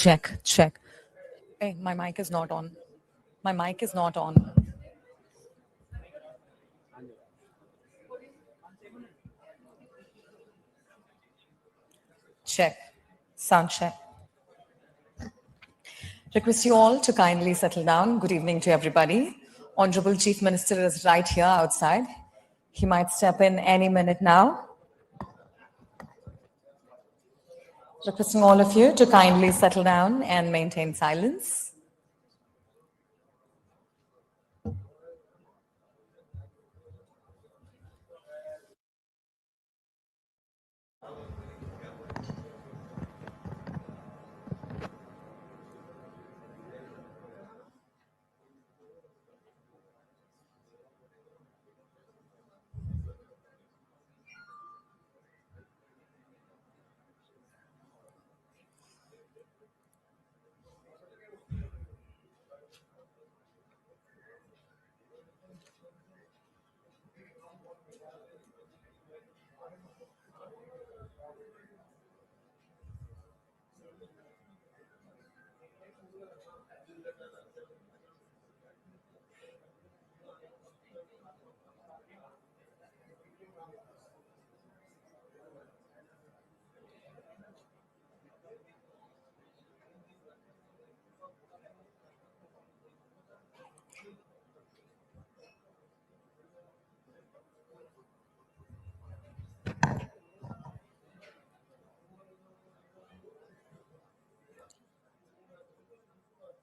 Check. Hey, my mic is not on. My mic is not on. Check. Sound check. Request you all to kindly settle down. Good evening to everybody. Honorable Chief Minister is right here outside. He might step in any minute now. Requesting all of you to kindly settle down and maintain silence.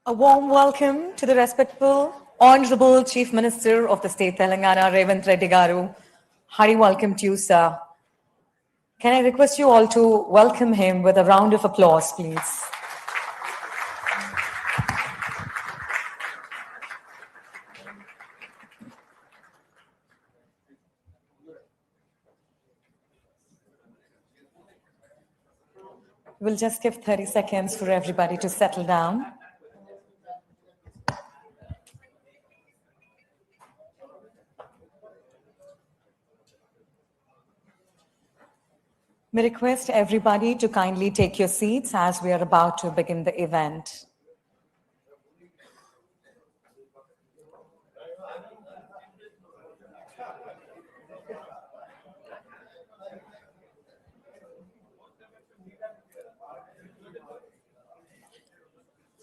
A warm welcome to the respectful Honorable Chief Minister of the State Telangana, Revanth Reddy garu. Hearty welcome to you, sir. Can I request you all to welcome him with a round of applause, please? We'll just give 30 seconds for everybody to settle down. We request everybody to kindly take your seats as we are about to begin the event.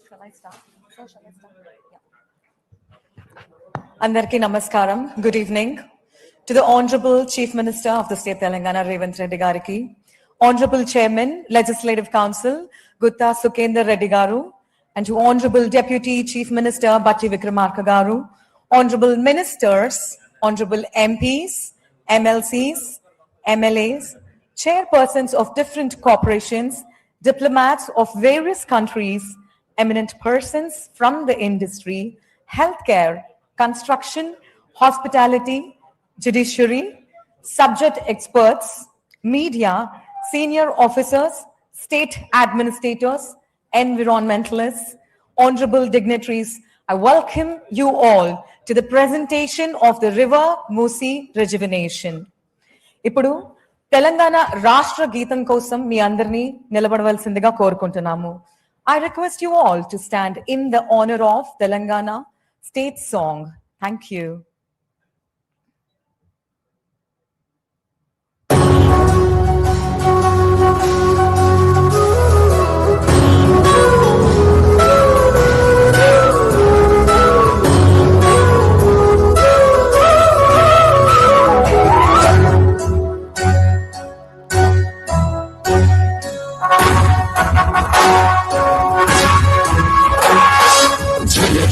Shall I start? Shall I start? Yeah. Andarki Namaskaram. Good evening. To the Honorable Chief Minister of the State Telangana, Revanth Reddy gariki, Honorable Chairman, Legislative Council, Gutta Sukendra Reddy garu, and to Honorable Deputy Chief Minister, Batti Vikramarka garu, Honorable Ministers, Honorable MPs, MLCs, MLAs, chairpersons of different corporations, diplomats of various countries, eminent persons from the industry, healthcare, construction, hospitality, judiciary, subject experts, media, senior officers, state administrators, environmentalists, honorable dignitaries, I welcome you all to the presentation of the River Musi Rejuvenation. Ipudu, Telangana Rashtra Geetam kosam mi andarni nilabadavalsindiga korukuntunamu. I request you all to stand in the honor of Telangana state song. Thank you.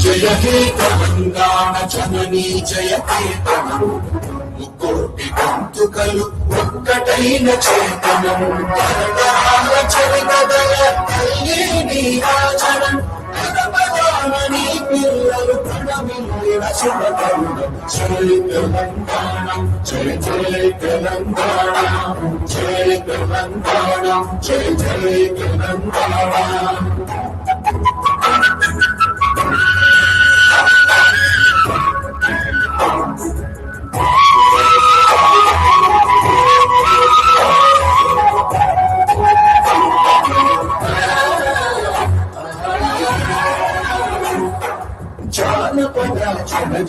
జయ హే తెలంగాణ జననీ జయ కేతనం ముకోటి గొంతుకలు ఒక్కటైన చేతనం తరతరాల చరితదయ తల్లి నీరాజనం పదపదానని పిల్లలు ప్రణమిల్లిన శుభతరుణం జయ తెలంగాణ జయ జయ తెలంగాణ జయ తెలంగాణ జయ జయ తెలంగాణ.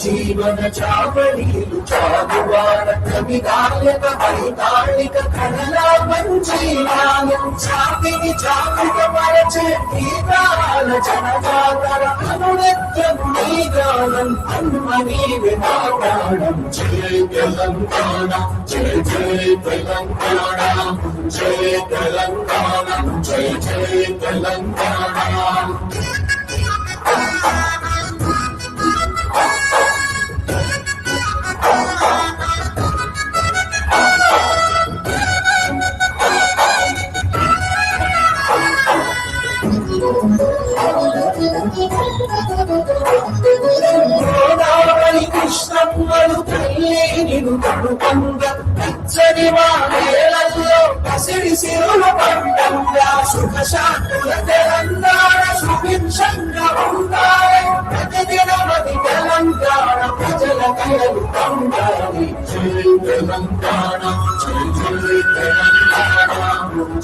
జీవన చావడీలు చాగువార కవిగాయక వైతాళిక కళలా మంచీయాలు చాతిని చాతిక మరచే గీతాల జనజాతర అనునిత్యం నీ గానం అన్మనీ వినాడాడం జయ తెలంగాణ జయ జయ తెలంగాణ జయ తెలంగాణ జయ జయ తెలంగాణ. గోదావరి కృష్ణమ్మలు తల్లి నిన్ను కడుకంగ పచ్చని వాడేళ్లలో పసిడి సిరుల పండంగా సుఖశాంతుల తెలంగాణ సుభిక్షంగా ఉండాలి ప్రతిదినమది తెలంగాణ ప్రజల కలలు పండాలి. జై తెలంగాణ జై జై తెలంగాణ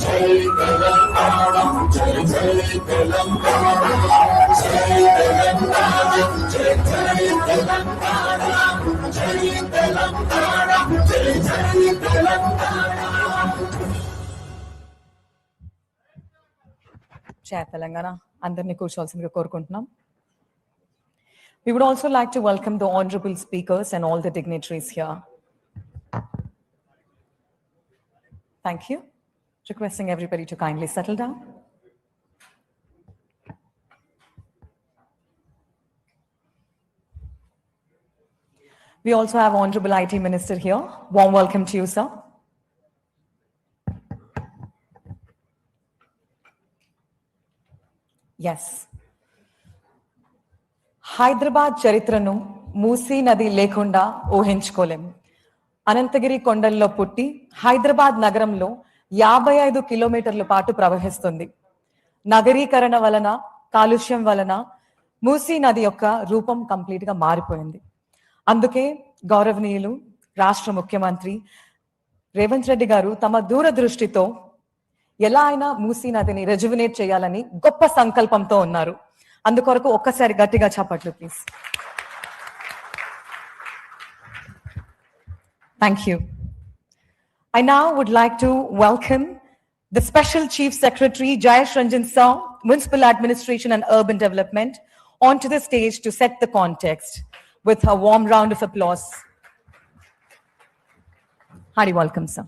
జై తెలంగాణ జై జై తెలంగాణ జై తెలంగాణ జై జై తెలంగాణ జై తెలంగాణ జై జై తెలంగాణ. జై తెలంగాణ అందరినీ కూర్చోవాల్సిందిగా కోరుకుంటున్నాం. We would also like to welcome the honorable speakers and all the dignitaries here. Thank you. Requesting everybody to kindly settle down. We also have Honorable IT Minister here. Warm welcome to you, sir. Yes. Hyderabad చరిత్రను మూసీ నది లేకుండా ఊహించుకోలేం. అనంతగిరి కొండల్లో పుట్టి హైదరాబాద్ నగరంలో 55 కిలోమీటర్ల పాటు ప్రవహిస్తుంది. నగరీకరణ వలన, కాలుష్యం వలన మూసీ నది యొక్క రూపం కంప్లీట్ గా మారిపోయింది. అందుకే గౌరవనీయులు రాష్ట్ర ముఖ్యమంత్రి రేవంత్ రెడ్డి గారు తమ దూరదృష్టితో ఎలా అయినా మూసీ నదిని రెజ్యువినేట్ చేయాలని గొప్ప సంకల్పంతో ఉన్నారు. అందుకొరకు ఒక్కసారి గట్టిగా చప్పట్లు please. Thank you. I now would like to welcome the Special Chief Secretary Jayesh Ranjan Sir, Municipal Administration and Urban Development, onto the stage to set the context with a warm round of applause. Hearty welcome, sir.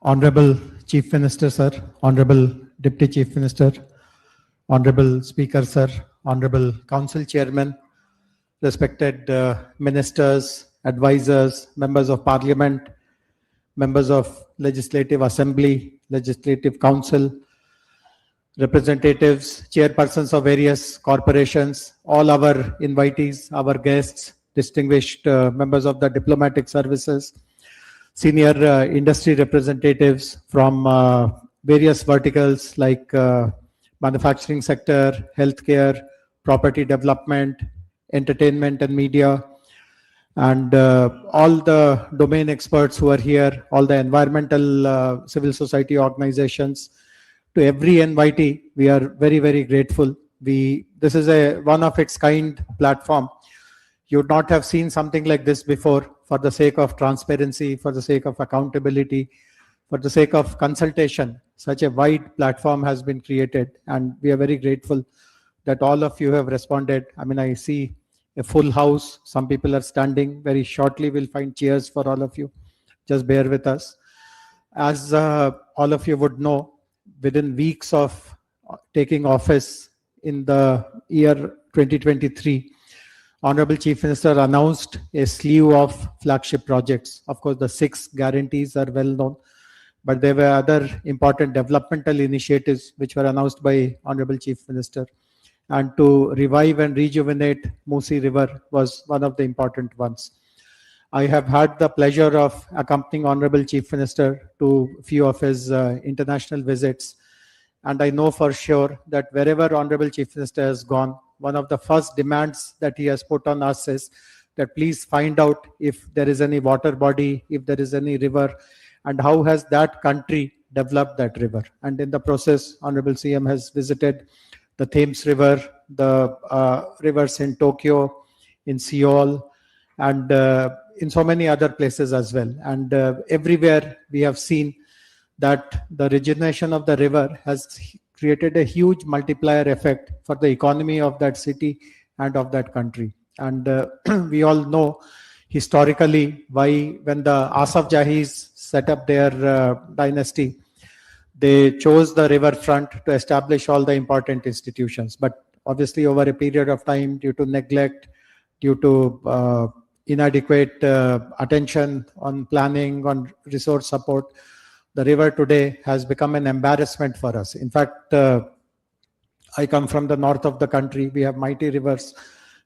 Honorable Chief Minister, sir, Honorable Deputy Chief Minister, Honorable Speaker, sir, Honorable Council Chairman, respected ministers, advisors, members of Parliament, members of Legislative Assembly, Legislative Council, representatives, chairpersons of various corporations, all our invitees, our guests, distinguished members of the diplomatic services, senior industry representatives from various verticals like manufacturing sector, healthcare, property development, entertainment and media, and all the domain experts who are here, all the environmental civil society organizations. To every invitee, we are very, very grateful. This is a one of its kind platform. You would not have seen something like this before. For the sake of transparency, for the sake of accountability, for the sake of consultation, such a wide platform has been created, and we are very grateful that all of you have responded. I mean, I see a full house. Some people are standing. Very shortly, we'll find chairs for all of you. Just bear with us. As all of you would know, within weeks of taking office in the year 2023, Honorable Chief Minister announced a slew of flagship projects. Of course, the 6 guarantees are well known, but there were other important developmental initiatives which were announced by Honorable Chief Minister. And to revive and rejuvenate Musi River was one of the important ones. I have had the pleasure of accompanying Honorable Chief Minister to a few of his international visits. And I know for sure that wherever Honorable Chief Minister has gone, one of the first demands that he has put on us is that please find out if there is any water body, if there is any river, and how has that country develop that river. And in the process, Honorable CM has visited the Thames River, the rivers in Tokyo, in Seoul, and in so many other places as well. And everywhere we have seen that the rejuvenation of the river has created a huge multiplier effect for the economy of that city and of that country. And we all know historically why, when the Asaf Jahis set up their dynasty, they chose the riverfront to establish all the important institutions. But obviously, over a period of time, due to neglect, due to inadequate attention on planning, on resource support, the river today has become an embarrassment for us. In fact, I come from the north of the country. We have mighty rivers,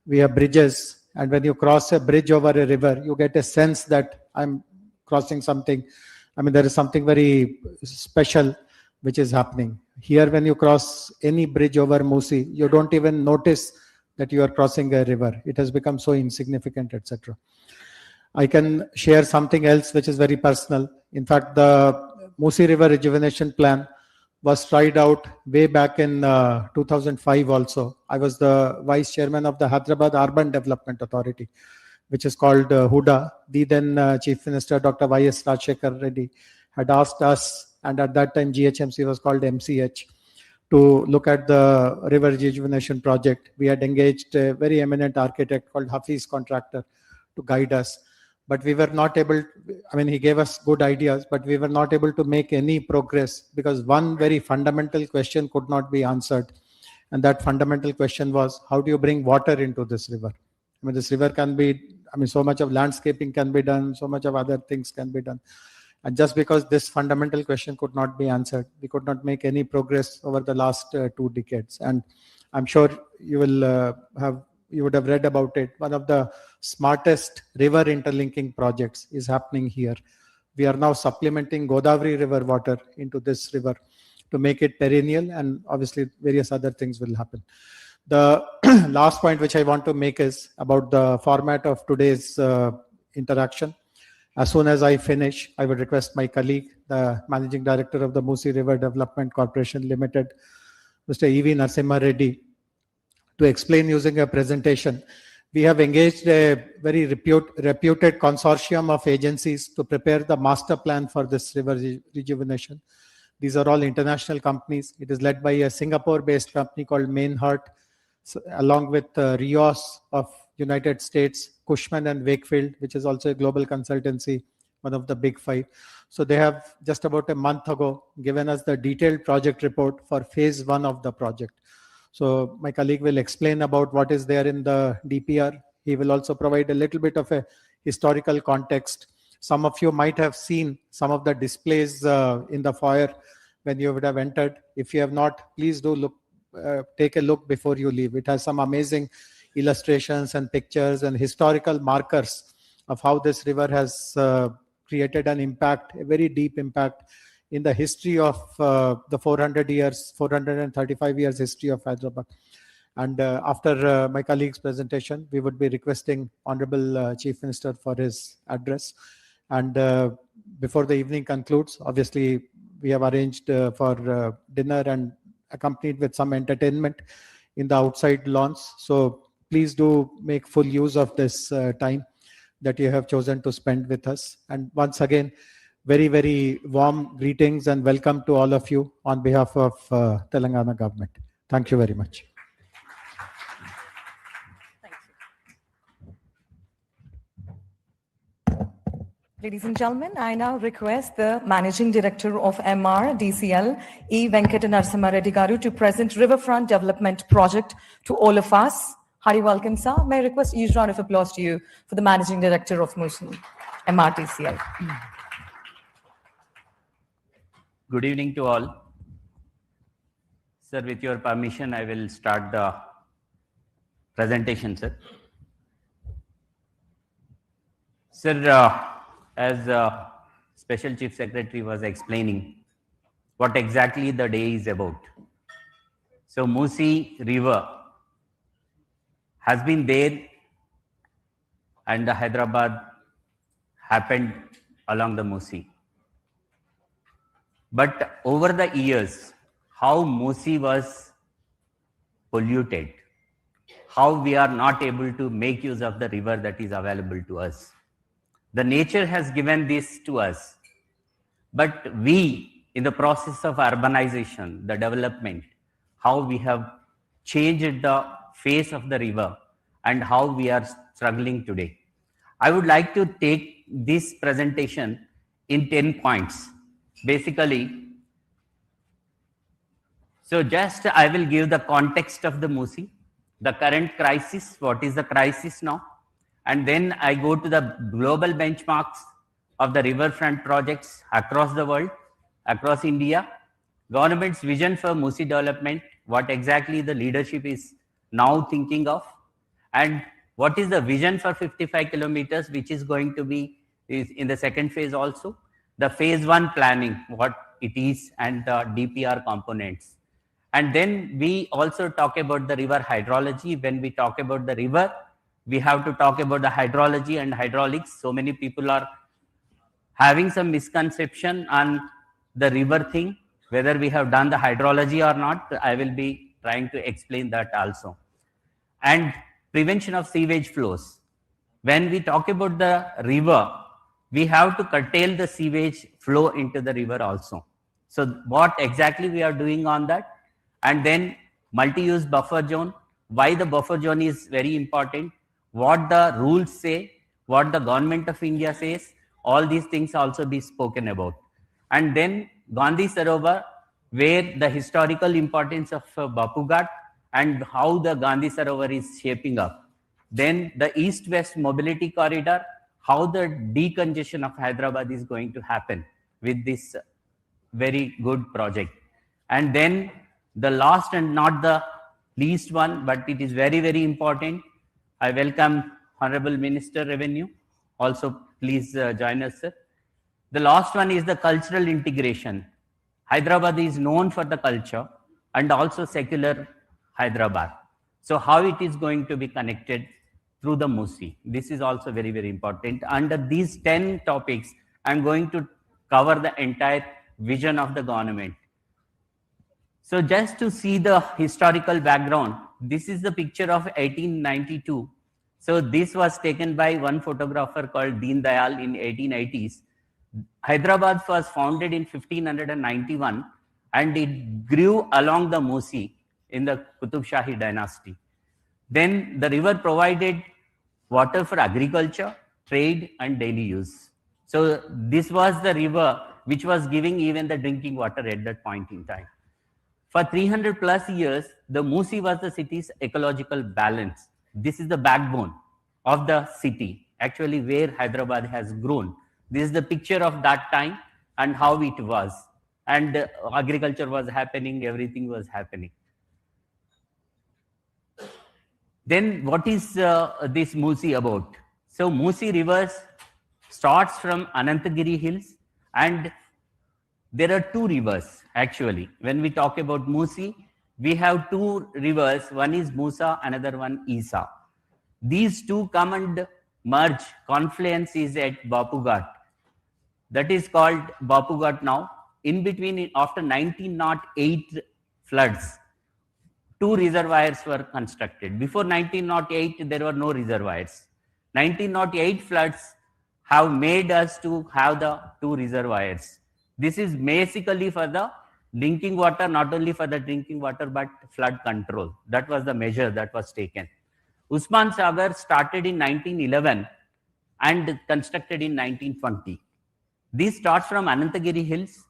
we have bridges, and when you cross a bridge over a river, you get a sense that I'm crossing something. I mean, there is something very special which is happening. Here, when you cross any bridge over Musi, you don't even notice that you are crossing a river. It has become so insignificant, etc. I can share something else which is very personal. In fact, the Musi River Rejuvenation Plan was tried out way back in 2005 also. I was the vice chairman of the Hyderabad Urban Development Authority, which is called HUDA. The then Chief Minister, Dr. Y.S. Rajshekar Reddy, had asked us, and at that time GHMC was called MCH, to look at the river rejuvenation project. We had engaged a very eminent architect called Hafiz Contractor to guide us. But we were not able, I mean, he gave us good ideas, but we were not able to make any progress because one very fundamental question could not be answered. And that fundamental question was, how do you bring water into this river? I mean, this river can be, I mean, so much of landscaping can be done, so much of other things can be done. And just because this fundamental question could not be answered, we could not make any progress over the last 2 decades. And I'm sure you will you would have read about it. One of the smartest river interlinking projects is happening here. We are now supplementing Godavari river water into this river to make it perennial, and obviously various other things will happen. The last point which I want to make is about the format of today's interaction. As soon as I finish, I would request my colleague, the Managing Director of the Musi River Development Corporation Limited, Mr. E.V. Narasimha Reddy, to explain using a presentation. We have engaged a very reputed consortium of agencies to prepare the master plan for this river rejuvenation. These are all international companies. It is led by a Singapore-based company called Mainhart, along with Rios of United States, Cushman and Wakefield, which is also a global consultancy, one of the big 5. So they have just about a month ago given us the detailed project report for phase 1 of the project. So my colleague will explain about what is there in the DPR. He will also provide a little bit of a historical context. Some of you might have seen some of the displays in the foyer when you would have entered. If you have not, please do look, take a look before you leave. It has some amazing illustrations and pictures and historical markers of how this river has created an impact, a very deep impact in the history of the 435 years history of Hyderabad. And after my colleague's presentation, we would be requesting Honorable Chief Minister for his address. And before the evening concludes, obviously, we have arranged for dinner and accompanied with some entertainment in the outside lawns. So please do make full use of this time that you have chosen to spend with us. And once again, very, very warm greetings and welcome to all of you on behalf of Telangana government. Thank you very much. Ladies and gentlemen, I now request the Managing Director of MRDCL, E. Venkata Narasimha Reddy Garu, to present Riverfront Development Project to all of us. Hearty welcome, sir. May I request a huge round of applause to you for the Managing Director of Musi, MRDCL. Good evening to all. Sir, with your permission, I will start the presentation, sir. Sir, as Special Chief Secretary was explaining what exactly the day is about. So Musi River has been there and the Hyderabad happened along the Musi. But over the years, how Musi was polluted, how we are not able to make use of the river that is available to us. The nature has given this to us, but we, in the process of urbanization, the development, how we have changed the face of the river and how we are struggling today. I would like to take this presentation in 10 points. Basically, so just I will give the context of the Musi, the current crisis, what is the crisis now, and then I go to the global benchmarks of the riverfront projects across the world, across India, government's vision for Musi development, what exactly the leadership is now thinking of, and what is the vision for 55 kilometers, which is going to be is in the second phase also, the phase 1 planning, what it is, and the DPR components. And then we also talk about the river hydrology. When we talk about the river, we have to talk about the hydrology and hydraulics. So many people are having some misconception on the river thing, whether we have done the hydrology or not. I will be trying to explain that also. And prevention of sewage flows. When we talk about the river, we have to curtail the sewage flow into the river also. So what exactly we are doing on that? And then multi-use buffer zone, why the buffer zone is very important, what the rules say, what the government of India says, all these things also be spoken about. And then Gandhi Sarovar, where the historical importance of Bapu Ghat and how the Gandhi Sarovar is shaping up. Then the east-west mobility corridor, how the decongestion of Hyderabad is going to happen with this very good project. And then the last and not the least one, but it is very, very important. I welcome Honorable Minister Revenue. Also, please join us, sir. The last one is the cultural integration. Hyderabad is known for the culture and also secular Hyderabad. So how it is going to be connected through the Musi. This is also very, very important. Under these 10 topics, I'm going to cover the entire vision of the government. So just to see the historical background, this is the picture of 1892. So this was taken by one photographer called Deen Dayal in 1880s. Hyderabad was founded in 1591 and it grew along the Musi in the Qutub Shahi dynasty. Then the river provided water for agriculture, trade and daily use. So this was the river which was giving even the drinking water at that point in time. For 300 plus years, the Musi was the city's ecological balance. This is the backbone of the city, actually where Hyderabad has grown. This is the picture of that time and how it was. And agriculture was happening, everything was happening. Then what is this Musi about? So Musi rivers starts from Anantagiri Hills, and there are two rivers actually. When we talk about Musi, we have two rivers. One is Musa, another one Isa. These two come and merge. Confluence is at Bapu Ghat. That is called Bapu Ghat now. In between, after 1908 floods, two reservoirs were constructed. Before 1908, there were no reservoirs. 1908 floods have made us to have the two reservoirs. This is basically for the drinking water, not only for the drinking water, but flood control. That was the measure that was taken. Usman Sagar started in 1911 and constructed in 1920. This starts from Anantagiri Hills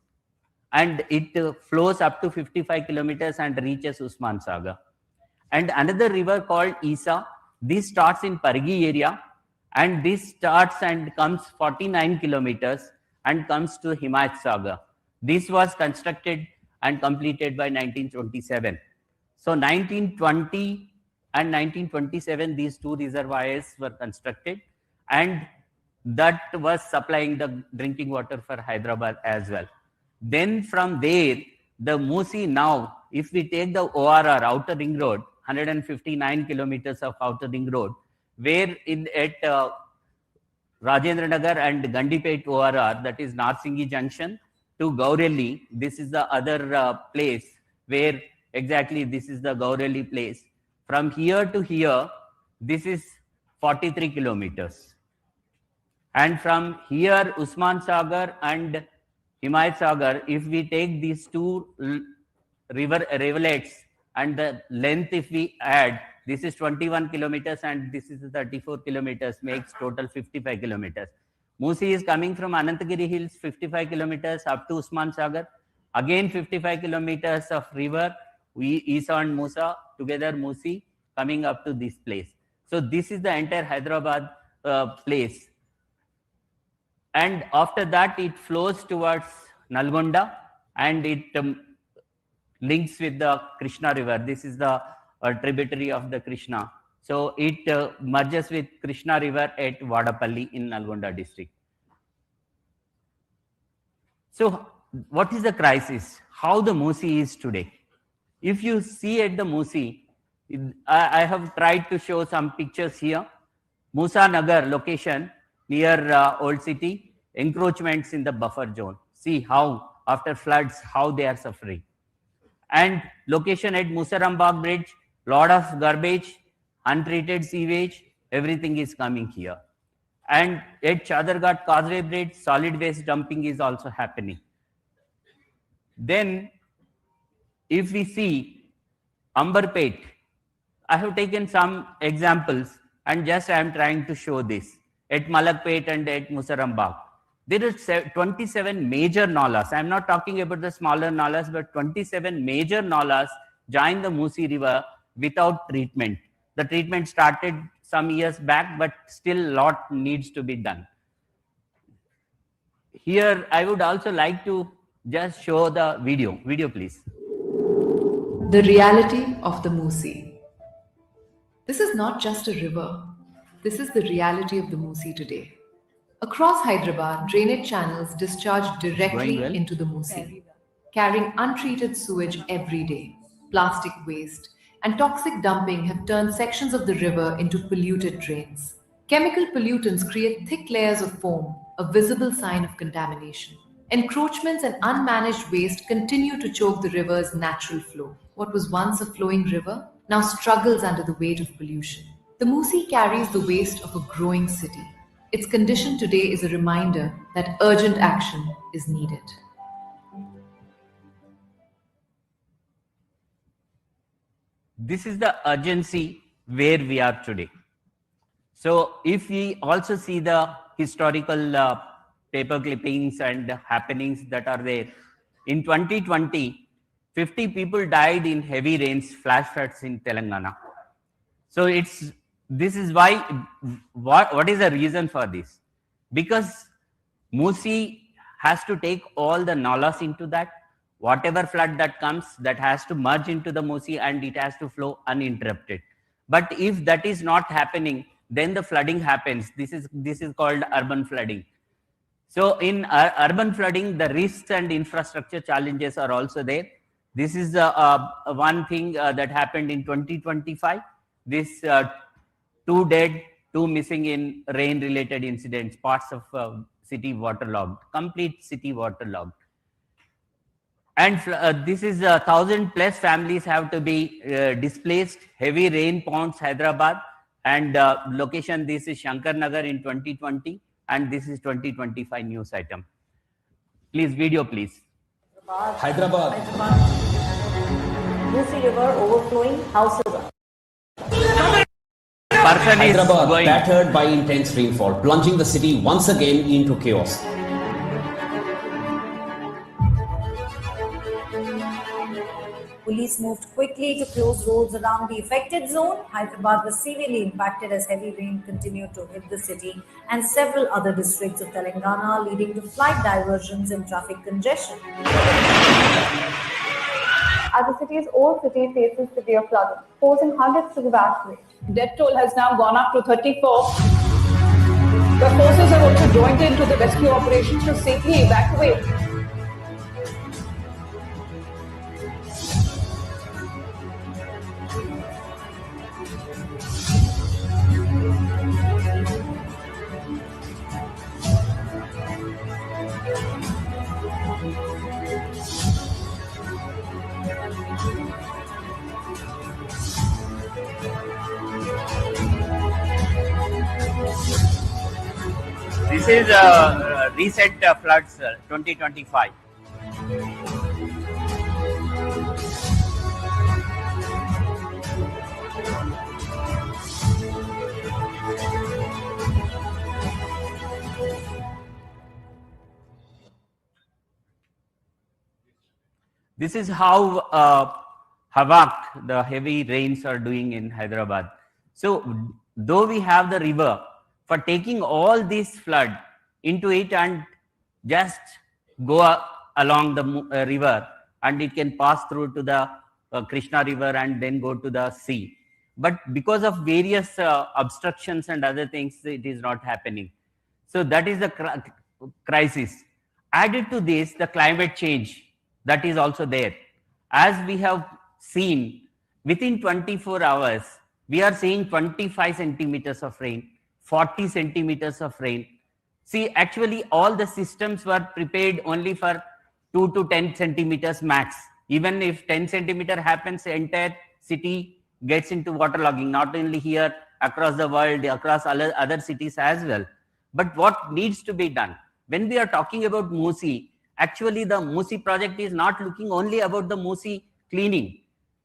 and it flows up to 55 kilometers and reaches Usman Sagar. And another river called Isa, this starts in Pargi area and this starts and comes 49 kilometers and comes to Himayat Sagar. This was constructed and completed by 1927. So 1920 and 1927, these two reservoirs were constructed and that was supplying the drinking water for Hyderabad as well. Then from there, the Musi now, if we take the ORR, Outer Ring Road, 159 kilometers of Outer Ring Road, where at Rajendra Nagar and Gandipet ORR, that is Narsingi Junction, to Gaureli. This is the other place where exactly this is the Gaureli place. From here to here, this is 43 kilometers. And from here, Usman Sagar and Himayat Sagar, if we take these two rivulets and the length if we add, this is 21 kilometers and this is 34 kilometers, makes total 55 kilometers. Musi is coming from Anantagiri Hills, 55 kilometers up to Usman Sagar. Again 55 kilometers of river, Isa and Musa, together Musi, coming up to this place. So this is the entire Hyderabad place. And after that, it flows towards Nalgonda and it links with the Krishna river. This is the tributary of the Krishna. So it merges with Krishna river at Vadapalli in Nalgonda district. So what is the crisis? How the Musi is today? If you see at the Musi, I have tried to show some pictures here. Musa Nagar location near Old City, encroachments in the buffer zone. See how after floods, how they are suffering. And location at Musarambagh Bridge, lot of garbage, untreated sewage, everything is coming here. And at Chadarghat Causeway Bridge, solid waste dumping is also happening. Then, if we see Amberpet, I have taken some examples and just I am trying to show this. At Malakpet and at Musarambagh, there are 27 major nalas. I am not talking about the smaller nalas, but 27 major nalas join the Musi River without treatment. The treatment started some years back, but still a lot needs to be done. Here, I would also like to just show the video. Video, please. The reality of the Musi. This is not just a river. This is the reality of the Musi today. Across Hyderabad, drainage channels discharge directly into the Musi, carrying untreated sewage every day. Plastic waste and toxic dumping have turned sections of the river into polluted drains. Chemical pollutants create thick layers of foam, a visible sign of contamination. Encroachments and unmanaged waste continue to choke the river's natural flow. What was once a flowing river now struggles under the weight of pollution. The Musi carries the waste of a growing city. Its condition today is a reminder that urgent action is needed. This is the urgency where we are today. So if we also see the historical paper clippings and happenings that are there, in 2020, 50 people died in heavy rains, flash floods in Telangana. So this is why, what is the reason for this? Because Musi has to take all the nalas into that. Whatever flood that comes, that has to merge into the Musi and it has to flow uninterrupted. But if that is not happening, then the flooding happens. This is called urban flooding. So in urban flooding, the risks and infrastructure challenges are also there. This is one thing that happened in 2025. This 2 dead, 2 missing in rain-related incidents, parts of city waterlogged, complete city waterlogged. And this is 1,000+ families have to be displaced. Heavy rain pounds Hyderabad, and location this is Shankar Nagar in 2020, and this is 2025 news item. Please, video, please. Hyderabad. Musi River overflowing, houses up. Person is Hyderabad going. battered by intense rainfall, plunging the city once again into chaos. Police moved quickly to close roads around the affected zone. Hyderabad was severely impacted as heavy rain continued to hit the city and several other districts of Telangana, leading to flight diversions and traffic congestion. As the city's old city faces severe flooding, forcing hundreds to evacuate. Death toll has now gone up to 34. The forces have also joined into the rescue operations to safely evacuate. This is recent floods 2025. This is how havoc the heavy rains are doing in Hyderabad. So though we have the river, for taking all this flood into it and just go along the river, and it can pass through to the Krishna river and then go to the sea. But because of various obstructions and other things, it is not happening. So that is the crisis. Added to this, the climate change that is also there. As we have seen, within 24 hours, we are seeing 25 centimeters of rain, 40 centimeters of rain. See, actually, all the systems were prepared only for 2 to 10 centimeters max. Even if 10 centimeter happens, the entire city gets into waterlogging, not only here, across the world, across other cities as well. But what needs to be done? When we are talking about Musi, actually the Musi project is not looking only about the Musi cleaning.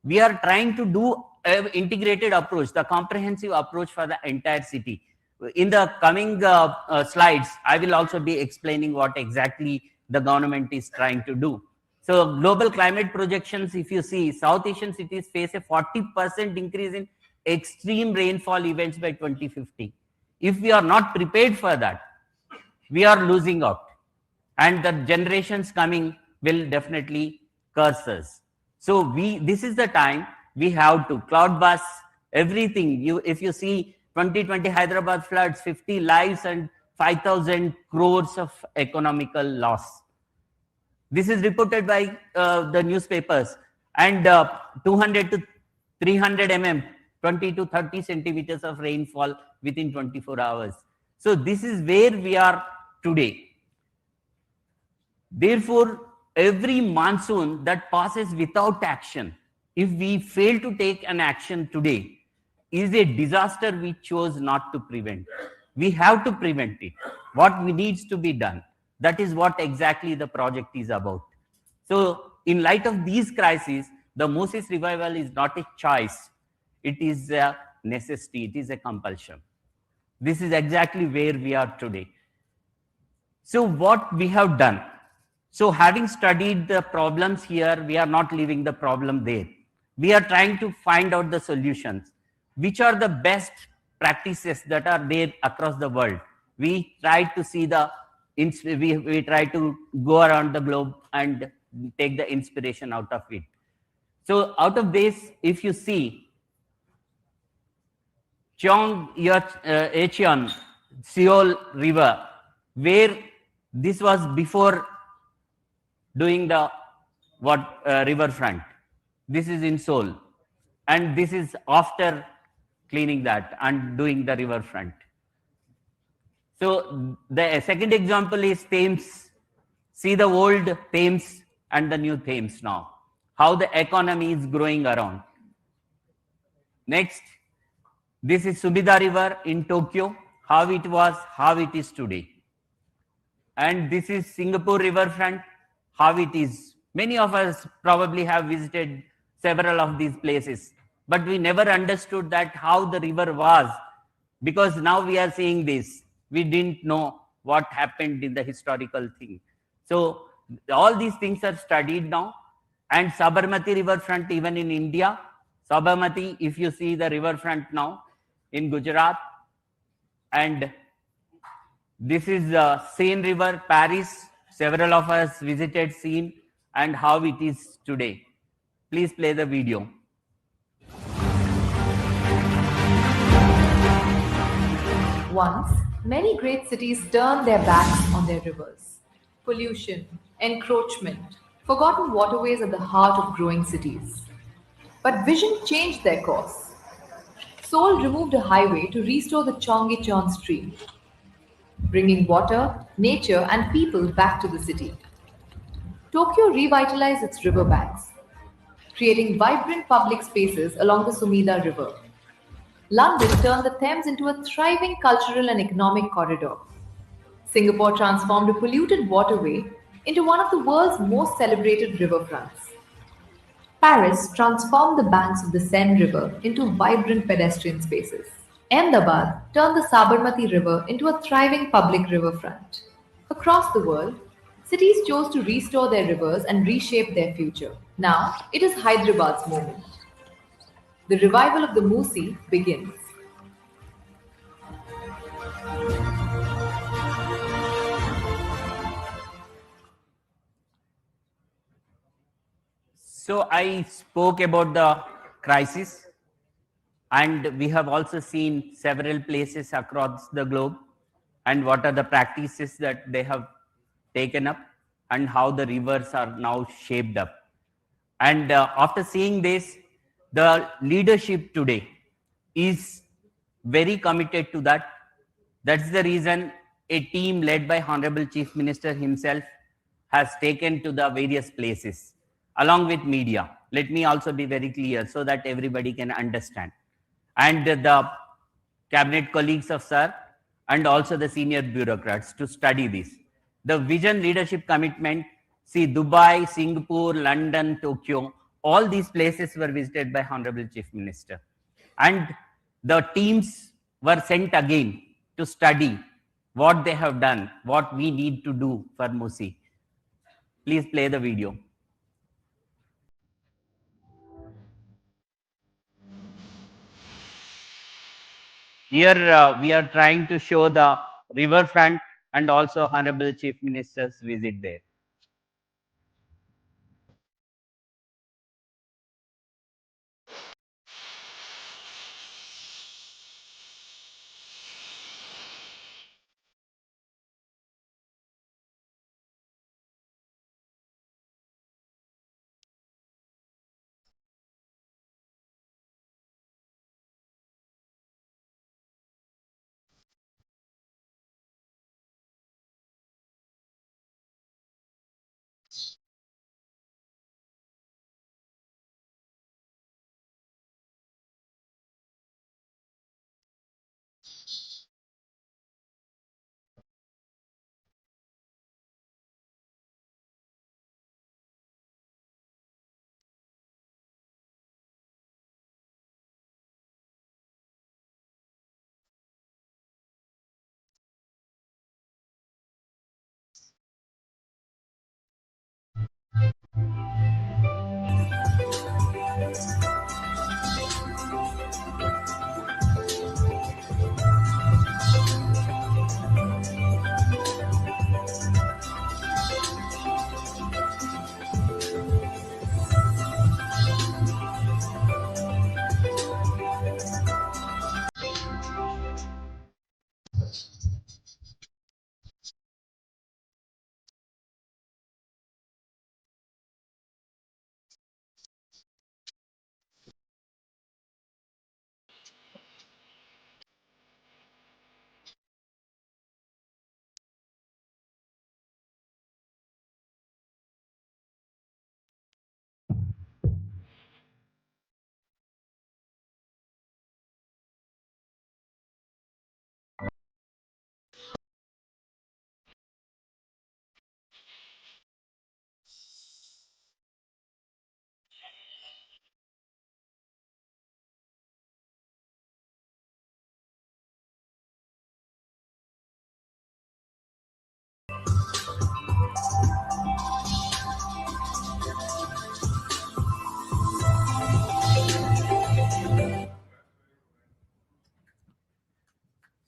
We are trying to do an integrated approach, the comprehensive approach for the entire city. In the coming slides, I will also be explaining what exactly the government is trying to do. So global climate projections, if you see, South Asian cities face a 40% increase in extreme rainfall events by 2050. If we are not prepared for that, we are losing out. And the generations coming will definitely curse us. So this is the time we have to cloud bust everything. If you see 2020 Hyderabad floods, 50 lives and 5,000 crores of economical loss. This is reported by the newspapers. And 200 to 300 mm, 20 to 30 centimeters of rainfall within 24 hours. So this is where we are today. Therefore, every monsoon that passes without action, if we fail to take an action today, is a disaster we chose not to prevent. We have to prevent it. What needs to be done? That is what exactly the project is about. So, in light of these crises, the Musi revival is not a choice. It is a necessity. It is a compulsion. This is exactly where we are today. So, what we have done? So having studied the problems here, we are not leaving the problem there. We are trying to find out the solutions. Which are the best practices that are there across the world? We try to see we try to go around the globe and take the inspiration out of it. So out of this, if you see, Cheon Seoul River, where this was before doing the riverfront. This is in Seoul, and this is after cleaning that and doing the riverfront. So the second example is Thames. See the old Thames and the new Thames now. How the economy is growing around. Next, this is Sumida River in Tokyo. How it was, how it is today. And this is Singapore riverfront. How it is. Many of us probably have visited several of these places, but we never understood that how the river was, because now we are seeing this. We didn't know what happened in the historical thing. So all these things are studied now. And Sabarmati riverfront, even in India, Sabarmati, if you see the riverfront now in Gujarat, and this is Seine River, Paris. Several of us visited Seine and how it is today. Please play the video. Once, many great cities turned their backs on their rivers. Pollution, encroachment, forgotten waterways at the heart of growing cities. But vision changed their course. Seoul removed a highway to restore the Cheonggyecheon stream, bringing water, nature, and people back to the city. Tokyo revitalized its riverbanks, creating vibrant public spaces along the Sumida River. London turned the Thames into a thriving cultural and economic corridor. Singapore transformed a polluted waterway into one of the world's most celebrated riverfronts. Paris transformed the banks of the Seine River into vibrant pedestrian spaces. Ahmedabad turned the Sabarmati River into a thriving public riverfront. Across the world, cities chose to restore their rivers and reshape their future. Now, it is Hyderabad's moment. The revival of the Musi begins. So I spoke about the crisis, and we have also seen several places across the globe and what are the practices that they have taken up and how the rivers are now shaped up. And after seeing this, the leadership today is very committed to that. That's the reason a team led by Honorable Chief Minister himself has taken to the various places along with media. Let me also be very clear so that everybody can understand. And the cabinet colleagues of Sir and also the senior bureaucrats to study this. The vision leadership commitment, see Dubai, Singapore, London, Tokyo, all these places were visited by Honorable Chief Minister. And the teams were sent again to study what they have done, what we need to do for Musi. Please play the video. Here we are trying to show the riverfront and also Honorable Chief Minister's visit there.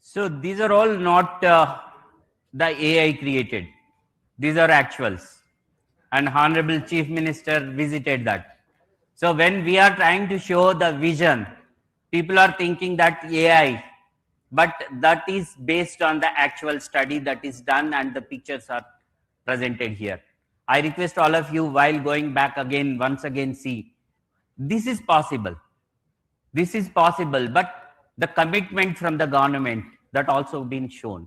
So these are all not the AI created. These are actuals. And Honorable Chief Minister visited that. So when we are trying to show the vision, people are thinking that AI, but that is based on the actual study that is done and the pictures are presented here. I request all of you, while going back again, once again, see, this is possible. This is possible, but the commitment from the government that also been shown.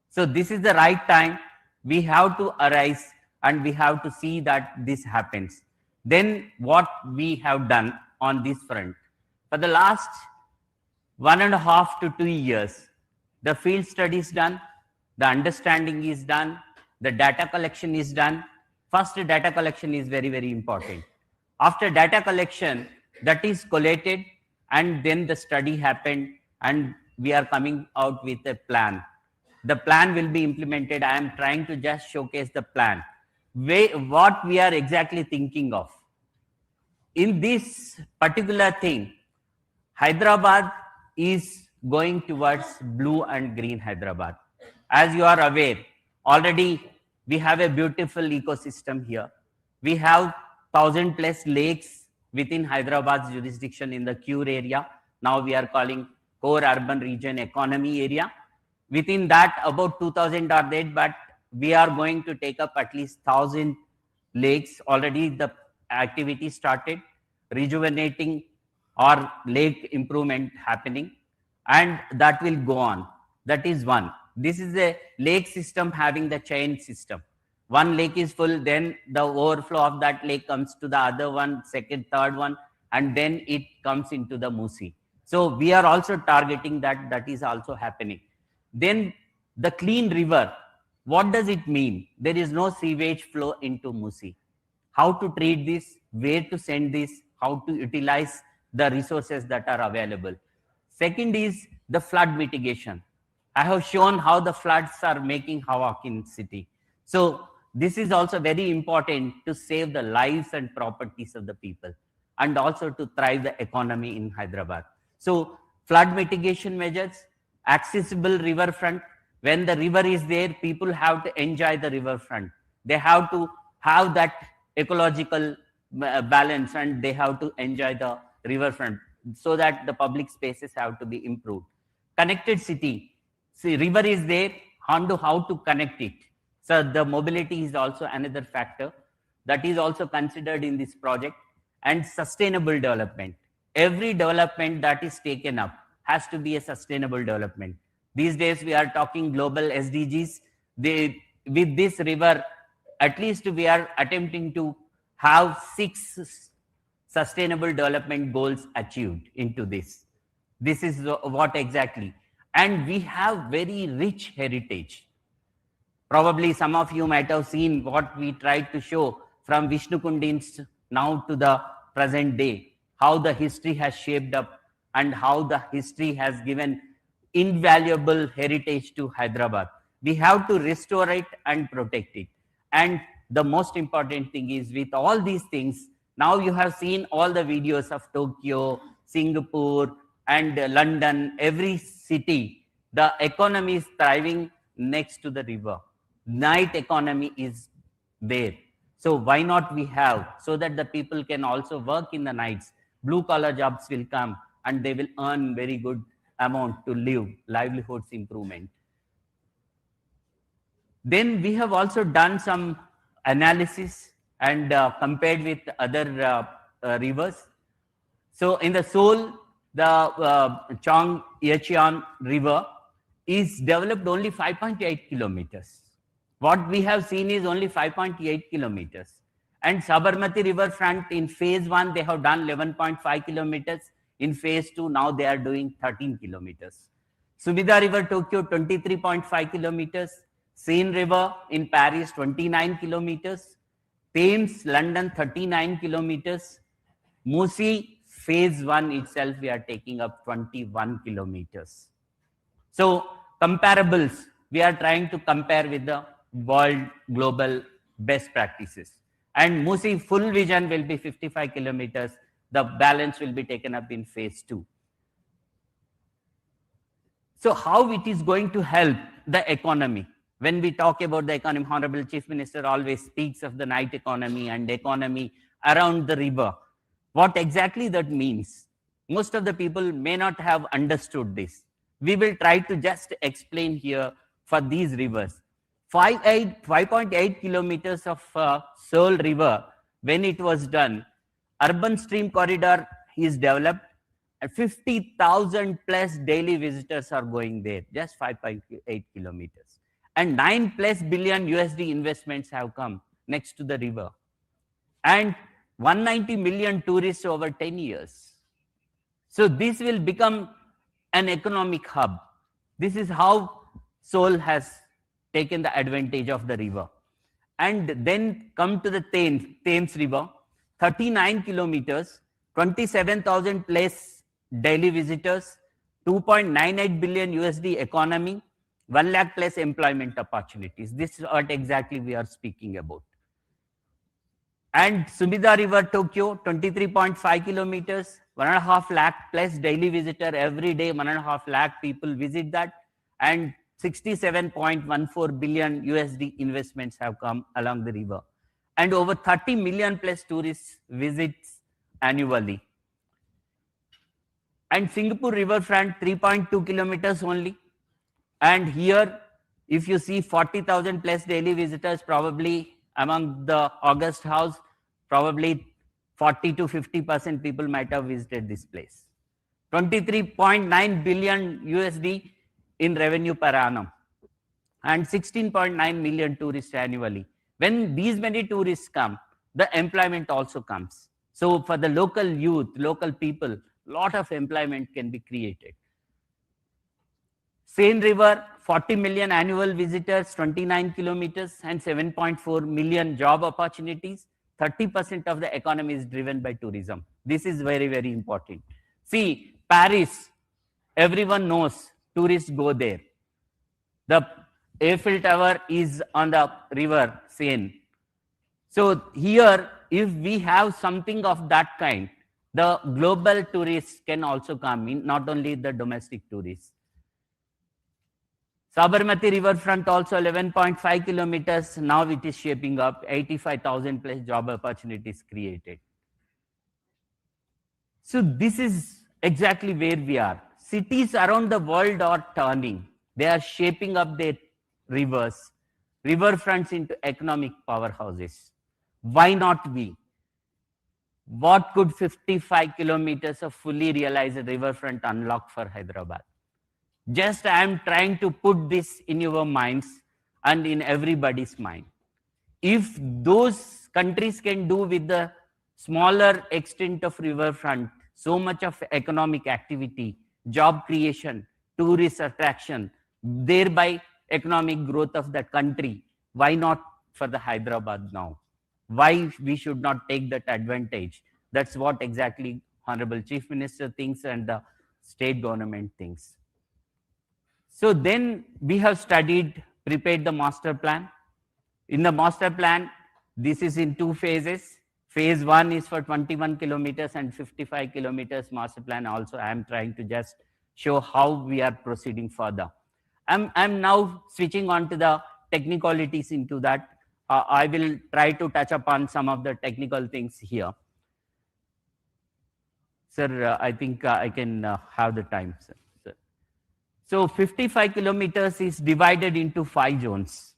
So this is the right time. We have to arise and we have to see that this happens. Then what we have done on this front. For the last 1.5 to 2 years, the field studies done, the understanding is done, the data collection is done. First, data collection is very, very important. After data collection, that is collated, and then the study happened, and we are coming out with a plan. The plan will be implemented. I am trying to just showcase the plan. What we are exactly thinking of. In this particular thing, Hyderabad is going towards blue and green Hyderabad. As you are aware, already we have a beautiful ecosystem here. We have 1,000+ lakes within Hyderabad's jurisdiction in the Cure area. Now we are calling core urban region economy area. Within that, about 2,000 are there, but we are going to take up at least 1,000 lakes. Already the activity started, rejuvenating or lake improvement happening, and that will go on. That is one. This is a lake system having the chain system. One lake is full, then the overflow of that lake comes to the other one, second, third one, and then it comes into the Musi. So we are also targeting that. That is also happening. Then the clean river. What does it mean? There is no sewage flow into Musi. How to treat this, where to send this, how to utilize the resources that are available. Second is the flood mitigation. I have shown how the floods are making havoc in city. So this is also very important to save the lives and properties of the people, and also to thrive the economy in Hyderabad. So flood mitigation measures, accessible riverfront. When the river is there, people have to enjoy the riverfront. They have to have that ecological balance, and they have to enjoy the riverfront, so that the public spaces have to be improved. Connected city. See, river is there, how to connect it. So the mobility is also another factor that is also considered in this project. And sustainable development. Every development that is taken up has to be a sustainable development. These days we are talking global SDGs. With this river, at least we are attempting to have 6 sustainable development goals achieved into this. This is what exactly. And we have very rich heritage. Probably some of you might have seen what we tried to show from Vishnu Kundins now to the present day, how the history has shaped up and how the history has given invaluable heritage to Hyderabad. We have to restore it and protect it. And the most important thing is, with all these things, now you have seen all the videos of Tokyo, Singapore, and London, every city, the economy is thriving next to the river. Night economy is there. So why not we have, so that the people can also work in the nights. Blue collar jobs will come and they will earn very good amount to live, livelihoods improvement. Then we have also done some analysis and compared with other rivers. So in the Seoul, the Chong Yecheon River is developed only 5.8 kilometers. What we have seen is only 5.8 kilometers. And Sabarmati riverfront in phase 1, they have done 11.5 kilometers. In phase 2, now they are doing 13 kilometers. Subida River, Tokyo, 23.5 kilometers. Seine River in Paris, 29 kilometers. Thames, London, 39 kilometers. Musi, phase 1 itself, we are taking up 21 kilometers. So comparables, we are trying to compare with the world global best practices. And Musi full vision will be 55 kilometers. The balance will be taken up in phase 2. So how it is going to help the economy? When we talk about the economy, Honorable Chief Minister always speaks of the night economy and economy around the river. What exactly that means? Most of the people may not have understood this. We will try to just explain here for these rivers. 5.8 kilometers of Seoul River, when it was done, urban stream corridor is developed, and 50,000 plus daily visitors are going there, just 5.8 kilometers. And 9+ billion USD investments have come next to the river. And 190 million tourists over 10 years. So this will become an economic hub. This is how Seoul has taken the advantage of the river. And then come to the Thames River, 39 kilometers, 27,000 plus daily visitors, 2.98 billion USD economy, 1 lakh plus employment opportunities. This is what exactly we are speaking about. And Sumida River, Tokyo, 23.5 kilometers, 1.5 lakh plus daily visitor every day, 1.5 lakh people visit that. And 67.14 billion USD investments have come along the river. And over 30 million plus tourists visits annually. And Singapore riverfront, 3.2 kilometers only. And here, if you see 40,000 plus daily visitors, probably among the August house, probably 40 to 50% people might have visited this place. 23.9 billion USD in revenue per annum and 16.9 million tourists annually. When these many tourists come, the employment also comes. So for the local youth, local people, a lot of employment can be created. Seine River, 40 million annual visitors, 29 kilometers and 7.4 million job opportunities. 30% of the economy is driven by tourism. This is very, very important. See, Paris, everyone knows tourists go there. The Eiffel Tower is on the river Seine. So here, if we have something of that kind, the global tourists can also come in, not only the domestic tourists. Sabarmati riverfront also 11.5 kilometers. Now it is shaping up, 85,000 plus job opportunities created. So this is exactly where we are. Cities around the world are turning. They are shaping up their rivers, riverfronts into economic powerhouses. Why not we? What could 55 kilometers of fully realized riverfront unlock for Hyderabad? Just I am trying to put this in your minds and in everybody's mind. If those countries can do with the smaller extent of riverfront, so much of economic activity, job creation, tourist attraction, thereby economic growth of that country, why not for the Hyderabad now? Why we should not take that advantage? That's what exactly Honorable Chief Minister thinks and the state government thinks. So then we have studied, prepared the master plan. In the master plan, this is in 2 phases. Phase 1 is for 21 kilometers and 55 kilometers master plan. Also, I am trying to just show how we are proceeding further. I'm now switching on to the technicalities into that. I will try to touch upon some of the technical things here. Sir, I think I can have the time, sir. So 55 kilometers is divided into 5 zones.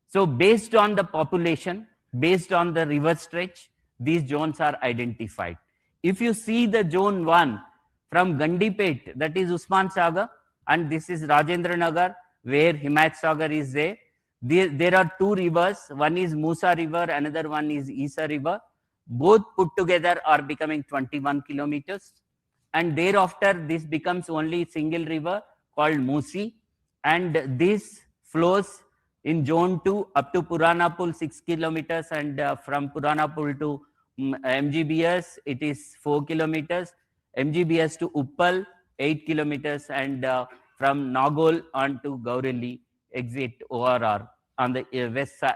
So based on the population, based on the river stretch, these zones are identified. If you see the zone 1 from Gandipet, that is Usman Sagar, and this is Rajendra Nagar, where Himayat Sagar is there. There are 2 rivers. One is Musa River, another one is Isa River. Both put together are becoming 21 kilometers. And thereafter, this becomes only single river called Musi, and this flows in zone 2 up to Purana Pool 6 kilometers, and from Purana Pool to MGBS it is 4 kilometers, MGBS to Uppal 8 kilometers, and from Nagol on to Gaureli exit ORR on the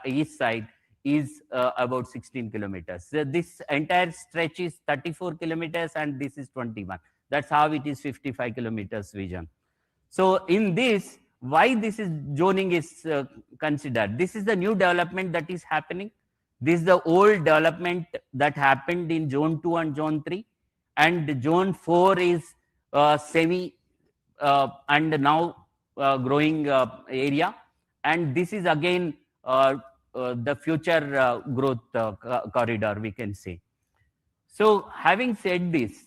east side is about 16 kilometers. So this entire stretch is 34 kilometers and this is 21. That's how it is 55 kilometers vision. So in this, why this is zoning is considered? This is the new development that is happening. This is the old development that happened in zone 2 and zone 3. And zone 4 is semi and now growing area. And this is again the future growth corridor, we can say. So having said this,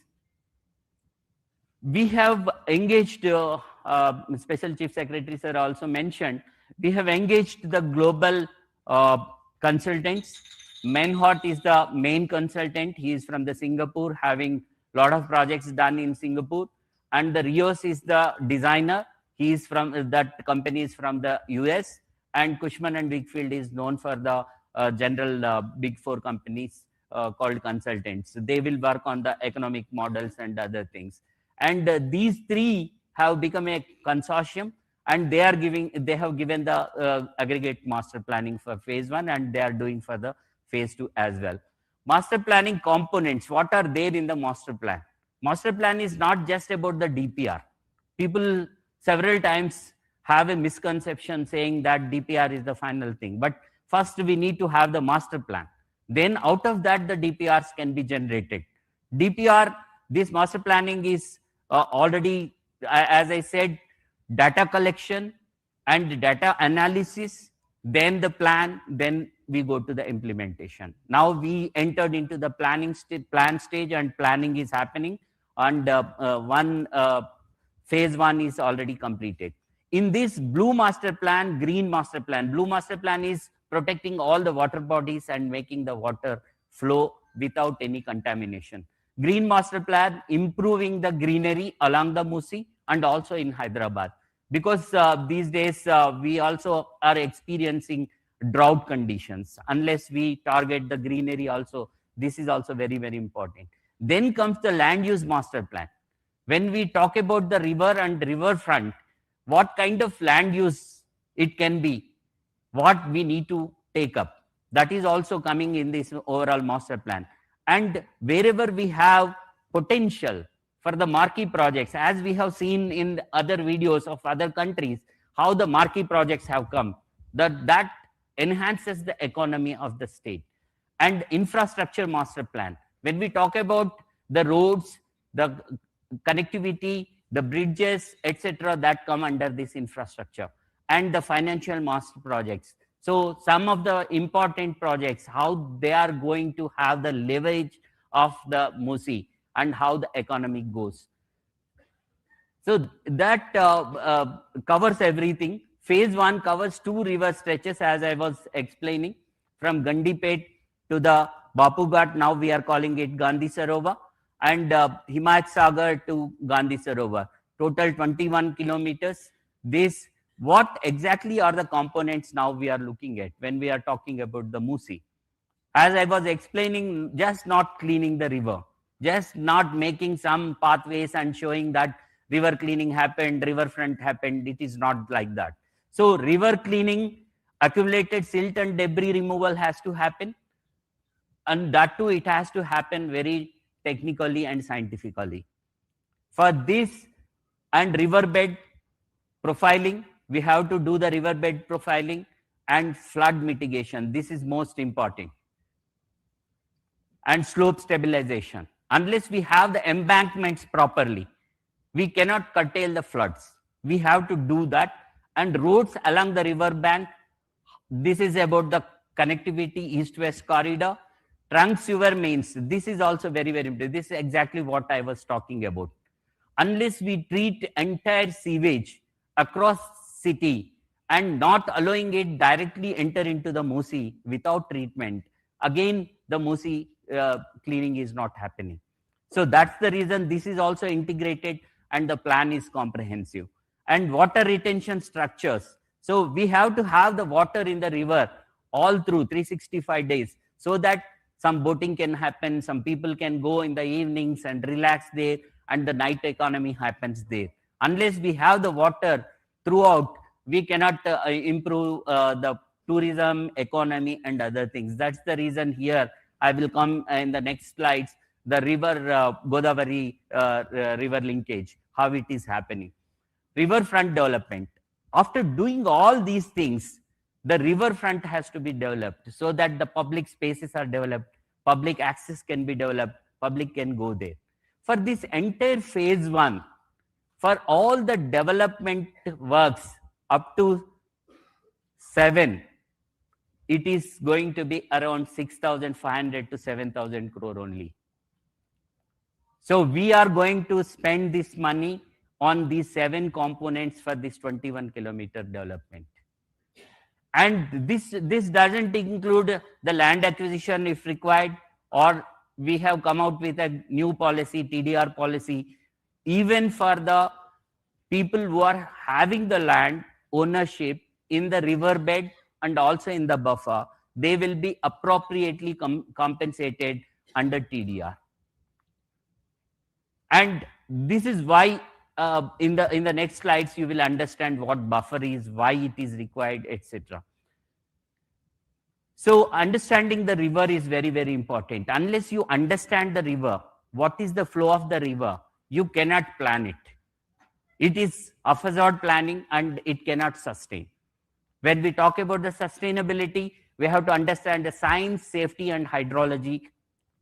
we have engaged, Special Chief Secretary sir also mentioned, we have engaged the global consultants. Menhort is the main consultant. He is from the Singapore, having a lot of projects done in Singapore. And the Rios is the designer. He is from, that company is from the US. and Cushman and Wakefield is known for the general big four companies called consultants. They will work on the economic models and other things. And these three have become a consortium, and they have given the aggregate master planning for phase 1, and they are doing for the phase 2 as well. Master planning components, what are there in the master plan? Master plan is not just about the DPR. People several times have a misconception saying that DPR is the final thing. But first we need to have the master plan. Then out of that, the DPRs can be generated. DPR, this master planning is already, as I said, data collection and data analysis, then the plan, then we go to the implementation. Now we entered into the plan stage, and planning is happening, and phase 1 is already completed. In this blue master plan, green master plan, blue master plan is protecting all the water bodies and making the water flow without any contamination. Green master plan, improving the greenery along the Musi and also in Hyderabad. Because these days we also are experiencing drought conditions. Unless we target the greenery also, this is also very, very important. Then comes the land use master plan. When we talk about the river and riverfront, what kind of land use it can be, what we need to take up, that is also coming in this overall master plan. And wherever we have potential for the marquee projects, as we have seen in other videos of other countries, how the marquee projects have come, that enhances the economy of the state. And infrastructure master plan, when we talk about the roads, the connectivity, the bridges, etc., that come under this infrastructure. And the financial master projects. So some of the important projects, how they are going to have the leverage of the Musi and how the economy goes. So that covers everything. Phase 1 covers 2 river stretches, as I was explaining, from Gandipet to the Bapu Ghat. Now we are calling it Gandhi Sarovar, and Himayat Sagar to Gandhi Sarovar. Total 21 kilometers. This, what exactly are the components now we are looking at when we are talking about the Musi? As I was explaining, just not cleaning the river, just not making some pathways and showing that river cleaning happened, riverfront happened. It is not like that. So river cleaning, accumulated silt and debris removal has to happen. And that too, it has to happen very technically and scientifically. For this and riverbed profiling, we have to do the riverbed profiling and flood mitigation. This is most important. And slope stabilization. Unless we have the embankments properly, we cannot curtail the floods. We have to do that. And roads along the river bank, this is about the connectivity, east-west corridor. Trunk sewer mains, this is also very, very important. This is exactly what I was talking about. Unless we treat entire sewage across city and not allowing it directly enter into the Musi without treatment, again, the Musi cleaning is not happening. So that's the reason this is also integrated and the plan is comprehensive. And water retention structures. So we have to have the water in the river all through 365 days so that some boating can happen, some people can go in the evenings and relax there, and the night economy happens there. Unless we have the water throughout, we cannot improve the tourism, economy, and other things. That's the reason here, I will come in the next slides, the river Godavari river linkage, how it is happening. Riverfront development. After doing all these things, the riverfront has to be developed so that the public spaces are developed, public access can be developed, public can go there. For this entire phase 1, for all the development works up to 7, it is going to be around 6,500 to 7,000 crore only. So we are going to spend this money on these 7 components for this 21 kilometer development. And this doesn't include the land acquisition if required, or we have come out with a new policy, TDR policy, even for the people who are having the land ownership, in the river bed and also in the buffer, they will be appropriately compensated under TDR. And this is why in the next slides you will understand what buffer is, why it is required, etc. So understanding the river is very, very important. Unless you understand the river, what is the flow of the river, you cannot plan it. It is haphazard planning and it cannot sustain. When we talk about the sustainability, we have to understand the science, safety, and hydrology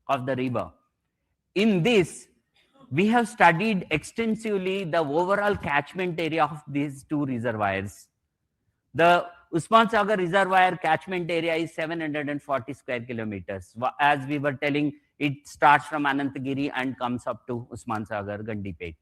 of the river. In this, we have studied extensively the overall catchment area of these two reservoirs. The Usman Sagar Reservoir catchment area is 740 square kilometers. As we were telling, it starts from Anantagiri and comes up to Usman Sagar, Gandipet.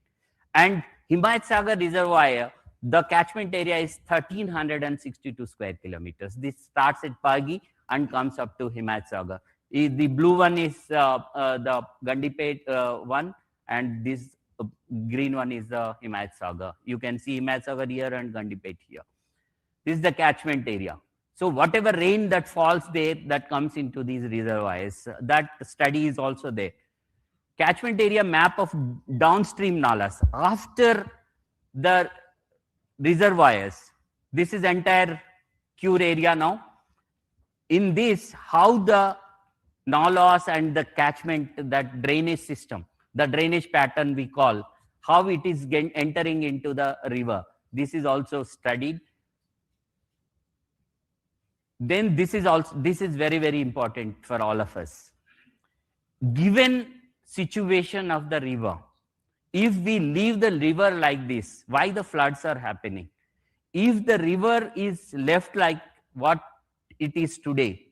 And Himayat Sagar Reservoir, the catchment area is 1362 square kilometers. This starts at Pagi and comes up to Himayat Sagar. The blue one is the Gandipet one, and this green one is the Himayat Sagar. You can see Himayat Sagar here and Gandipet here. This is the catchment area. So whatever rain that falls there, that comes into these reservoirs, that study is also there. Catchment area map of downstream nalas after the reservoirs. This is entire Cure area now. In this, how the nalas and the catchment, that drainage system, the drainage pattern we call, how it is entering into the river. This is also studied. Then this is very, very important for all of us. Given situation of the river, if we leave the river like this, why the floods are happening? If the river is left like what it is today,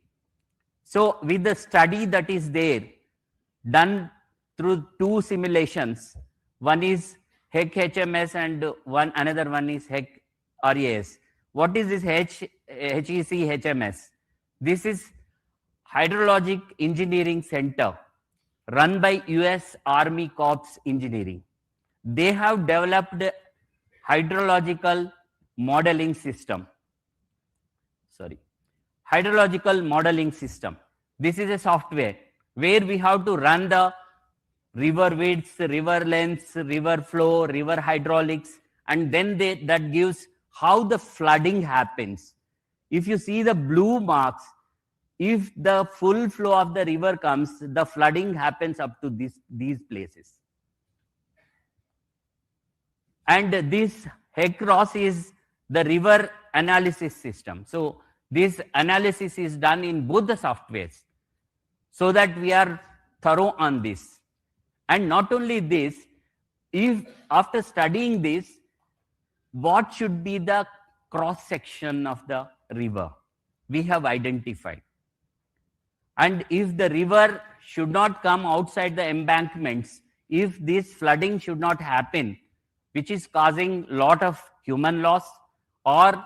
so with the study that is there, done through two simulations, one is HEC HMS and another one is HEC RAS. What is this HEC HMS? This is Hydrologic Engineering Center run by US Army Corps Engineering. They have developed hydrological modeling system. Hydrological modeling system. This is a software where we have to run the river widths, river lengths, river flow, river hydraulics, and then that gives how the flooding happens. If you see the blue marks, if the full flow of the river comes, the flooding happens up to these places. And this HEC-ROS is the river analysis system. So this analysis is done in both the softwares so that we are thorough on this. And not only this, if after studying this, what should be the cross section of the river we have identified. And if the river should not come outside the embankments, if this flooding should not happen, which is causing a lot of human loss or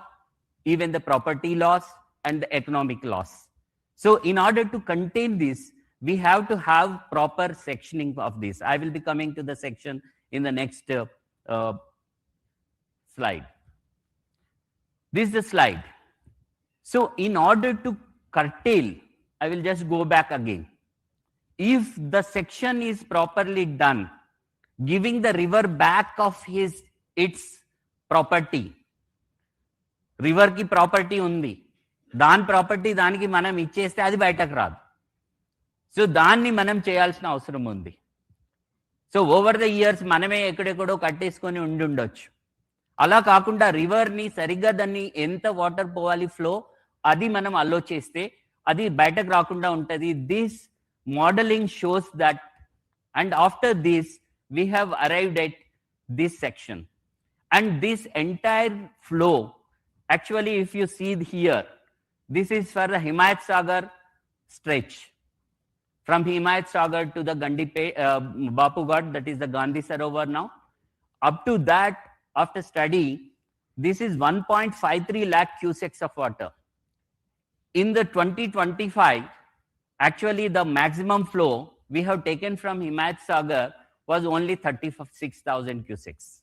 even the property loss and the economic loss. So in order to contain this, we have to have proper sectioning of this. I will be coming to the section in the next slide. This is the slide. So in order to curtail, I will just go back again. If the section is properly done, giving the river back of its property, river ki property undi, dan property daniki manam ichcheste adi bayataku raadu. So danni manam cheyalsina avasaram undi. So over the years maname ekkadekkado kattesukoni undundొచ్చు. అలా కాకుండా river ని సరిగ్గా దాన్ని ఎంత water పోవాలి flow అది మనం అలో చేస్తే అది బయటకు రాకుండా ఉంటది. This modelling shows that. And after this we have arrived at this section, and this entire flow, actually if you see here, this is for the Himayat Sagar stretch from Himayat Sagar to the Bapughat, that is the Gandhi Sarovar now. Up to that, after study, this is 1.53 lakh cusecs of water. In the 2025, actually the maximum flow we have taken from Himayat Sagar was only 36,000 cusecs.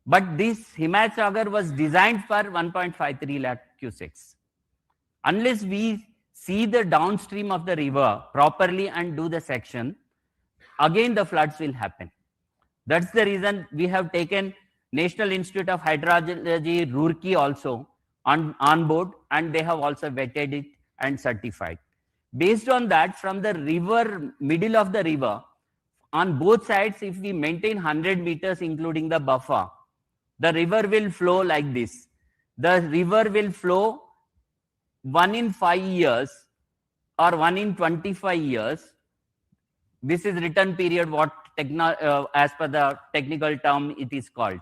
But this Himayat Sagar was designed for 1.53 lakh cusecs. Unless we see the downstream of the river properly and do the section, again the floods will happen. That's the reason we have taken National Institute of Hydrology, Roorkee also on board, and they have also vetted it and certified. Based on that, from the river, middle of the river, on both sides, if we maintain 100 meters, including the buffer, the river will flow like this. The river will flow 1 in 5 years or 1 in 25 years. This is return period, what as per the technical term it is called.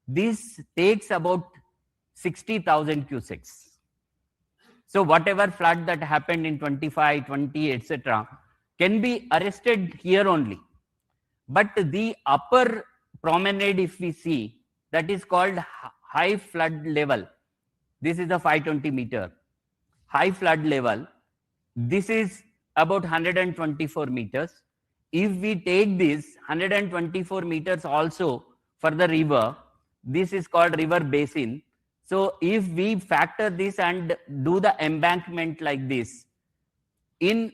This takes about 60,000 cusecs. So whatever flood that happened in 25, 20, etc., can be arrested here only. But the upper promenade, if we see, that is called high flood level. This is the 520 meter. High flood level. This is about 124 meters. If we take this 124 meters also for the river, this is called river basin. So if we factor this and do the embankment like this, in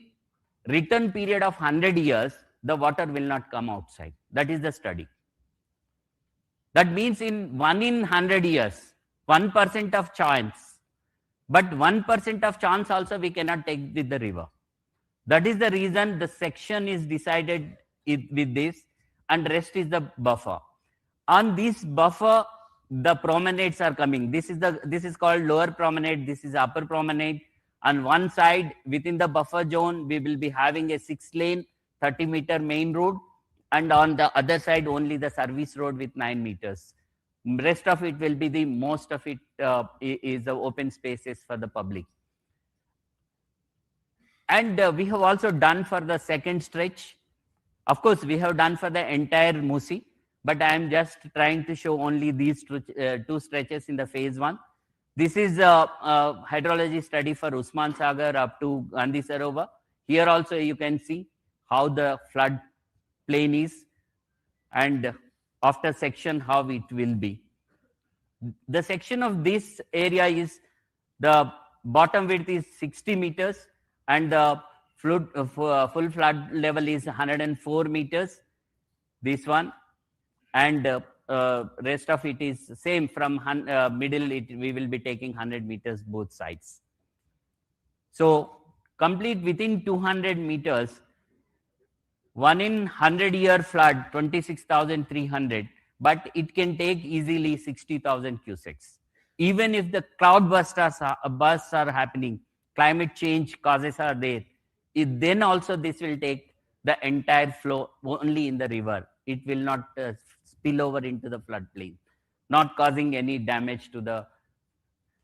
return period of 100 years, the water will not come outside. That is the study. That means in 1 in 100 years, 1% of chance. But 1% of chance also we cannot take with the river. That is the reason the section is decided with this, and rest is the buffer. On this buffer, the promenades are coming. This is called lower promenade. This is upper promenade. On one side, within the buffer zone, we will be having a 6-lane, 30-meter main road, and on the other side, only the service road with 9 meters. Rest of it will be the most of it is the open spaces for the public. And we have also done for the second stretch. Of course, we have done for the entire Musi, but I am just trying to show only these two stretches in the phase 1. This is a hydrology study for Usman Sagar up to Gandhi Sarovar. Here also you can see how the flood plain is, and after section how it will be. The section of this area is, the bottom width is 60 meters and the full flood level is 104 meters. This one, and rest of it is same from middle. We will be taking 100 meters both sides. So complete within 200 meters. 1 in 100-year flood, 26,300, but it can take easily 60,000 cusecs. Even if the cloud bursts are happening, climate change causes are there, then also this will take the entire flow only in the river. It will not spill over into the floodplain, not causing any damage to the.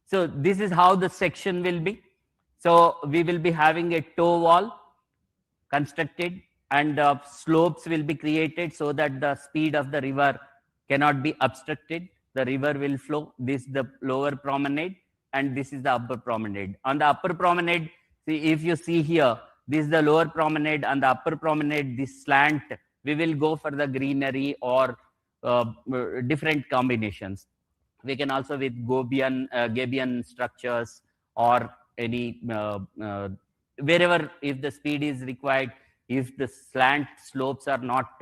So this is how the section will be. So we will be having a toe wall constructed, and slopes will be created so that the speed of the river cannot be obstructed. The river will flow. This is the lower promenade, and this is the upper promenade. On the upper promenade, see, if you see here, this is the lower promenade. On the upper promenade, this slant, we will go for the greenery or different combinations. We can also with Gabion structures or any wherever, if the speed is required, if the slant slopes are not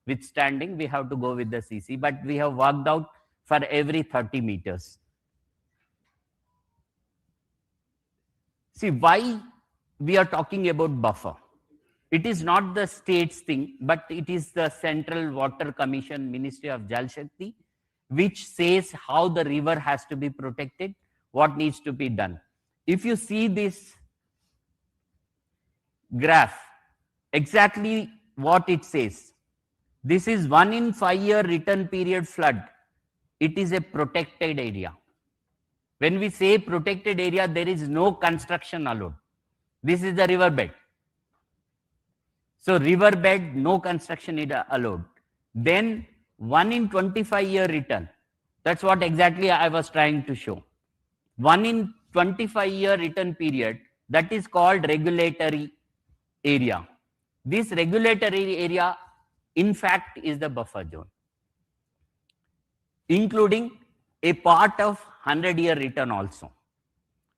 withstanding, we have to go with the CC, but we have worked out for every 30 meters. See, why we are talking about buffer? It is not the state's thing, but it is the Central Water Commission, Ministry of Jal Shakti, which says how the river has to be protected, what needs to be done. If you see this graph, exactly what it says. This is 1 in 5-year return period flood. It is a protected area. When we say protected area, there is no construction allowed. This is the riverbed. So riverbed, no construction is allowed. Then 1 in 25-year return. That's what exactly I was trying to show. 1 in 25-year return period, that is called regulatory area. This regulatory area, in fact, is the buffer zone. including a part of 100-year return also.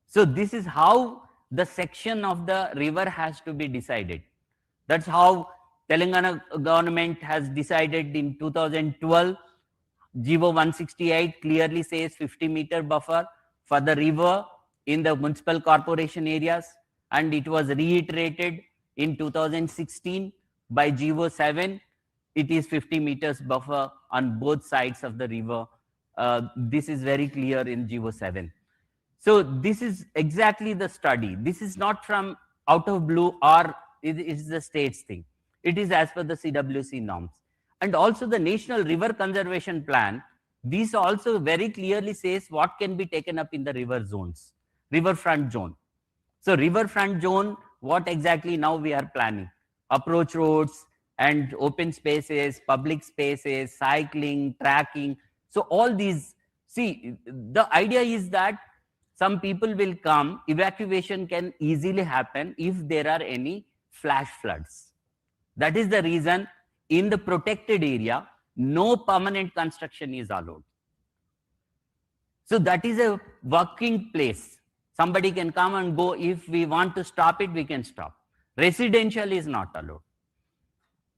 So this is how the section of the river has to be decided. That's how Telangana government has decided in 2012. GO 168 clearly says 50-meter buffer for the river in the municipal corporation areas, and it was reiterated in 2016 by GO 7. It is 50 meters buffer on both sides of the river. This is very clear in GO 7. So this is exactly the study. This is not from out of blue, or it is the state's thing. It is as per the CWC norms. And also the National River Conservation Plan, this also very clearly says what can be taken up in the river zones, riverfront zone. So riverfront zone, what exactly now we are planning? Approach roads and open spaces, public spaces, cycling, trekking. So all these, see, the idea is that some people will come, evacuation can easily happen if there are any flash floods. That is the reason in the protected area, no permanent construction is allowed. So that is a working place. Somebody can come and go. If we want to stop it, we can stop. Residential is not allowed.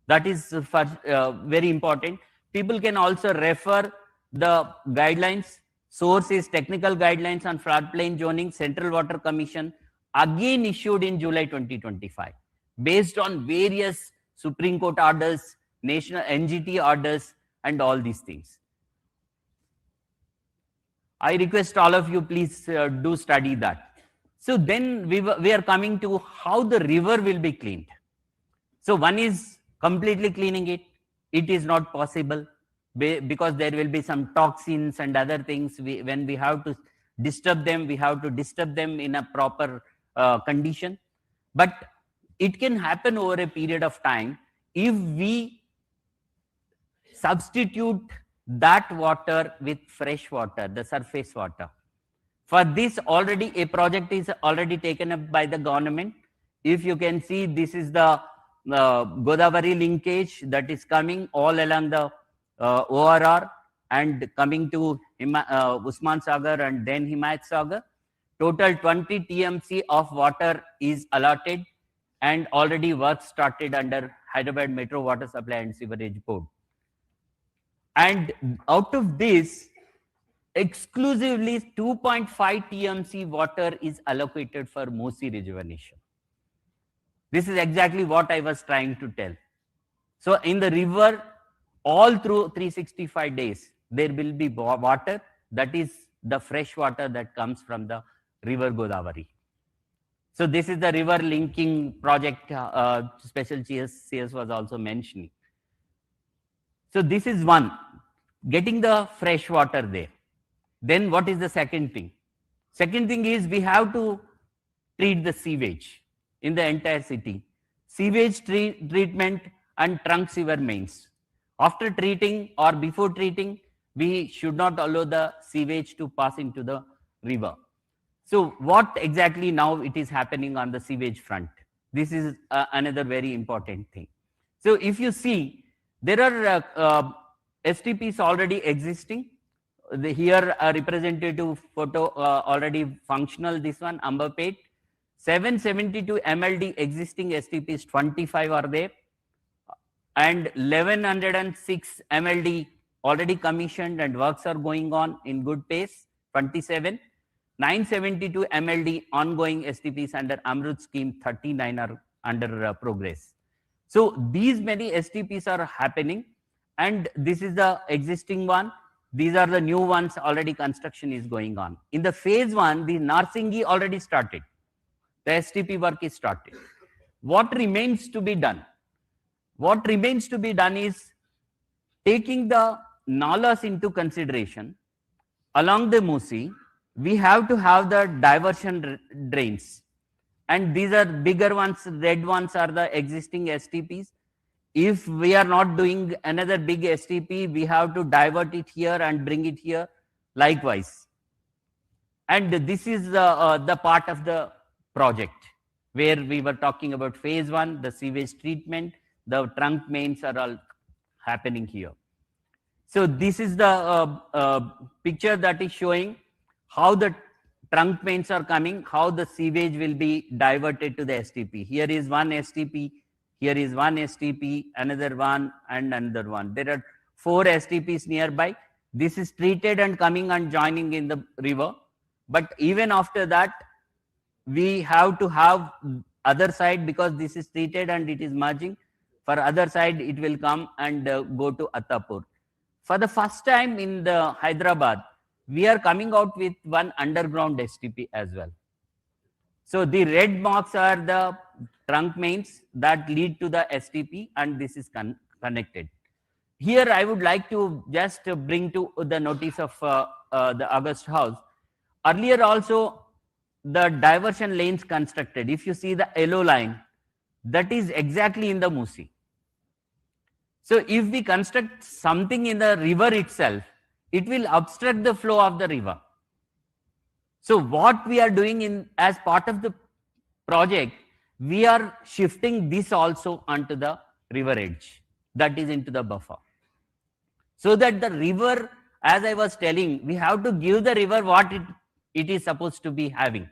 That is very important. People can also refer the guidelines. Source is Technical Guidelines on Floodplain Zoning, Central Water Commission, again issued in July 2025, based on various Supreme Court orders, national NGT orders, and all these things. I request all of you, please do study that. So then we are coming to how the river will be cleaned. So one is completely cleaning it. It is not possible because there will be some toxins and other things. When we have to disturb them, we have to disturb them in a proper condition. But it can happen over a period of time if we substitute that water with fresh water, the surface water. For this, already a project is already taken up by the government. If you can see, this is the Godavari linkage that is coming all along the ORR and coming to Usman Sagar and then Himayat Sagar. Total 20 TMC of water is allotted, and already work started under Hyderabad Metro Water Supply and Sewerage Board. And out of this, exclusively 2.5 TMC water is allocated for Musi Rejuvenation. This is exactly what I was trying to tell. So in the river, all through 365 days, there will be water. That is the fresh water that comes from the river Godavari. So this is the river linking project Special CS was also mentioning. So this is one, getting the fresh water there. Then what is the second thing? Second thing is we have to treat the sewage in the entire city. Sewage treatment and trunk sewer mains. After treating or before treating, we should not allow the sewage to pass into the river. So what exactly now it is happening on the sewage front? This is another very important thing. So if you see, there are STPs already existing. Here a representative photo already functional, this one, Ambapet. 772 MLD existing STPs, 25 are there. And 1106 MLD already commissioned and works are going on in good pace, 27. 972 MLD ongoing STPs under Amrut scheme, 39 are under progress. So these many STPs are happening, and this is the existing one. These are the new ones, already construction is going on. In the phase one, the Narsingi already started. The STP work is started. What remains to be done? What remains to be done is taking the nalas into consideration. Along the Musi, we have to have the diversion drains. And these are bigger ones, red ones are the existing STPs. If we are not doing another big STP, we have to divert it here and bring it here likewise. And this is the part of the project where we were talking about phase one, the sewage treatment, the trunk mains are all happening here. So this is the picture that is showing how the trunk mains are coming, how the sewage will be diverted to the STP. Here is one STP, here is one STP, another one, and another one. There are 4 STPs nearby. This is treated and coming and joining in the river. But even after that, we have to have other side, because this is treated and it is merging. For other side, it will come and go to Attapur. For the first time in the Hyderabad, we are coming out with one underground STP as well. So the red marks are the trunk mains that lead to the STP, and this is connected. Here I would like to just bring to the notice of the August House. Earlier also, the diversion lanes constructed, if you see the yellow line, that is exactly in the Musi. So if we construct something in the river itself, it will obstruct the flow of the river. So what we are doing as part of the project, we are shifting this also onto the river edge, that is into the buffer. So that the river, as I was telling, we have to give the river what it is supposed to be having.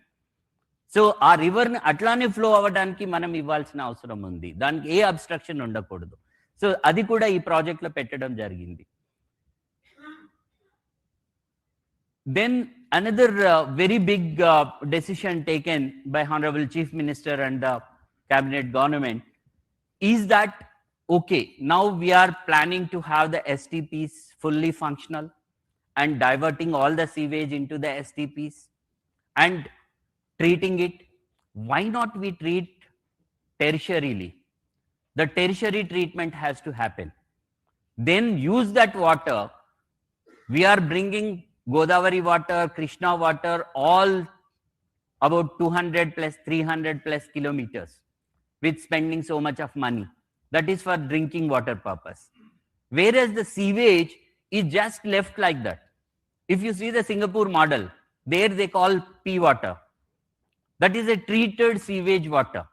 So our river atlane flow avvadaniki manam ivvalsina avasaram undi. Daniki A obstruction ఉండకూడదు. So అది కూడా ఈ project లో పెట్టడం జరిగింది. Then another very big decision taken by Honorable Chief Minister and the Cabinet Government is that, okay, now we are planning to have the STPs fully functional and diverting all the sewage into the STPs and treating it. Why not we treat tertiarily? The tertiary treatment has to happen. Then use that water. We are bringing Godavari water, Krishna water, all about 200 plus 300 plus kilometers with spending so much of money. That is for drinking water purpose. Whereas the sewage is just left like that. If you see the Singapore model, there they call P water. That is a treated sewage water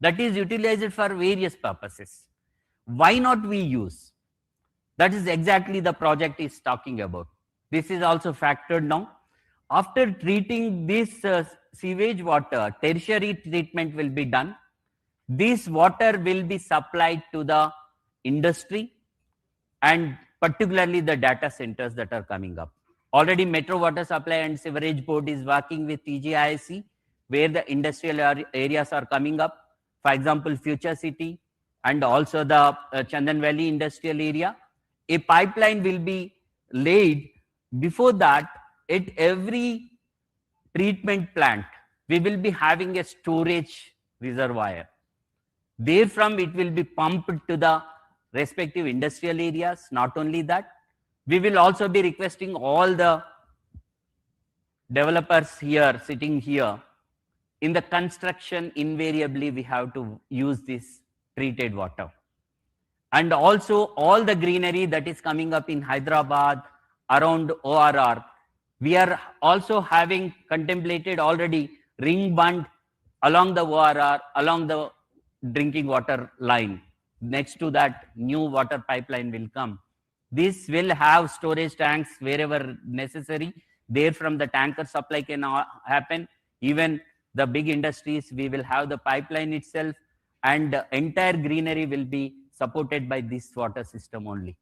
that is utilized for various purposes. Why not we use? That is exactly the project is talking about. This is also factored now. After treating this sewage water, tertiary treatment will be done. This water will be supplied to the industry and particularly the data centers that are coming up. Already Metro Water Supply and Sewerage Board is working with TGIC, where the industrial areas are coming up. For example, Future City and also the Chandan Valley industrial area. A pipeline will be laid. Before that, at every treatment plant, we will be having a storage reservoir. Therefrom, it will be pumped to the respective industrial areas. Not only that, we will also be requesting all the developers here, sitting here, in the construction, invariably we have to use this treated water. And also all the greenery that is coming up in Hyderabad, around ORR, we are also having contemplated already ring bund along the ORR, along the drinking water line. Next to that, new water pipeline will come. This will have storage tanks wherever necessary. There from the tanker supply can happen. Even the big industries, we will have the pipeline itself, and the entire greenery will be supported by this water system only.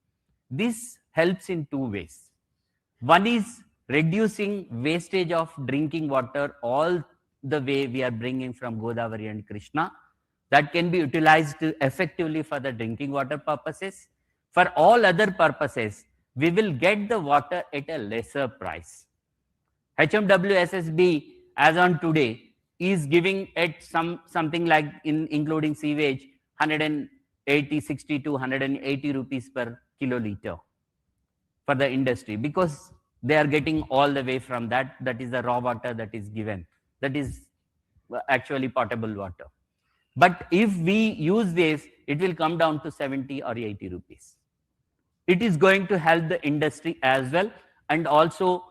This helps in 2 ways. One is reducing wastage of drinking water all the way we are bringing from Godavari and Krishna. That can be utilized effectively for the drinking water purposes. For all other purposes, we will get the water at a lesser price. HMWSSB, as on today, is giving at something like, including sewage, 60 to 180 rupees per kiloliter for the industry, because they are getting all the way from that. That is the raw water that is given. That is actually potable water. But if we use this, it will come down to 70 or 80 rupees. It is going to help the industry as well, and also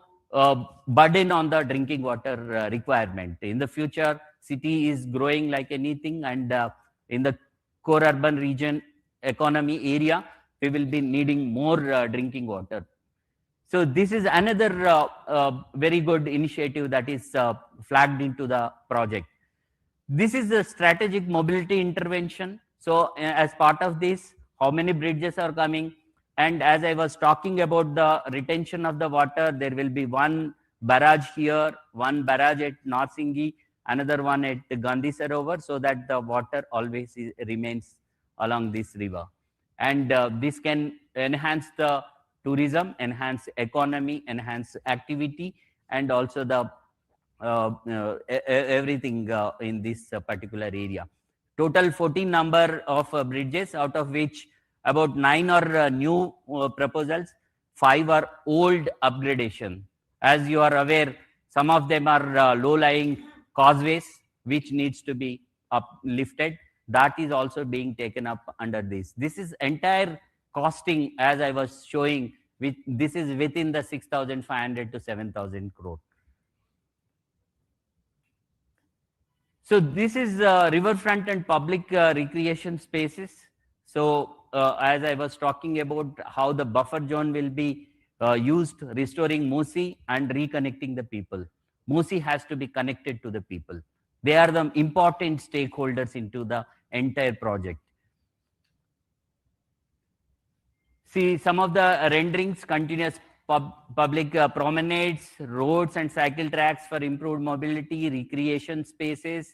burden on the drinking water requirement. In the future, city is growing like anything, and in the core urban region economy area, we will be needing more drinking water. So this is another very good initiative that is flagged into the project. This is a strategic mobility intervention. So as part of this, how many bridges are coming? And as I was talking about the retention of the water, there will be one barrage here, one barrage at Narsingi, another one at Gandhi Sarovar, so that the water always remains along this river. And this can enhance the tourism, enhance economy, enhance activity, and also the everything in this particular area. Total 14 number of bridges, out of which about 9 are new proposals, 5 are old upgradation. As you are aware, some of them are low-lying causeways which needs to be uplifted. That is also being taken up under this. This is entire costing, as I was showing, this is within the 6,500 to 7,000 crore. So this is riverfront and public recreation spaces. So as I was talking about how the buffer zone will be used, restoring Musi and reconnecting the people. Musi has to be connected to the people. They are the important stakeholders into the entire project. See some of the renderings: continuous public promenades, roads and cycle tracks for improved mobility, recreation spaces.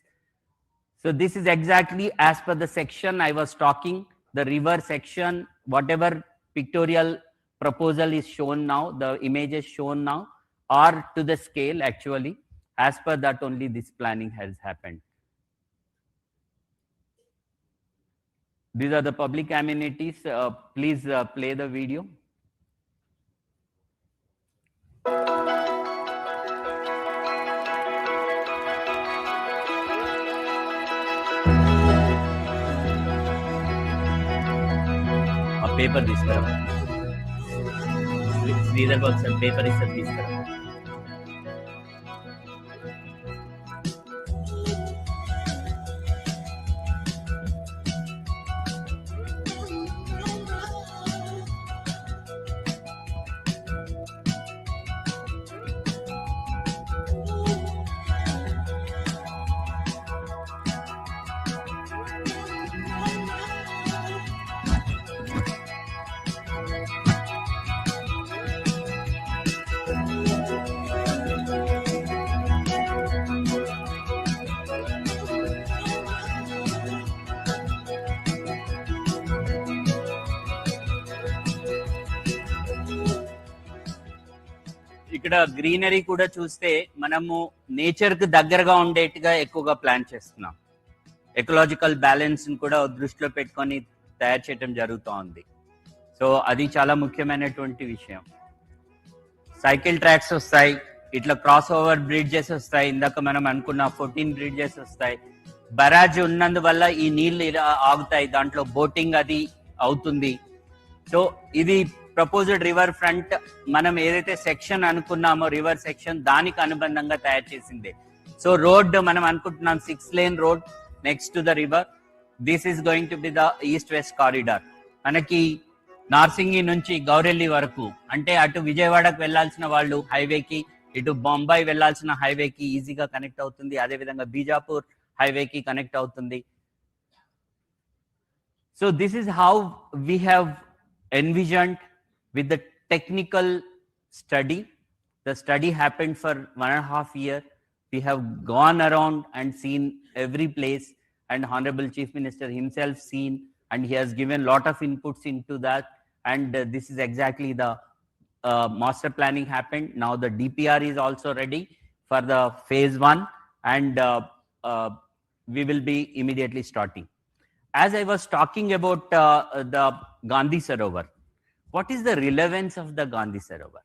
So this is exactly as per the section I was talking, the river section, whatever pictorial proposal is shown now, the images shown now are to the scale actually. As per that only this planning has happened. These are the public amenities. Please play the video. A paper this तरह. Sridhar box paper is this तरह. ఇక్కడ greenery కూడా చూస్తే మనము nature కు దగ్గరగా ఉండేట్టుగా ఎక్కువగా plan చేస్తున్నాం. ఎకలాజికల్ బ్యాలెన్స్ ని కూడా దృష్టిలో పెట్టుకొని తయారు చేయడం జరుగుతోంది. సో అది చాలా ముఖ్యమైనటువంటి విషయం. సైకిల్ ట్రాక్స్ వస్తాయి, ఇట్లా క్రాస్ ఓవర్ బ్రిడ్జెస్ వస్తాయి. ఇందాక మనం అనుకున్న 14 బ్రిడ్జెస్ వస్తాయి. బరాజ్ ఉన్నందువల్ల ఈ నీళ్లు ఇలా ఆగుతాయి, దాంట్లో బోటింగ్ అది అవుతుంది. సో ఇది ప్రపోజ్డ్ రివర్ ఫ్రంట్ మనం ఏదైతే సెక్షన్ అనుకున్నామో రివర్ సెక్షన్ దానికి అనుబంధంగా తయారు చేసింది. సో రోడ్ మనం అనుకుంటున్నాం 6 lane road next to the river. This is going to be the east west corridor. మనకి నార్సింగి నుంచి గౌరెల్లి వరకు, అంటే అటు విజయవాడకు వెళ్లాల్సిన వాళ్ళు హైవేకి, ఇటు బొంబాయి వెళ్లాల్సిన హైవేకి ఈజీగా కనెక్ట్ అవుతుంది. అదేవిధంగా బీజాపూర్ హైవేకి కనెక్ట్ అవుతుంది. So this is how we have envisioned with the technical study. The study happened for 1.5 years. We have gone around and seen every place, and Honorable Chief Minister himself seen, and he has given lot of inputs into that. And this is exactly the master planning happened. Now the DPR is also ready for the phase 1, and we will be immediately starting. As I was talking about the Gandhi Sarovar, what is the relevance of the Gandhi Sarovar?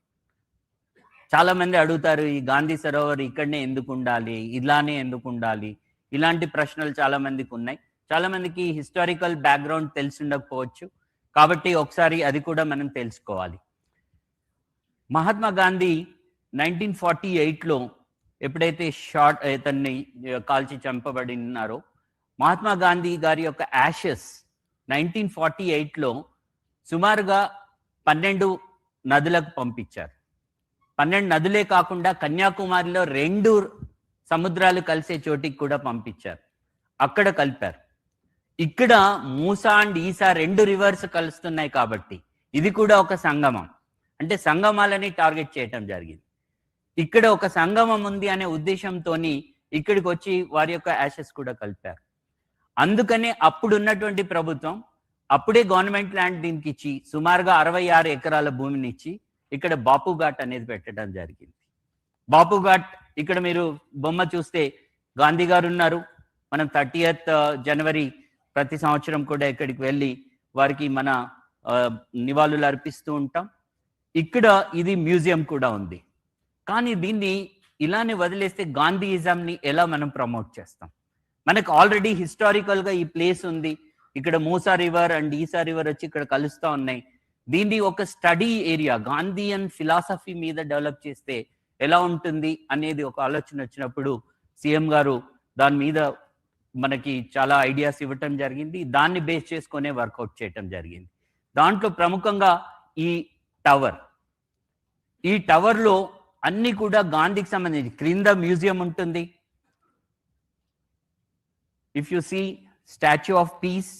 చాలా మంది అడుగుతారు, ఈ గాంధీ సరోవర్ ఇక్కడనే ఎందుకు ఉండాలి, ఇలానే ఎందుకు ఉండాలి, ఇలాంటి ప్రశ్నలు చాలా మందికి ఉన్నాయి. చాలా మందికి హిస్టారికల్ బ్యాక్గ్రౌండ్ తెలిసి ఉండకపోవచ్చు, కాబట్టి ఒకసారి అది కూడా మనం తెలుసుకోవాలి. మహాత్మా గాంధీ 1948లో ఎప్పుడైతే ఇతన్ని కాల్చి చంపబడినారో, మహాత్మా గాంధీ గారి యొక్క యాషెస్ 1948లో సుమారుగా 12 నదులకు పంపించారు. 12 నదులే కాకుండా కన్యాకుమారిలో 2 సముద్రాలు కలిసే చోటికి కూడా పంపించారు. అక్కడ కలిపారు. ఇక్కడ మూసా అండ్ ఈసా 2 రివర్స్ కలుస్తున్నాయి కాబట్టి ఇది కూడా ఒక సంగమం. అంటే సంగమాలని టార్గెట్ చేయటం జరిగింది. ఇక్కడ ఒక సంగమం ఉంది అనే ఉద్దేశంతోని ఇక్కడికి వచ్చి వారి యొక్క యాషెస్ కూడా కలిపారు. అందుకనే అప్పుడున్నటువంటి ప్రభుత్వం అప్పుడే గవర్నమెంట్ ల్యాండ్ దీనికి ఇచ్చి సుమారుగా 66 ఎకరాల భూమిని ఇచ్చి ఇక్కడ బాపు ఘాట్ అనేది పెట్టడం జరిగింది. బాపు ఘాట్ ఇక్కడ మీరు బొమ్మ చూస్తే గాంధీ గారు ఉన్నారు. మనం 30th జనవరి ప్రతి సంవత్సరం కూడా ఇక్కడికి వెళ్ళి వారికి మన నివాళులు అర్పిస్తూ ఉంటాం. ఇక్కడ ఇది మ్యూజియం కూడా ఉంది. కానీ దీన్ని ఇలానే వదిలేస్తే గాంధీయిజంని ఎలా మనం ప్రమోట్ చేస్తాం? మనకు ఆల్రెడీ హిస్టారికల్గా ఈ ప్లేస్ ఉంది. ఇక్కడ Musa river and Esa river వచ్చి ఇక్కడ కలుస్తూ ఉన్నాయి. దీన్ని ఒక స్టడీ ఏరియా గాంధీయన్ ఫిలాసఫీ మీద డెవలప్ చేస్తే ఎలా ఉంటుంది అనేది ఒక ఆలోచన వచ్చినప్పుడు సీఎం గారు దాని మీద మనకి చాలా ఐడియాస్ ఇవ్వటం జరిగింది. దాన్ని బేస్ చేసుకునే వర్కౌట్ చేయటం జరిగింది. దాంట్లో ప్రముఖంగా ఈ టవర్. ఈ టవర్లో అన్ని కూడా గాంధీకి సంబంధించి క్రింద మ్యూజియం ఉంటుంది. If you see statue of peace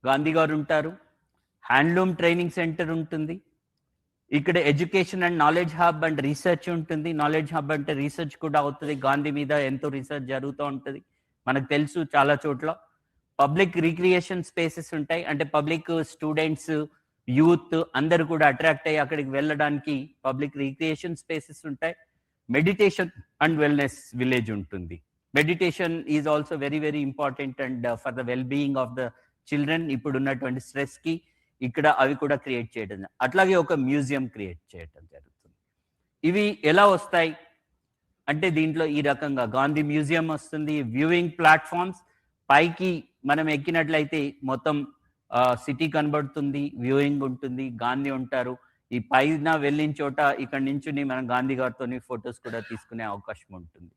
Gandhi గారు ఉంటారు. హ్యాండ్లూమ్ ట్రైనింగ్ సెంటర్ ఉంటుంది. ఇక్కడ education and knowledge hub and research ఉంటుంది. నాలెడ్జ్ హబ్ అంటే రీసెర్చ్ కూడా అవుతుంది. గాంధీ మీద ఎంతో రీసెర్చ్ జరుగుతూ ఉంటుంది. మనకు తెలుసు చాలా చోట్ల. పబ్లిక్ రిక్రియేషన్ స్పేసెస్ ఉంటాయి. అంటే పబ్లిక్ స్టూడెంట్స్ యూత్ అందరూ కూడా అట్రాక్ట్ అయ్యి అక్కడికి వెళ్ళడానికి పబ్లిక్ రిక్రియేషన్ స్పేసెస్ ఉంటాయి. మెడిటేషన్ అండ్ వెల్నెస్ విలేజ్ ఉంటుంది. Meditation is also very very important and for the well being of the children. ఇప్పుడు ఉన్నటువంటి స్ట్రెస్ కి ఇక్కడ అవి కూడా క్రియేట్ చేయడం, అట్లాగే ఒక మ్యూజియం క్రియేట్ చేయడం జరుగుతుంది. ఇవి ఎలా వస్తాయి అంటే దీంట్లో ఈ రకంగా గాంధీ మ్యూజియం వస్తుంది. వ్యూయింగ్ ప్లాట్ఫామ్స్ పైకి మనం ఎక్కినట్లయితే మొత్తం సిటీ కనబడుతుంది, వ్యూయింగ్ ఉంటుంది, గాంధీ ఉంటారు. ఈ పైన వెళ్ళిన చోట ఇక్కడ నుంచి మనం గాంధీ గారితో ఫొటోస్ కూడా తీసుకునే అవకాశం ఉంటుంది.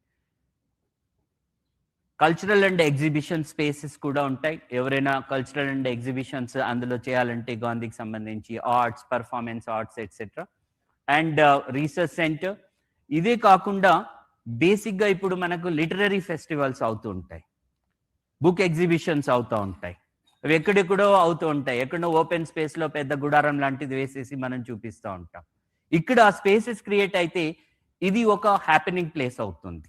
కల్చరల్ అండ్ ఎగ్జిబిషన్ స్పేసెస్ కూడా ఉంటాయి. ఎవరైనా కల్చరల్ అండ్ ఎగ్జిబిషన్స్ అందులో చేయాలంటే గాంధీకి సంబంధించి arts, performance arts etcetera. And research centre. ఇదే కాకుండా బేసిక్గా ఇప్పుడు మనకు లిటరరీ ఫెస్టివల్స్ అవుతూ ఉంటాయి, బుక్ ఎగ్జిబిషన్స్ అవుతూ ఉంటాయి. అవి ఎక్కడెక్కడో అవుతూ ఉంటాయి. ఎక్కడో ఓపెన్ స్పేస్లో పెద్ద గుడారం లాంటిది వేసేసి మనం చూపిస్తూ ఉంటాం. ఇక్కడ ఆ స్పేసెస్ క్రియేట్ అయితే ఇది ఒక హ్యాపెనింగ్ ప్లేస్ అవుతుంది.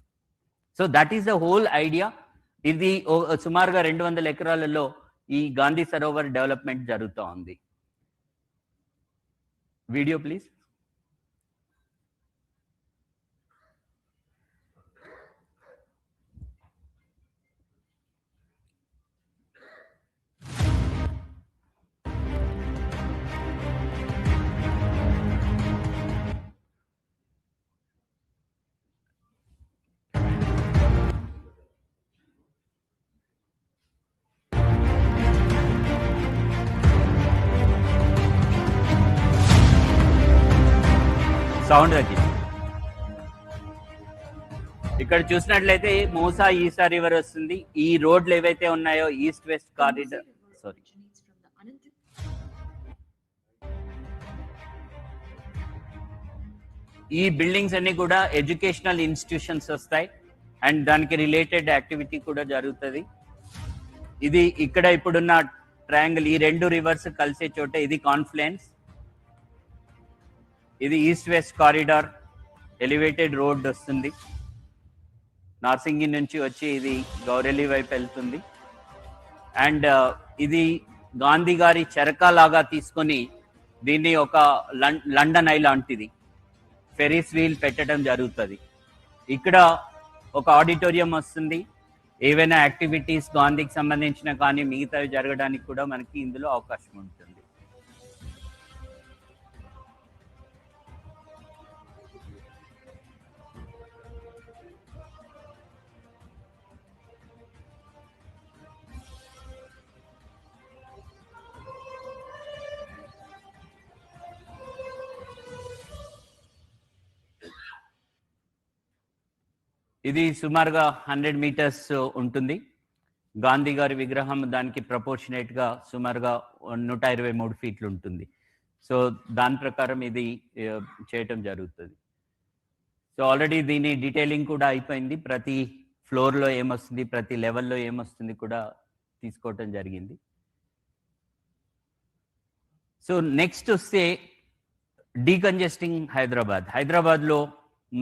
So that is the whole idea. ఇది సుమారుగా 200 ఎకరాలలో ఈ గాంధీ సరోవర్ డెవలప్మెంట్ జరుగుతూ ఉంది. Video please. సౌండ్ తగ్గి. ఇక్కడ చూసినట్లయితే మూసా ఈసా రివర్ వస్తుంది. ఈ రోడ్లు ఏవైతే ఉన్నాయో ఈస్ట్ వెస్ట్ కారిడార్, సారీ, ఈ బిల్డింగ్స్ అన్ని కూడా ఎడ్యుకేషనల్ ఇన్స్టిట్యూషన్స్ వస్తాయి అండ్ దానికి రిలేటెడ్ యాక్టివిటీ కూడా జరుగుతుంది. ఇది ఇక్కడ ఇప్పుడున్న ట్రయాంగిల్, ఈ 2 రివర్స్ కలిసే చోట ఇది కాన్ఫ్లుయెన్స్. ఇది east west corridor elevated road వస్తుంది. నార్సింగి నుంచి వచ్చి ఇది గౌరెల్లి వైపు వెళ్తుంది. అండ్ ఇది గాంధీ గారి చెరక లాగా తీసుకొని దీన్ని ఒక లండన్ ఐ లాంటిది ఫెరీస్ వీల్ పెట్టడం జరుగుతుంది. ఇక్కడ ఒక ఆడిటోరియం వస్తుంది. ఏవైనా యాక్టివిటీస్ గాంధీకి సంబంధించిన కానీ మిగతావి జరగడానికి కూడా మనకి ఇందులో అవకాశం ఉంటుంది. ఇది సుమారుగా 100 మీటర్స్ ఉంటుంది. గాంధీ గారి విగ్రహం దానికి ప్రపోర్షనేట్గా సుమారుగా 123 ఫీట్లు ఉంటుంది. సో దాని ప్రకారం ఇది చేయటం జరుగుతుంది. సో ఆల్రెడీ దీని డీటెయిలింగ్ కూడా అయిపోయింది. ప్రతి ఫ్లోర్లో ఏమొస్తుంది, ప్రతి లెవెల్లో ఏమొస్తుంది కూడా తీసుకోవటం జరిగింది. సో నెక్స్ట్ వస్తే డీకంజెస్టింగ్ హైదరాబాద్లో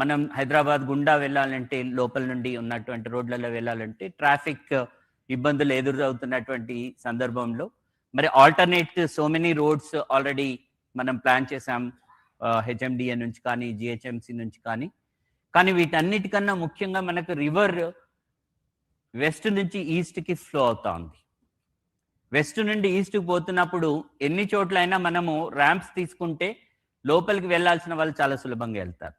మనం హైదరాబాద్ గుండా వెళ్ళాలంటే, లోపల నుండి ఉన్నటువంటి రోడ్లలో వెళ్ళాలంటే ట్రాఫిక్ ఇబ్బందులు ఎదురవుతున్నటువంటి సందర్భంలో మరి alternate so many roads already మనం ప్లాన్ చేసాం, హెచ్ఎండిఏ నుంచి కానీ జిహెచ్ఎంసి నుంచి కానీ వీటన్నిటికన్నా ముఖ్యంగా మనకు రివర్ వెస్ట్ నుంచి ఈస్ట్కి ఫ్లో అవుతా ఉంది. వెస్ట్ నుండి ఈస్ట్కి పోతున్నప్పుడు ఎన్ని చోట్లైనా మనము ర్యాంప్స్ తీసుకుంటే లోపలికి వెళ్ళాల్సిన వాళ్ళు చాలా సులభంగా వెళ్తారు.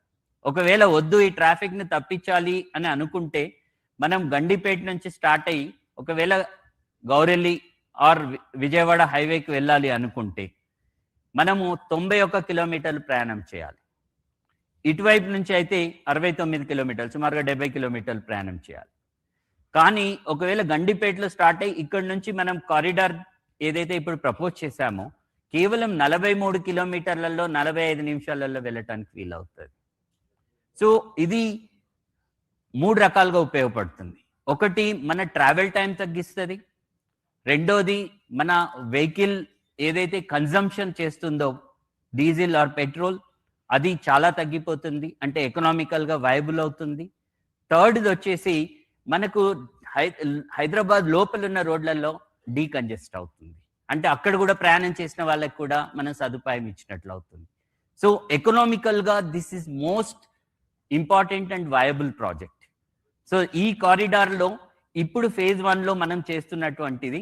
ఒకవేళ వద్దు ఈ ట్రాఫిక్ని తప్పించాలి అని అనుకుంటే మనం గండిపేట నుంచి స్టార్ట్ అయ్యి ఒకవేళ గౌరెల్లి ఆర్ విజయవాడ హైవేకి వెళ్ళాలి అనుకుంటే మనము 91 కిలోమీటర్లు ప్రయాణం చేయాలి. ఇటువైపు నుంచి అయితే 69 కిలోమీటర్లు, సుమారుగా 70 కిలోమీటర్లు ప్రయాణం చేయాలి. కానీ ఒకవేళ గండిపేటలో స్టార్ట్ అయ్యి ఇక్కడ నుంచి మనం కారిడార్ ఏదైతే ఇప్పుడు ప్రపోజ్ చేశామో కేవలం 43 కిలోమీటర్లలో 45 నిమిషాలలో వెళ్ళటానికి వీలవుతుంది. సో ఇది 3 రకాలుగా ఉపయోగపడుతుంది. ఒకటి, మన ట్రావెల్ టైం తగ్గిస్తుంది. రెండోది, మన వెహికల్ ఏదైతే కన్జంప్షన్ చేస్తుందో డీజిల్ ఆర్ పెట్రోల్ అది చాలా తగ్గిపోతుంది, అంటే ఎకనామికల్గా వైబుల్ అవుతుంది. థర్డ్ది వచ్చేసి మనకు హైదరాబాద్ లోపల ఉన్న రోడ్లలో డీకంజెస్ట్ అవుతుంది, అంటే అక్కడ కూడా ప్రయాణం చేసిన వాళ్ళకి కూడా మనం సదుపాయం ఇచ్చినట్లు అవుతుంది. సో ఎకనామికల్గా this is most important and viable project. So ఈ కారిడార్లో ఇప్పుడు ఫేజ్ 1లో మనం చేస్తున్నటువంటిది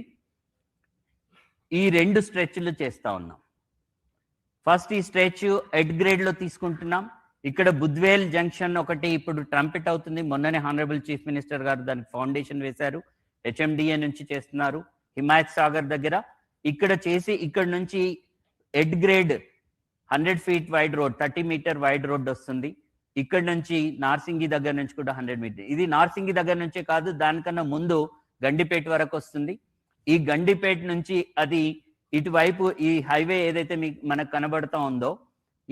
ఈ 2 స్ట్రెచ్లు చేస్తా ఉన్నాం. ఫస్ట్ ఈ స్ట్రెచ్ ఎడ్ గ్రేడ్లో తీసుకుంటున్నాం. ఇక్కడ బుద్వేల్ జంక్షన్ ఒకటి ఇప్పుడు ట్రంపెట్ అవుతుంది. మొన్ననే హానరబుల్ చీఫ్ మినిస్టర్ గారు దానికి ఫౌండేషన్ వేశారు. హెచ్ఎండిఏ నుంచి చేస్తున్నారు. హిమాయత్ సాగర్ దగ్గర ఇక్కడ చేసి ఇక్కడ నుంచి at grade 100 feet wide road, 30 meter wide road వస్తుంది. ఇక్కడ నుంచి నార్సింగి దగ్గర నుంచి కూడా 100 మీటర్. ఇది నార్సింగి దగ్గర నుంచే కాదు, దానికన్నా ముందు గండిపేట వరకు వస్తుంది. ఈ గండిపేట నుంచి అది ఇటువైపు ఈ హైవే ఏదైతే మనకు కనబడతా ఉందో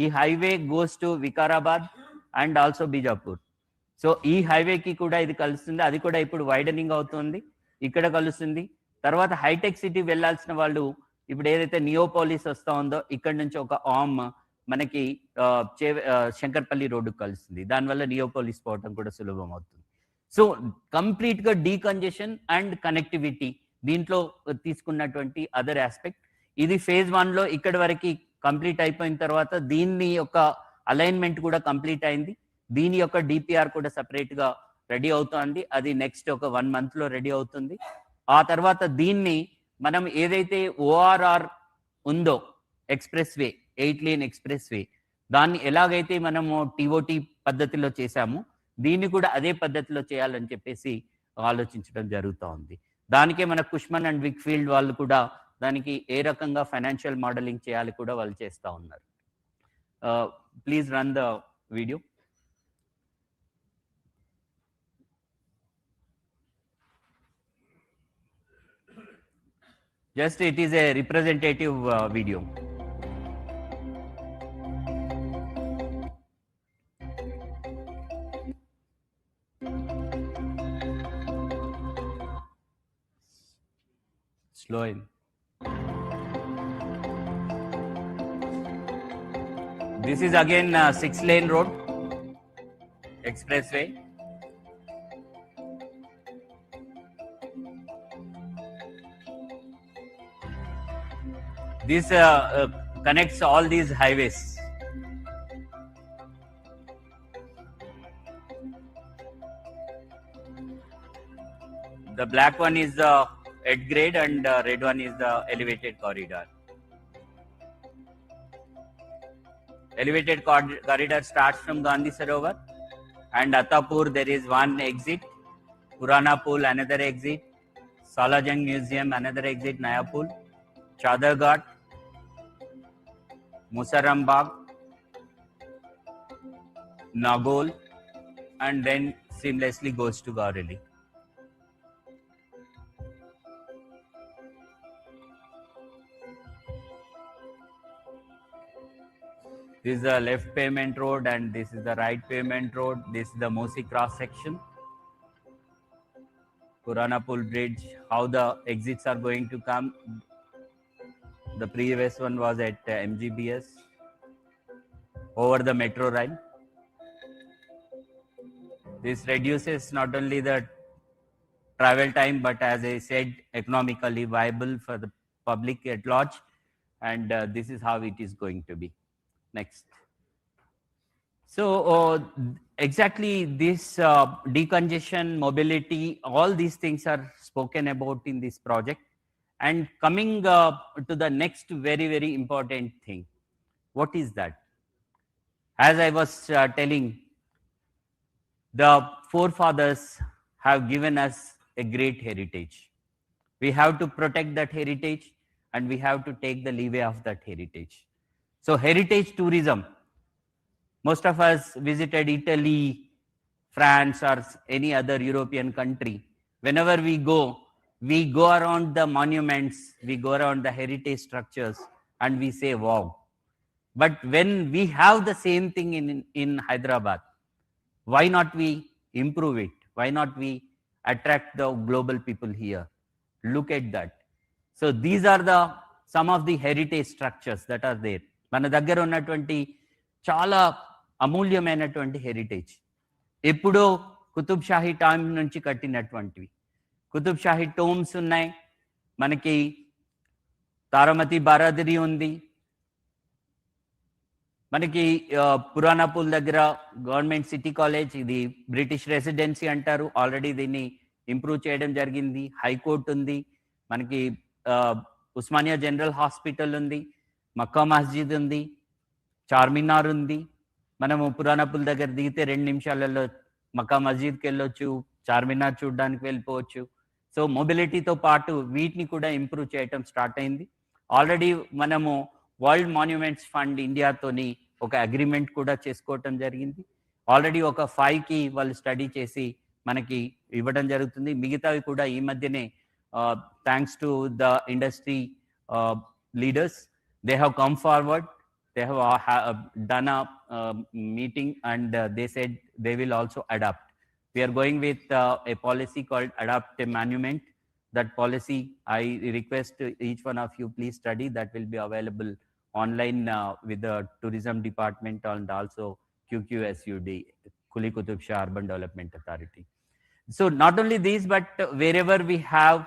ఈ highway goes to Vikarabad and also Bijapur. So ఈ హైవేకి కూడా ఇది కలుస్తుంది. అది కూడా ఇప్పుడు వైడనింగ్ అవుతుంది, ఇక్కడ కలుస్తుంది. తర్వాత హైటెక్ సిటీ వెళ్ళాల్సిన వాళ్ళు ఇప్పుడు ఏదైతే నియోపోలిస్ వస్తా ఉందో ఇక్కడ నుంచి ఒక ఆమ్ మనకి శంకర్పల్లి రోడ్డు కలుస్తుంది. దానివల్ల నియోపోలిస్ పోవటం కూడా సులభం అవుతుంది. సో కంప్లీట్ గా డీకంజెషన్ అండ్ కనెక్టివిటీ దీంట్లో తీసుకున్నటువంటి అదర్ ఆస్పెక్ట్. ఇది ఫేజ్ 1లో ఇక్కడి వరకు కంప్లీట్ అయిపోయిన తర్వాత దీన్ని యొక్క అలైన్మెంట్ కూడా కంప్లీట్ అయింది. దీని యొక్క డిపిఆర్ కూడా సపరేట్ గా రెడీ అవుతుంది. అది నెక్స్ట్ ఒక 1 month లో రెడీ అవుతుంది. ఆ తర్వాత దీన్ని మనం ఏదైతే ఓఆర్ఆర్ ఉందో express way, 8 lane express way, దాన్ని ఎలాగైతే మనము టీఓటీ పద్ధతిలో చేశామో దీన్ని కూడా అదే పద్ధతిలో చేయాలని చెప్పేసి ఆలోచించడం జరుగుతూ ఉంది. దానికే మన కుష్మన్ అండ్ విక్ఫీల్డ్ వాళ్ళు కూడా దానికి ఏ రకంగా ఫైనాన్షియల్ మోడలింగ్ చేయాలి కూడా వాళ్ళు చేస్తూ ఉన్నారు. Please run the video. Just it is a representative video. Slow in. This is again 6-lane road, expressway. This connects all these highways. The black one is the at grade and red one is the elevated corridor. Elevated corridor starts from Gandhi Sarovar and Attapur there is one exit, Purana Pool another exit, Salajang Museum another exit, Naya Pool, Chadar Ghat, Musaram Bagh, Nagol, and then seamlessly goes to Gaureli. This is the left pavement road and this is the right pavement road. This is the Musi cross section. Purana Pool Bridge, how the exits are going to come. The previous one was at MGBS over the metro line. This reduces not only the travel time, but as I said, economically viable for the public at large. And this is how it is going to be. Next. So exactly this decongestion, mobility, all these things are spoken about in this project. And coming to the next very, very important thing. What is that? As I was telling, the forefathers have given us a great heritage. We have to protect that heritage and we have to take the leeway of that heritage. So heritage tourism, most of us visited Italy, France, or any other European country. Whenever we go around the monuments, we go around the heritage structures and we say, wow. But when we have the same thing in Hyderabad, why not we improve it? Why not we attract the global people here? Look at that. So these are some of the heritage structures that are there. మన దగ్గర ఉన్నటువంటి చాలా అమూల్యమైనటువంటి heritage ఎప్పుడో Qutub Shahi time నుంచి కట్టినటువంటివి. Qutub Shahi Tomes ఉన్నాయి, మనకి తారామతి బారాదరి ఉంది, మనకి పురాణా పూల్ దగ్గర గవర్నమెంట్ సిటీ కాలేజ్, ఇది బ్రిటిష్ రెసిడెన్సీ అంటారు, ఆల్రెడీ దీన్ని ఇంప్రూవ్ చేయడం జరిగింది. హైకోర్టు ఉంది, మనకి ఉస్మానియా జనరల్ హాస్పిటల్ ఉంది, మక్కా మస్జిద్ ఉంది, చార్మినార్ ఉంది. మనము పురాణా పూల్ దగ్గర దిగితే 2 నిమిషాలలో మక్కా మస్జిద్కి వెళ్ళొచ్చు, చార్మినార్ చూడడానికి వెళ్ళిపోవచ్చు. సో మొబిలిటీతో పాటు వీటిని కూడా ఇంప్రూవ్ చేయటం స్టార్ట్ అయింది. ఆల్రెడీ మనము వరల్డ్ మాన్యుమెంట్స్ ఫండ్ ఇండియాతోని ఒక అగ్రిమెంట్ కూడా చేసుకోవటం జరిగింది. ఆల్రెడీ ఒక 5కి వాళ్ళు స్టడీ చేసి మనకి ఇవ్వడం జరుగుతుంది. మిగతావి కూడా ఈ మధ్యనే thanks to the industry leaders, they have come forward, they have done a meeting and they said they will also adapt. We are going with a policy called Adapt a Monument. That policy, I request each one of you please study. That will be available online with the tourism department and also QQSUD, Kuli Qutub Shah Urban Development Authority. So not only these, but wherever we have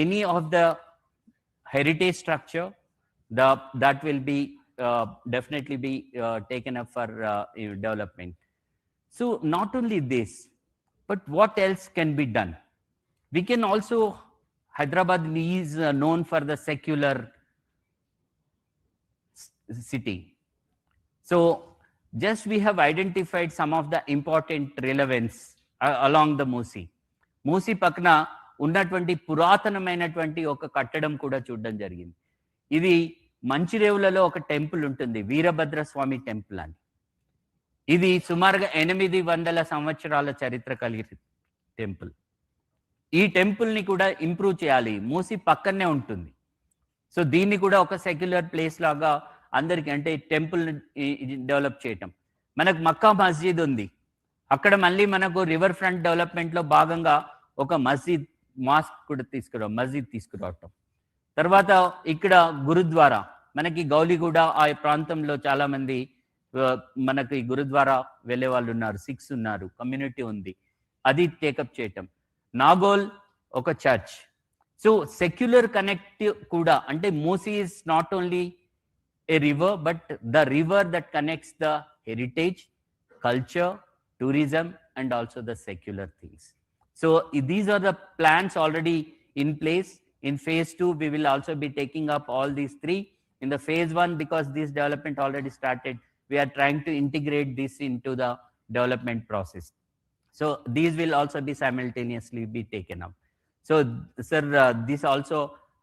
any of the heritage structure, that will be definitely be taken up for development. So not only this, but what else can be done? We can also, Hyderabad is known for the secular city. So just we have identified some of the important relevance along the Musi. Musi పక్కన ఉన్నటువంటి పురాతనమైనటువంటి ఒక కట్టడం కూడా చూడడం జరిగింది. ఇది మంచిరేవులలో ఒక టెంపుల్ ఉంటుంది, వీరభద్ర స్వామి టెంపుల్ అని. ఇది సుమారుగా 800 సంవత్సరాల చరిత్ర కలిగిన టెంపుల్. ఈ టెంపుల్ని కూడా ఇంప్రూవ్ చేయాలి, మూసి పక్కనే ఉంటుంది. సో దీన్ని కూడా ఒక సెక్యులర్ ప్లేస్ లాగా అందరికి, అంటే టెంపుల్ డెవలప్ చేయటం. మనకు మక్కా మస్జిద్ ఉంది, అక్కడ మళ్ళీ మనకు రివర్ ఫ్రంట్ డెవలప్మెంట్లో భాగంగా ఒక మస్జిద్ తీసుకురావటం. తర్వాత ఇక్కడ గురుద్వారా, మనకి గౌలిగూడ ఆ ప్రాంతంలో చాలా మంది మనకి గురుద్వారా వెళ్ళే వాళ్ళు ఉన్నారు, సిక్స్ ఉన్నారు, కమ్యూనిటీ ఉంది, అది టేకప్ చేయటం. నాగోల్ ఒక చర్చ్. సో సెక్యులర్ కనెక్ట్ కూడా, అంటే Musi is not only a river, but the river that connects the heritage, culture, tourism, and also the secular things. So these are the plans already in place. In phase 2, we will also be taking up all these 3. In the phase 1, because this development already started, we are trying to integrate this into the development process. So these will also be simultaneously be taken up. So sir, this also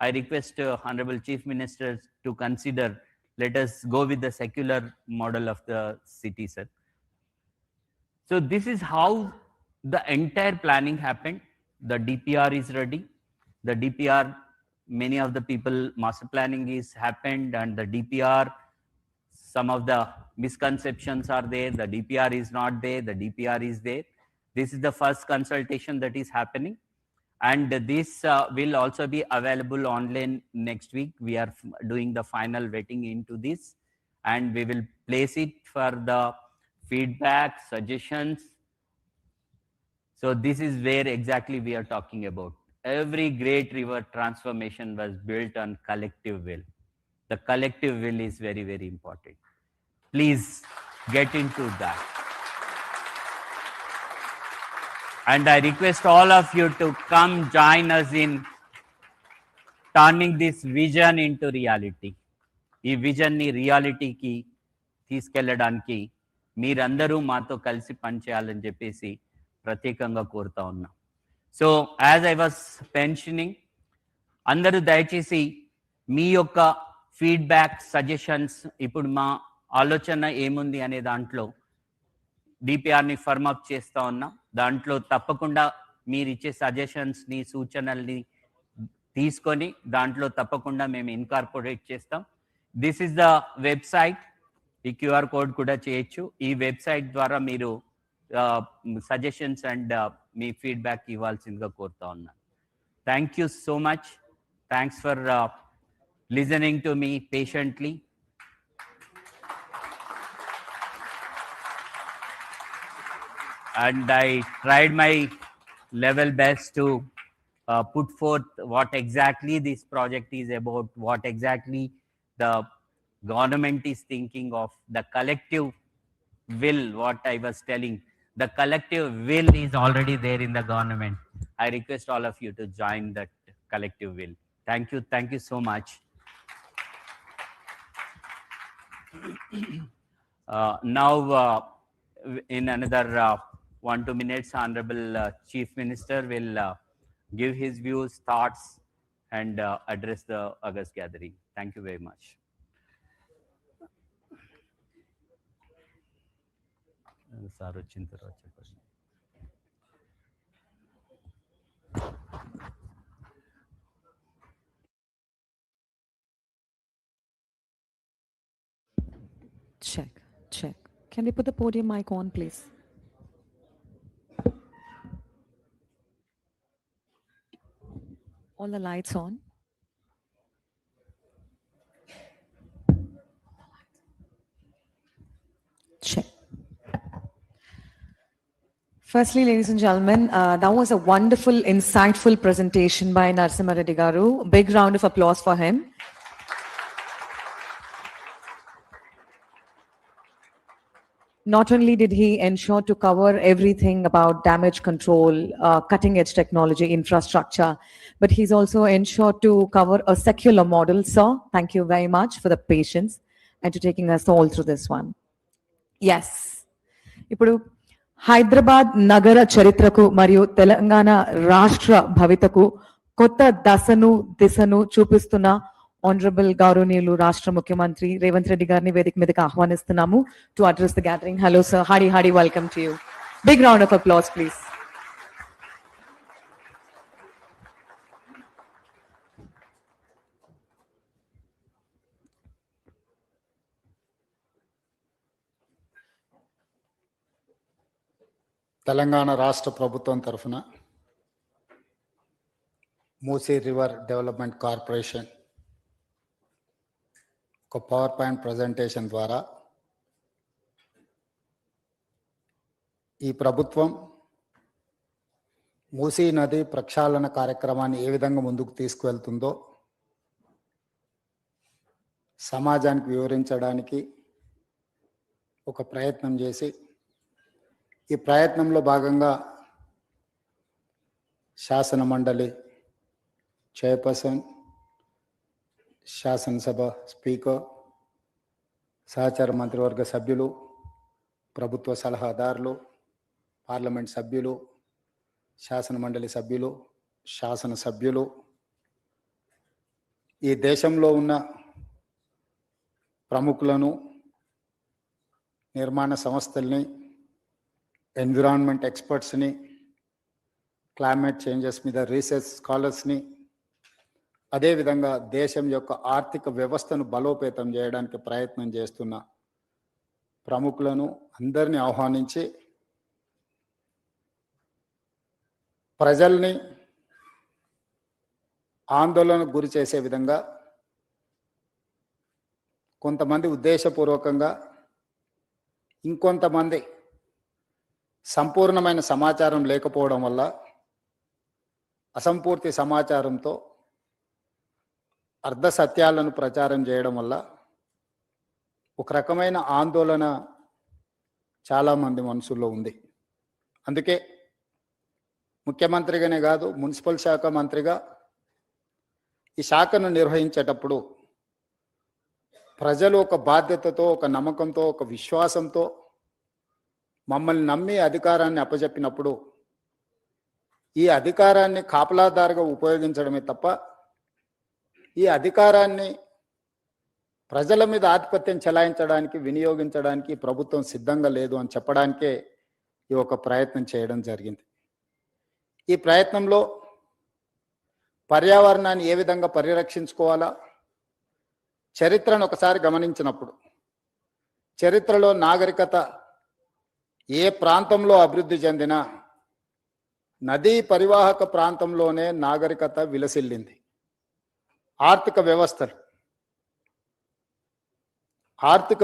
I request Honorable Chief Minister to consider. Let us go with the secular model of the city, sir. So this is how the entire planning happened. The DPR is ready. The DPR, many of the people, master planning is happened, and the DPR some of the misconceptions are there. The DPR is not there. The DPR is there. This is the first consultation that is happening. And this will also be available online next week. We are doing the final vetting into this, and we will place it for the feedback, suggestions. So this is where exactly we are talking about. Every great river transformation was built on collective will. The collective will is very, very important. Please get into that. And I request all of you to come join us in turning this vision into reality. ఈ vision ని రియాలిటీకి తీసుకెళ్ళడానికి మీరందరూ మాతో కలిసి పనిచేయాలని చెప్పేసి ప్రత్యేకంగా కోరుతా ఉన్నాం. So as I was mentioning, అందరూ దయచేసి మీ యొక్క ఫీడ్బ్యాక్, సజెషన్స్, ఇప్పుడు మా ఆలోచన ఏముంది అనే దాంట్లో డిపిఆర్ని ఫర్మప్ చేస్తూ ఉన్నాం. దాంట్లో తప్పకుండా మీరు ఇచ్చే సజెషన్స్ని, సూచనల్ని తీసుకొని దాంట్లో తప్పకుండా మేము ఇన్కార్పొరేట్ చేస్తాం. This is the website. ఈ క్యూఆర్ కోడ్ కూడా చేయొచ్చు. ఈ వెబ్సైట్ ద్వారా మీరు సజెషన్స్ అండ్ మీ ఫీడ్బ్యాక్ ఇవ్వాల్సిందిగా కోరుతా ఉన్నాను. Thank you so much. Thanks for listening to me patiently. And I tried my level best to put forth what exactly this project is about, what exactly the government is thinking of, the collective will, what I was telling. The collective will is already there in the government. I request all of you to join that collective will. Thank you so much. Now, in another 1-2 minutes, Honorable Chief Minister will give his views, thoughts, and address the August gathering. Thank you very much. Check. Can we put the podium mic on, please? All the lights on. Check. Firstly, ladies and gentlemen, that was a wonderful, insightful presentation by Narasimha Reddy Garu. Big round of applause for him. Not only did he ensure to cover everything about damage control, cutting edge technology, infrastructure, but he's also ensured to cover a secular model. Sir, thank you very much for the patience and to taking us all through this one. Yes. ఇప్పుడు హైదరాబాద్ నగర చరిత్రకు మరియు తెలంగాణ రాష్ట్ర భవితకు కొత్త దిశను చూపిస్తున్న honourable గౌరవనీయులు రాష్ట్ర ముఖ్యమంత్రి రేవంత్ రెడ్డి గారిని వేదిక మీదకి ఆహ్వానిస్తున్నాము to address the gathering. Hello sir, hearty welcome to you. Big round of applause please. Telangana రాష్ట్ర ప్రభుత్వం తరఫున మూసీ రివర్ డెవలప్మెంట్ కార్పొరేషన్ ఒక పవర్ పాయింట్ ప్రజెంటేషన్ ద్వారా ఈ ప్రభుత్వం మూసీ నది ప్రక్షాళన కార్యక్రమాన్ని ఏ విధంగా ముందుకు తీసుకువెళ్తుందో సమాజానికి వివరించడానికి ఒక ప్రయత్నం చేసి, ఈ ప్రయత్నంలో భాగంగా శాసన మండలి చైర్పర్సన్, శాసనసభ స్పీకర్, సహచార మంత్రివర్గ సభ్యులు, ప్రభుత్వ సలహాదారులు, పార్లమెంట్ సభ్యులు, శాసన మండలి సభ్యులు, శాసనసభ్యులు, ఈ దేశంలో ఉన్న ప్రముఖులను, నిర్మాణ సంస్థల్ని, ఎన్విరాన్మెంట్ ఎక్స్పర్ట్స్ని, క్లైమేట్ చేంజెస్ మీద రీసెర్చ్ స్కాలర్స్ని, అదేవిధంగా దేశం యొక్క ఆర్థిక వ్యవస్థను బలోపేతం చేయడానికి ప్రయత్నం చేస్తున్న ప్రముఖులను అందరినీ ఆహ్వానించి ప్రజల్ని ఆందోళనకు గురి చేసే విధంగా కొంతమంది ఉద్దేశపూర్వకంగా, ఇంకొంతమంది సంపూర్ణమైన సమాచారం లేకపోవడం వల్ల, అసంపూర్తి సమాచారంతో అర్ధ సత్యాలను ప్రచారం చేయడం వల్ల ఒక రకమైన ఆందోళన చాలామంది మనసుల్లో ఉంది. అందుకే ముఖ్యమంత్రిగానే కాదు, మున్సిపల్ శాఖ మంత్రిగా ఈ శాఖను నిర్వహించేటప్పుడు ప్రజలు ఒక బాధ్యతతో, ఒక నమ్మకంతో, ఒక విశ్వాసంతో మమ్మల్ని నమ్మి అధికారాన్ని అప్పచెప్పినప్పుడు ఈ అధికారాన్ని కాపలాదారుగా ఉపయోగించడమే తప్ప ఈ అధికారాన్ని ప్రజల మీద ఆధిపత్యం చెలాయించడానికి, వినియోగించడానికి ప్రభుత్వం సిద్ధంగా లేదు అని చెప్పడానికే ఈ ఒక ప్రయత్నం చేయడం జరిగింది. ఈ ప్రయత్నంలో పర్యావరణాన్ని ఏ విధంగా పరిరక్షించుకోవాలా, చరిత్రను ఒకసారి గమనించినప్పుడు చరిత్రలో నాగరికత ఏ ప్రాంతంలో అభివృద్ధి చెందినా నదీ పరివాహక ప్రాంతంలోనే నాగరికత విలసిల్లింది. ఆర్థిక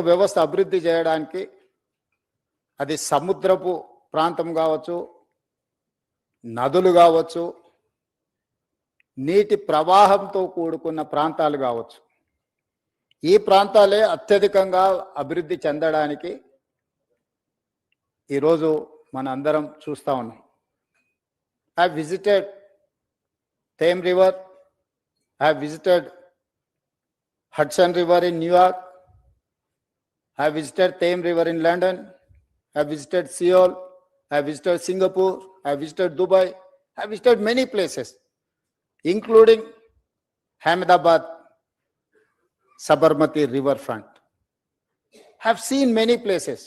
వ్యవస్థ అభివృద్ధి చేయడానికి అది సముద్రపు ప్రాంతం కావచ్చు, నదులు కావచ్చు, నీటి ప్రవాహంతో కూడుకున్న ప్రాంతాలు కావచ్చు, ఈ ప్రాంతాలే అత్యధికంగా అభివృద్ధి చెందడానికి ఈరోజు మన అందరం చూస్తూ ఉన్నాం. I have visited Thames River, I have visited Hudson River in New York, I have visited Thames River in London, I have visited Seoul, I have visited Singapore, I have visited Dubai, I have visited many places, including Ahmedabad, Sabarmati riverfront. I have seen many places.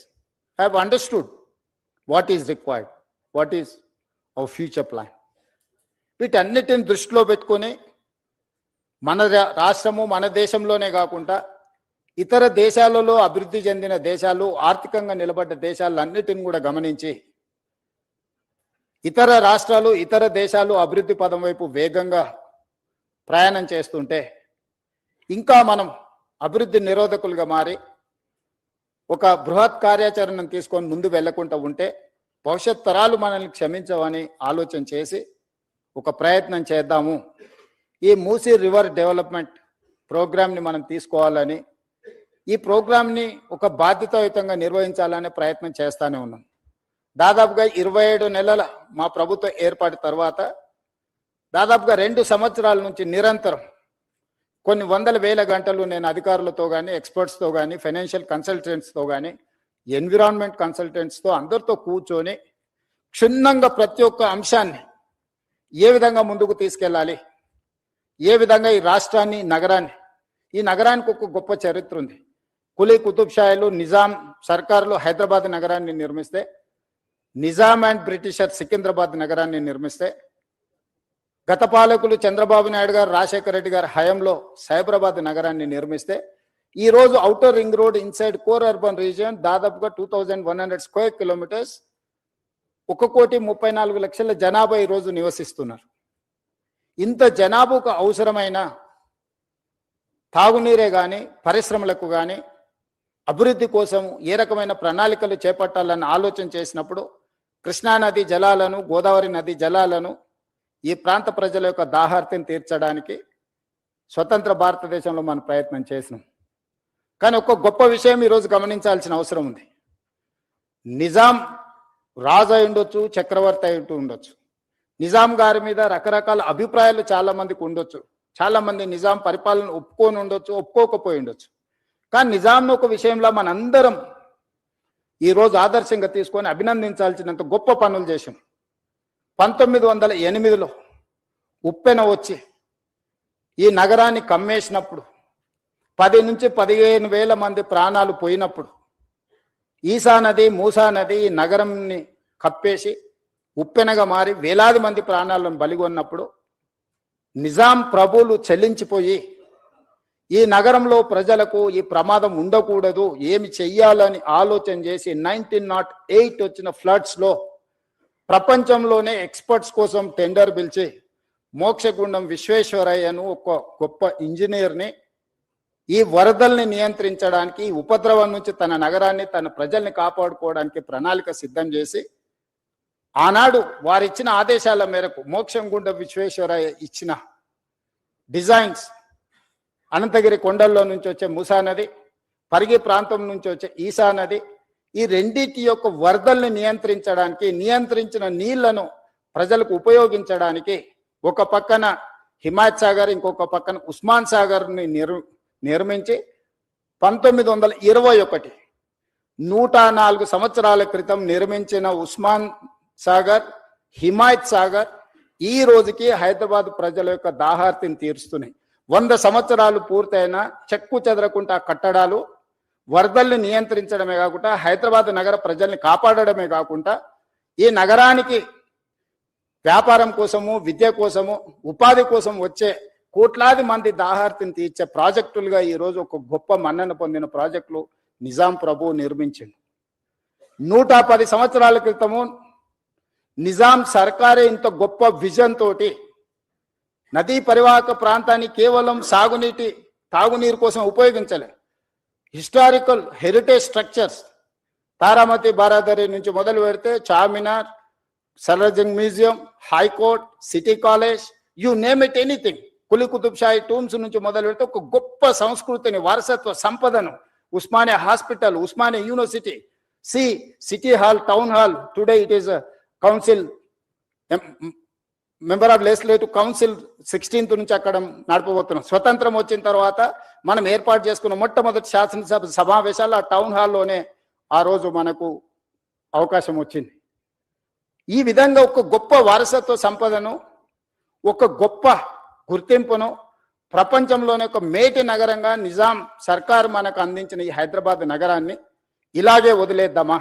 I have understood what is required, what is our future plan. వీటన్నిటిని దృష్టిలో పెట్టుకొని మన రాష్ట్రము, మన దేశంలోనే కాకుండా ఇతర దేశాలలో అభివృద్ధి చెందిన దేశాలు, ఆర్థికంగా నిలబడ్డ దేశాలన్నిటిని కూడా గమనించి ఇతర రాష్ట్రాలు, ఇతర దేశాలు అభివృద్ధి పదం వైపు వేగంగా ప్రయాణం చేస్తుంటే ఇంకా మనం అభివృద్ధి నిరోధకులుగా మారి ఒక బృహత్ కార్యాచరణను తీసుకొని ముందు వెళ్లకుండా ఉంటే భవిష్యత్ తరాలు మనల్ని క్షమించవని ఆలోచన చేసి ఒక ప్రయత్నం చేద్దాము. ఈ మూసీ రివర్ డెవలప్మెంట్ ప్రోగ్రామ్ని మనం తీసుకోవాలని, ఈ ప్రోగ్రామ్ని ఒక బాధ్యతాయుతంగా నిర్వహించాలనే ప్రయత్నం చేస్తూనే ఉన్నాం. దాదాపుగా 27 నెలల మా ప్రభుత్వం ఏర్పాటు తర్వాత దాదాపుగా 2 సంవత్సరాల నుంచి నిరంతరం కొన్ని వందల వేల గంటలు నేను అధికారులతో కానీ, ఎక్స్పర్ట్స్తో కానీ, ఫైనాన్షియల్ కన్సల్టెంట్స్తో కానీ, ఎన్విరాన్మెంట్ కన్సల్టెంట్స్తో అందరితో కూర్చొని క్షుణ్ణంగా ప్రతి ఒక్క అంశాన్ని ఏ విధంగా ముందుకు తీసుకెళ్ళాలి, ఏ విధంగా ఈ రాష్ట్రాన్ని, ఈ నగరానికి ఒక గొప్ప చరిత్ర ఉంది. కులీ కుతుబ్ షాయిలు, నిజాం సర్కారులో హైదరాబాద్ నగరాన్ని నిర్మిస్తే, నిజాం అండ్ బ్రిటిషర్ సికింద్రాబాద్ నగరాన్ని నిర్మిస్తే, గత పాలకులు చంద్రబాబు నాయుడు గారు, రాజశేఖర రెడ్డి గారు హయాంలో సైబరాబాద్ నగరాన్ని నిర్మిస్తే ఈ రోజు outer ring road inside core urban region దాదాపుగా 2100 స్క్వేర్ కిలోమీటర్స్, 1,34,00,000 జనాభా ఈరోజు నివసిస్తున్నారు. ఇంత జనాభాకు అవసరమైన తాగునీరే కానీ, పరిశ్రమలకు కానీ, అభివృద్ధి కోసం ఏ రకమైన ప్రణాళికలు చేపట్టాలని ఆలోచన చేసినప్పుడు కృష్ణానది జలాలను, గోదావరి నది జలాలను ఈ ప్రాంత ప్రజల యొక్క దాహార్తిని తీర్చడానికి స్వతంత్ర భారతదేశంలో మనం ప్రయత్నం చేసినాం. కానీ ఒక గొప్ప విషయం ఈరోజు గమనించాల్సిన అవసరం ఉంది. నిజాం రాజు అయి ఉండొచ్చు, చక్రవర్తి అయి ఉండొచ్చు, నిజాం గారి మీద రకరకాల అభిప్రాయాలు చాలా మందికి ఉండొచ్చు, చాలా మంది నిజాం పరిపాలన ఒప్పుకొని ఉండొచ్చు, ఒప్పుకోకపోయి ఉండొచ్చు. కానీ నిజాంను ఒక విషయంలో మనందరం ఈరోజు ఆదర్శంగా తీసుకొని అభినందించాల్సినంత గొప్ప పనులు చేశాం. 1908లో ఉప్పెన వచ్చి ఈ నగరాన్ని కమ్మేసినప్పుడు 10 నుంచి 15,000 మంది ప్రాణాలు పోయినప్పుడు ఈసా నది, మూసా నది ఈ నగరంని కప్పేసి ఉప్పెనగా మారి వేలాది మంది ప్రాణాలను బలిగొన్నప్పుడు నిజాం ప్రభువులు చెల్లించిపోయి ఈ నగరంలో ప్రజలకు ఈ ప్రమాదం ఉండకూడదు, ఏమి చెయ్యాలని ఆలోచన చేసి 1908 వచ్చిన ఫ్లడ్స్లో ప్రపంచంలోనే ఎక్స్పర్ట్స్ కోసం టెండర్ పిలిచి మోక్షగుండం విశ్వేశ్వరయ్యను ఒక గొప్ప ఇంజనీర్ని ఈ వరదల్ని నియంత్రించడానికి, ఈ ఉపద్రవం నుంచి తన నగరాన్ని తన ప్రజల్ని కాపాడుకోవడానికి ప్రణాళిక సిద్ధం చేసి ఆనాడు వారిచ్చిన ఆదేశాల మేరకు మోక్షగుండం విశ్వేశ్వరయ్య ఇచ్చిన డిజైన్స్ అనంతగిరి కొండల్లో నుంచి వచ్చే ముసా నది, పరిగి ప్రాంతం నుంచి వచ్చే ఈసా నది, ఈ రెండింటి యొక్క వరదల్ని నియంత్రించడానికి, నియంత్రించిన నీళ్లను ప్రజలకు ఉపయోగించడానికి ఒక పక్కన హిమాయత్ సాగర్, ఇంకొక పక్కన ఉస్మాన్ సాగర్ని నిర్మించి 1921 104 సంవత్సరాల క్రితం నిర్మించిన ఉస్మాన్ సాగర్, హిమాయత్ సాగర్ ఈ రోజుకి హైదరాబాద్ ప్రజల యొక్క దాహార్తిని తీరుస్తున్నాయి. 100 సంవత్సరాలు పూర్తయిన చెక్కు చెదరకుండా కట్టడాలు వరదల్ని నియంత్రించడమే కాకుండా హైదరాబాద్ నగర ప్రజల్ని కాపాడడమే కాకుండా ఈ నగరానికి వ్యాపారం కోసము, విద్య కోసము, ఉపాధి కోసం వచ్చే కోట్లాది మంది దాహార్తిని తీర్చే ప్రాజెక్టులుగా ఈరోజు ఒక గొప్ప మన్నన పొందిన ప్రాజెక్టులు నిజాం ప్రభు నిర్మించింది. 110 సంవత్సరాల క్రితము నిజాం సర్కారే ఇంత గొప్ప విజన్ తోటి నదీ పరివాహక ప్రాంతాన్ని కేవలం తాగునీరు కోసం ఉపయోగించలే. Historical heritage structures Taramati Baradari నుంచి మొదలు పెడితే Charminar, Salar Jung museum, high court, city college, you name it anything, Quli Qutb Shahi tombs నుంచి మొదలు పెడితే ఒక గొప్ప సంస్కృతిని, వారసత్వ సంపదను, Osmania hospital, Osmania university, city hall, town hall, today it is council, member of legislative council 16th నుంచి అక్కడ నడపబోతున్నాం. స్వతంత్రం వచ్చిన తర్వాత మనం ఏర్పాటు చేసుకున్న మొట్టమొదటి శాసనసభ సమావేశాలు ఆ టౌన్ హాల్లోనే ఆ రోజు మనకు అవకాశం వచ్చింది. ఈ విధంగా ఒక గొప్ప వారసత్వ సంపదను, ఒక గొప్ప గుర్తింపును ప్రపంచంలోనే ఒక మేటి నగరంగా నిజాం సర్కార్ మనకు అందించిన ఈ హైదరాబాద్ నగరాన్ని ఇలాగే వదిలేద్దామా?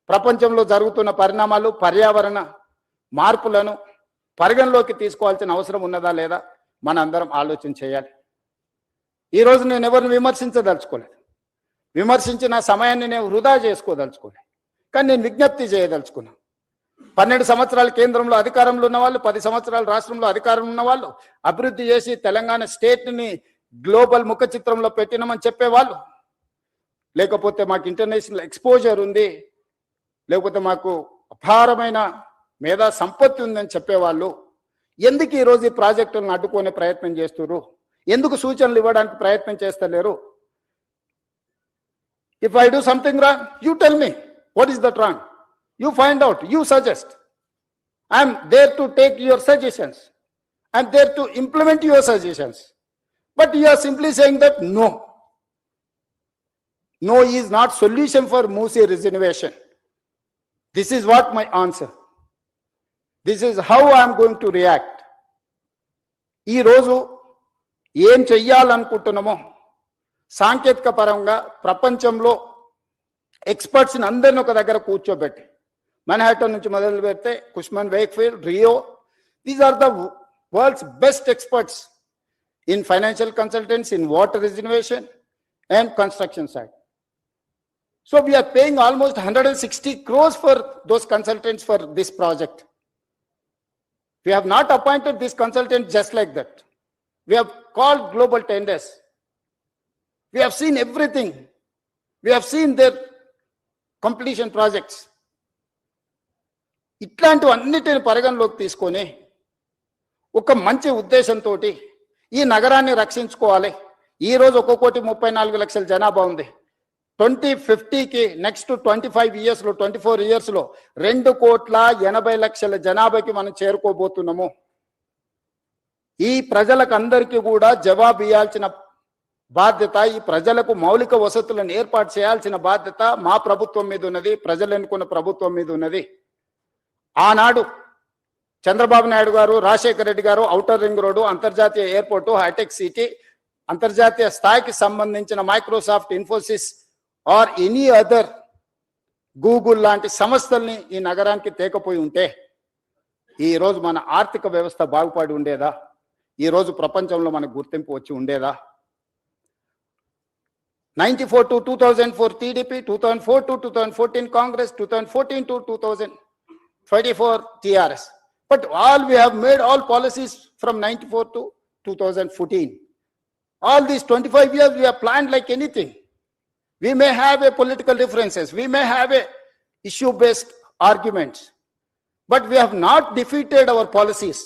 ప్రపంచంలో జరుగుతున్న పరిణామాలు, పర్యావరణ మార్పులను పరిగణలోకి తీసుకోవాల్సిన అవసరం ఉన్నదా లేదా మనందరం ఆలోచన చేయాలి. ఈరోజు నేను ఎవరిని విమర్శించదలుచుకోలేదు, విమర్శించిన సమయాన్ని నేను వృధా చేసుకోదలుచుకోలేదు, కానీ నేను విజ్ఞప్తి చేయదలుచుకున్నాను. 12 సంవత్సరాలు కేంద్రంలో అధికారంలో ఉన్న వాళ్ళు, 10 సంవత్సరాలు రాష్ట్రంలో అధికారం ఉన్న వాళ్ళు, అభివృద్ధి చేసి తెలంగాణ స్టేట్ని గ్లోబల్ ముఖ చిత్రంలో పెట్టినామని చెప్పేవాళ్ళు, లేకపోతే మాకు ఇంటర్నేషనల్ ఎక్స్పోజర్ ఉంది, లేకపోతే మాకు అపారమైన మేధా సంపత్తి ఉందని చెప్పేవాళ్ళు ఎందుకు ఈరోజు ఈ ప్రాజెక్టులను అడ్డుకునే ప్రయత్నం చేస్తున్నారు? ఎందుకు సూచనలు ఇవ్వడానికి ప్రయత్నం చేస్తలేరు? If I do something wrong, you tell me what is that wrong, you find out, you suggest. I'm there to take your suggestions, I'm there to implement your suggestions, but you are simply saying that no. No is not solution for Musi Rejuvenation. This is what my answer. This is how I am going to react. ఈ రోజు ఏం చెయ్యాలనుకుంటున్నామో సాంకేతిక పరంగా ప్రపంచంలో ఎక్స్పర్ట్స్ని అందరిని ఒక దగ్గర కూర్చోబెట్టి, మన్హాటన్ నుంచి మొదలు పెడితే Cushman Wakefield, Rio, these are the world's best experts in financial consultants, in water reservation and construction side. So we are paying almost 160 crores for those consultants for this project. We have not appointed this consultant just like that. We have called global tenders. We have seen everything. We have seen their completion projects. ఇట్లాంటివన్నిటిని పరిగణలోకి తీసుకొని ఒక మంచి ఉద్దేశంతో ఈ నగరాన్ని రక్షించుకోవాలి. ఈ రోజు 1,34,00,000 జనాభా ఉంది. 2050కి నెక్స్ట్ 25 ఇయర్స్లో, 24 ఇయర్స్లో 2,80,00,000 జనాభాకి మనం చేరుకోబోతున్నాము. ఈ ప్రజలకు అందరికీ కూడా జవాబు ఇవ్వాల్సిన బాధ్యత, ఈ ప్రజలకు మౌలిక వసతులను ఏర్పాటు చేయాల్సిన బాధ్యత మా ప్రభుత్వం మీద ఉన్నది, ప్రజలు ఎన్నుకున్న ప్రభుత్వం మీద ఉన్నది. ఆనాడు చంద్రబాబు నాయుడు గారు, రాజశేఖర రెడ్డి గారు ఔటర్ రింగ్ రోడ్డు, అంతర్జాతీయ ఎయిర్పోర్టు, హైటెక్ సిటీ, అంతర్జాతీయ స్థాయికి సంబంధించిన Microsoft, Infosys or any other Google లాంటి సంస్థల్ని ఈ నగరానికి తేకపోయి ఉంటే ఈరోజు మన ఆర్థిక వ్యవస్థ బాగుపడి ఉండేదా? ఈరోజు ప్రపంచంలో మనకు గుర్తింపు వచ్చి ఉండేదా? 94 to 2004 TDP, 2004 to 2014 Congress, 2014 to 2024 TRS. But all we have made all policies from 94 to 2014. All these 25 years we have planned like anything. We may have a political differences, we may have a issue-based arguments, but we have not defeated our policies.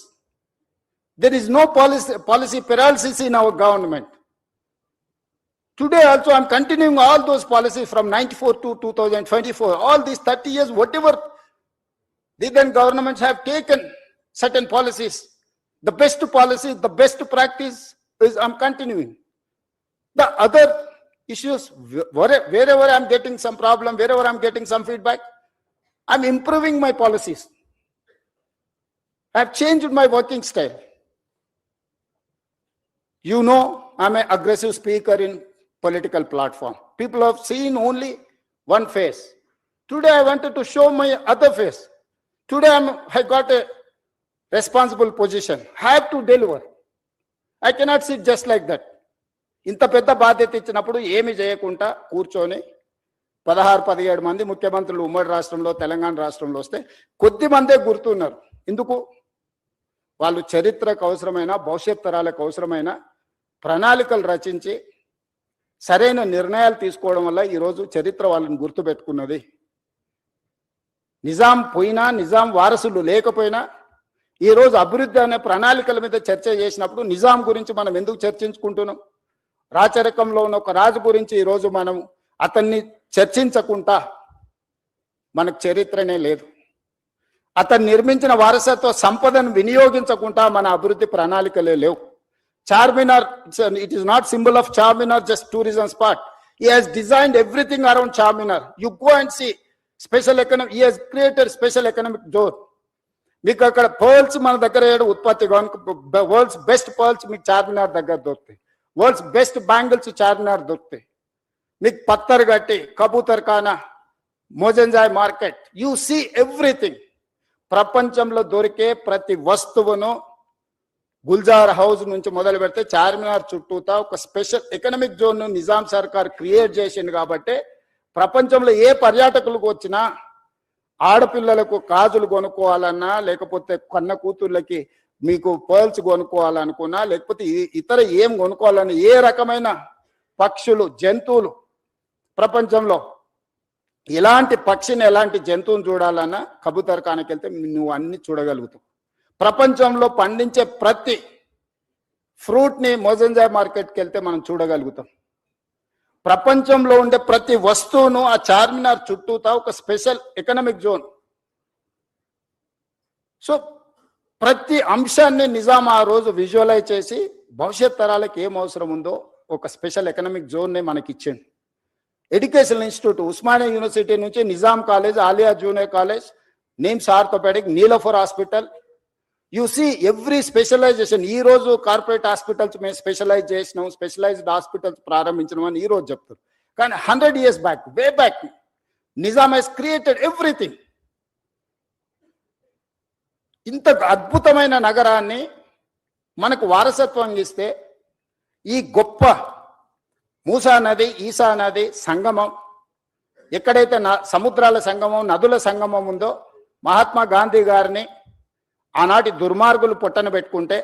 There is no policy paralysis in our government. Today also I'm continuing all those policies from 94 to 2024. All these 30 years, whatever the then governments have taken certain policies, the best policy, the best practice is I'm continuing. The other issues, wherever I'm getting some problem, wherever I'm getting some feedback, I'm improving my policies. I've changed my working style. You know, I'm an aggressive speaker in political platform. People have seen only one face. Today I wanted to show my other face. Today I got a responsible position. I have to deliver. I cannot sit just like that. ఇంత పెద్ద బాధ్యత ఇచ్చినప్పుడు ఏమి చేయకుండా కూర్చొని 16-17 మంది ముఖ్యమంత్రులు ఉమ్మడి రాష్ట్రంలో తెలంగాణ రాష్ట్రంలో వస్తే కొద్ది మందే గుర్తున్నారు. ఎందుకు? వాళ్ళు చరిత్రకు అవసరమైన భవిష్యత్ తరాలకు అవసరమైన ప్రణాళికలు రచించి సరైన నిర్ణయాలు తీసుకోవడం వల్ల ఈరోజు చరిత్ర వాళ్ళని గుర్తుపెట్టుకున్నది. నిజాం పోయినా, నిజాం వారసులు లేకపోయినా ఈరోజు అభివృద్ధి అనే ప్రణాళికల మీద చర్చ చేసినప్పుడు నిజాం గురించి మనం ఎందుకు చర్చించుకుంటున్నాం? రాచరికంలో ఉన్న ఒక రాజు గురించి ఈరోజు మనం అతన్ని చర్చించకుండా మనకు చరిత్రనే లేదు. అతను నిర్మించిన వారసత్వ సంపదను వినియోగించకుండా మన అభివృద్ధి ప్రణాళికలే లేవు. Charminar, it is not symbol of Charminar, just tourism spot. He has designed everything around Charminar. You go and see special economic, he has created special economic zone. మీకు అక్కడ పర్ల్స్ మన దగ్గర ఉత్పత్తి, వరల్డ్స్ బెస్ట్ పర్ల్స్ మీకు చార్మినార్ దగ్గర దొరుకుతాయి. World's best bangles Charminar దొరుకుతాయి. మీకు పత్తర్ గట్టి, కబూతర్ ఖానా, Mozamjahi market, you see everything. ప్రపంచంలో దొరికే ప్రతి వస్తువును గుల్జార్ హౌస్ నుంచి మొదలు పెడితే చార్మినార్ చుట్టూతా ఒక స్పెషల్ ఎకనామిక్ జోన్ ను నిజాం సర్కార్ క్రియేట్ చేసింది. కాబట్టి ప్రపంచంలో ఏ పర్యాటకులకు వచ్చినా ఆడపిల్లలకు గాజులు కొనుక్కోవాలన్నా, లేకపోతే కన్న కూతుర్లకి మీకు పర్ల్స్ కొనుక్కోవాలనుకున్నా, లేకపోతే ఇతర ఏం కొనుక్కోవాలన్నా, ఏ రకమైన పక్షులు, జంతువులు ప్రపంచంలో ఎలాంటి పక్షిని, ఎలాంటి జంతువుని చూడాలన్నా కబూతర్ ఖానాకి వెళ్తే నువ్వు అన్ని చూడగలుగుతావు. ప్రపంచంలో పండించే ప్రతి ఫ్రూట్ని మోజంజాయ్ మార్కెట్కి వెళ్తే మనం చూడగలుగుతాం. ప్రపంచంలో ఉండే ప్రతి వస్తువును ఆ చార్మినార్ చుట్టూతా ఒక స్పెషల్ ఎకనామిక్ జోన్. సో ప్రతి అంశాన్ని నిజాం ఆ రోజు విజువలైజ్ చేసి భవిష్యత్ తరాలకు ఏం అవసరం ఉందో ఒక స్పెషల్ ఎకనామిక్ జోన్ని మనకి ఇచ్చింది. ఎడ్యుకేషన్ ఇన్స్టిట్యూట్, ఉస్మానియా యూనివర్సిటీ నుంచి Nizam college, Aliya junior college, NIMS orthopaedic, Niloufer hospital, you see every specialisation. ఈ రోజు కార్పొరేట్ హాస్పిటల్స్ మేము స్పెషలైజ్ చేసినాం, స్పెషలైజ్డ్ హాస్పిటల్స్ ప్రారంభించినాం అని ఈ రోజు చెప్తారు. కానీ 100 years back, way back, Nizam has created everything. ఇంత అద్భుతమైన నగరాన్ని మనకు వారసత్వం ఇస్తే ఈ గొప్ప మూసా నది, ఈసా నది సంగమం, ఎక్కడైతే సముద్రాల సంగమం, నదుల సంగమం ఉందో, మహాత్మా గాంధీ గారిని ఆనాటి దుర్మార్గులు పొట్టన పెట్టుకుంటే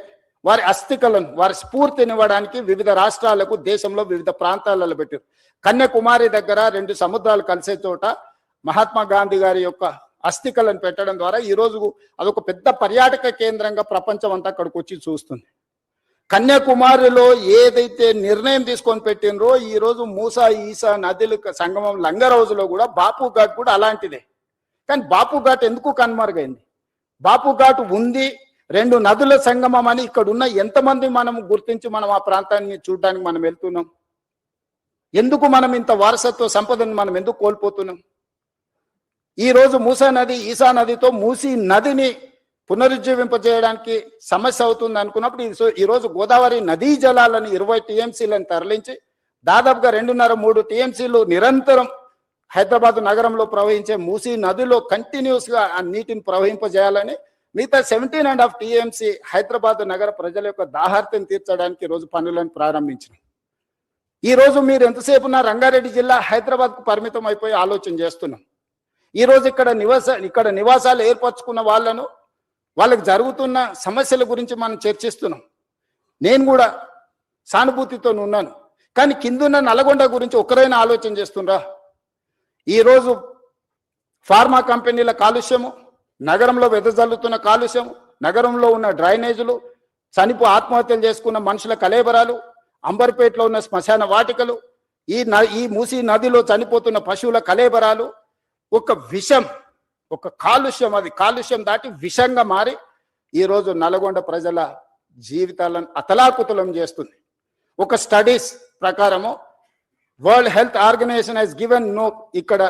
వారి అస్థికలను, వారి స్ఫూర్తినివ్వడానికి వివిధ రాష్ట్రాలకు, దేశంలో వివిధ ప్రాంతాలలో పెట్టారు. కన్యాకుమారి దగ్గర 2 సముద్రాలు కలిసే చోట మహాత్మా గాంధీ గారి యొక్క అస్థికలను పెట్టడం ద్వారా ఈరోజు అదొక పెద్ద పర్యాటక కేంద్రంగా ప్రపంచం అంతా అక్కడికి వచ్చి చూస్తుంది. కన్యాకుమారిలో ఏదైతే నిర్ణయం తీసుకొని పెట్టినరో ఈరోజు మూసా, ఈసా నదుల సంగమం లంగర్ హౌస్లో కూడా బాపు ఘాట్ కూడా అలాంటిదే. కానీ బాపు ఘాట్ ఎందుకు కనుమరుగైంది? బాపు ఘాట్ ఉంది, 2 నదుల సంగమం అని ఇక్కడ ఉన్న ఎంతమంది మనం గుర్తించి మనం ఆ ప్రాంతాన్ని చూడడానికి మనం వెళ్తున్నాం? ఎందుకు మనం ఇంత వారసత్వ సంపదను మనం ఎందుకు కోల్పోతున్నాం? ఈ రోజు మూసా నది, ఈసా నదితో మూసీ నదిని పునరుజ్జీవింపజేయడానికి సమస్య అవుతుంది అనుకున్నప్పుడు ఈరోజు గోదావరి నదీ జలాలను 20 TMCలను తరలించి దాదాపుగా 2.5-3 TMCలు నిరంతరం హైదరాబాద్ నగరంలో ప్రవహించే మూసీ నదిలో కంటిన్యూస్ గా ఆ నీటిని ప్రవహింపజేయాలని, మిగతా 17.5 TMC హైదరాబాద్ నగర ప్రజల యొక్క దాహార్తిని తీర్చడానికి ఈరోజు పనులను ప్రారంభించిన. ఈ రోజు మీరు ఎంతసేపు ఉన్న రంగారెడ్డి జిల్లా హైదరాబాద్కు పరిమితం అయిపోయి ఆలోచన చేస్తున్నాం. ఈ రోజు ఇక్కడ నివాసాలు ఏర్పరచుకున్న వాళ్ళకి జరుగుతున్న సమస్యల గురించి మనం చర్చిస్తున్నాం. నేను కూడా సానుభూతితో ఉన్నాను. కానీ కిందున్న నల్గొండ గురించి ఒకరైనా ఆలోచన చేస్తుండ్రా? ఈరోజు ఫార్మా కంపెనీల కాలుష్యము, నగరంలో వెదజల్లుతున్న కాలుష్యము, నగరంలో ఉన్న డ్రైనేజీలు, ఆత్మహత్యలు చేసుకున్న మనుషుల కలేబరాలు, అంబర్పేటలో ఉన్న శ్మశాన వాటికలు, ఈ మూసీ నదిలో చనిపోతున్న పశువుల కలేబరాలు, ఒక విషం, ఒక కాలుష్యం, అది కాలుష్యం దాటి విషంగా మారి ఈరోజు నల్గొండ ప్రజల జీవితాలను అతలాకుతలం చేస్తుంది. ఒక స్టడీస్ ప్రకారము world health organisation has given no, ఇక్కడ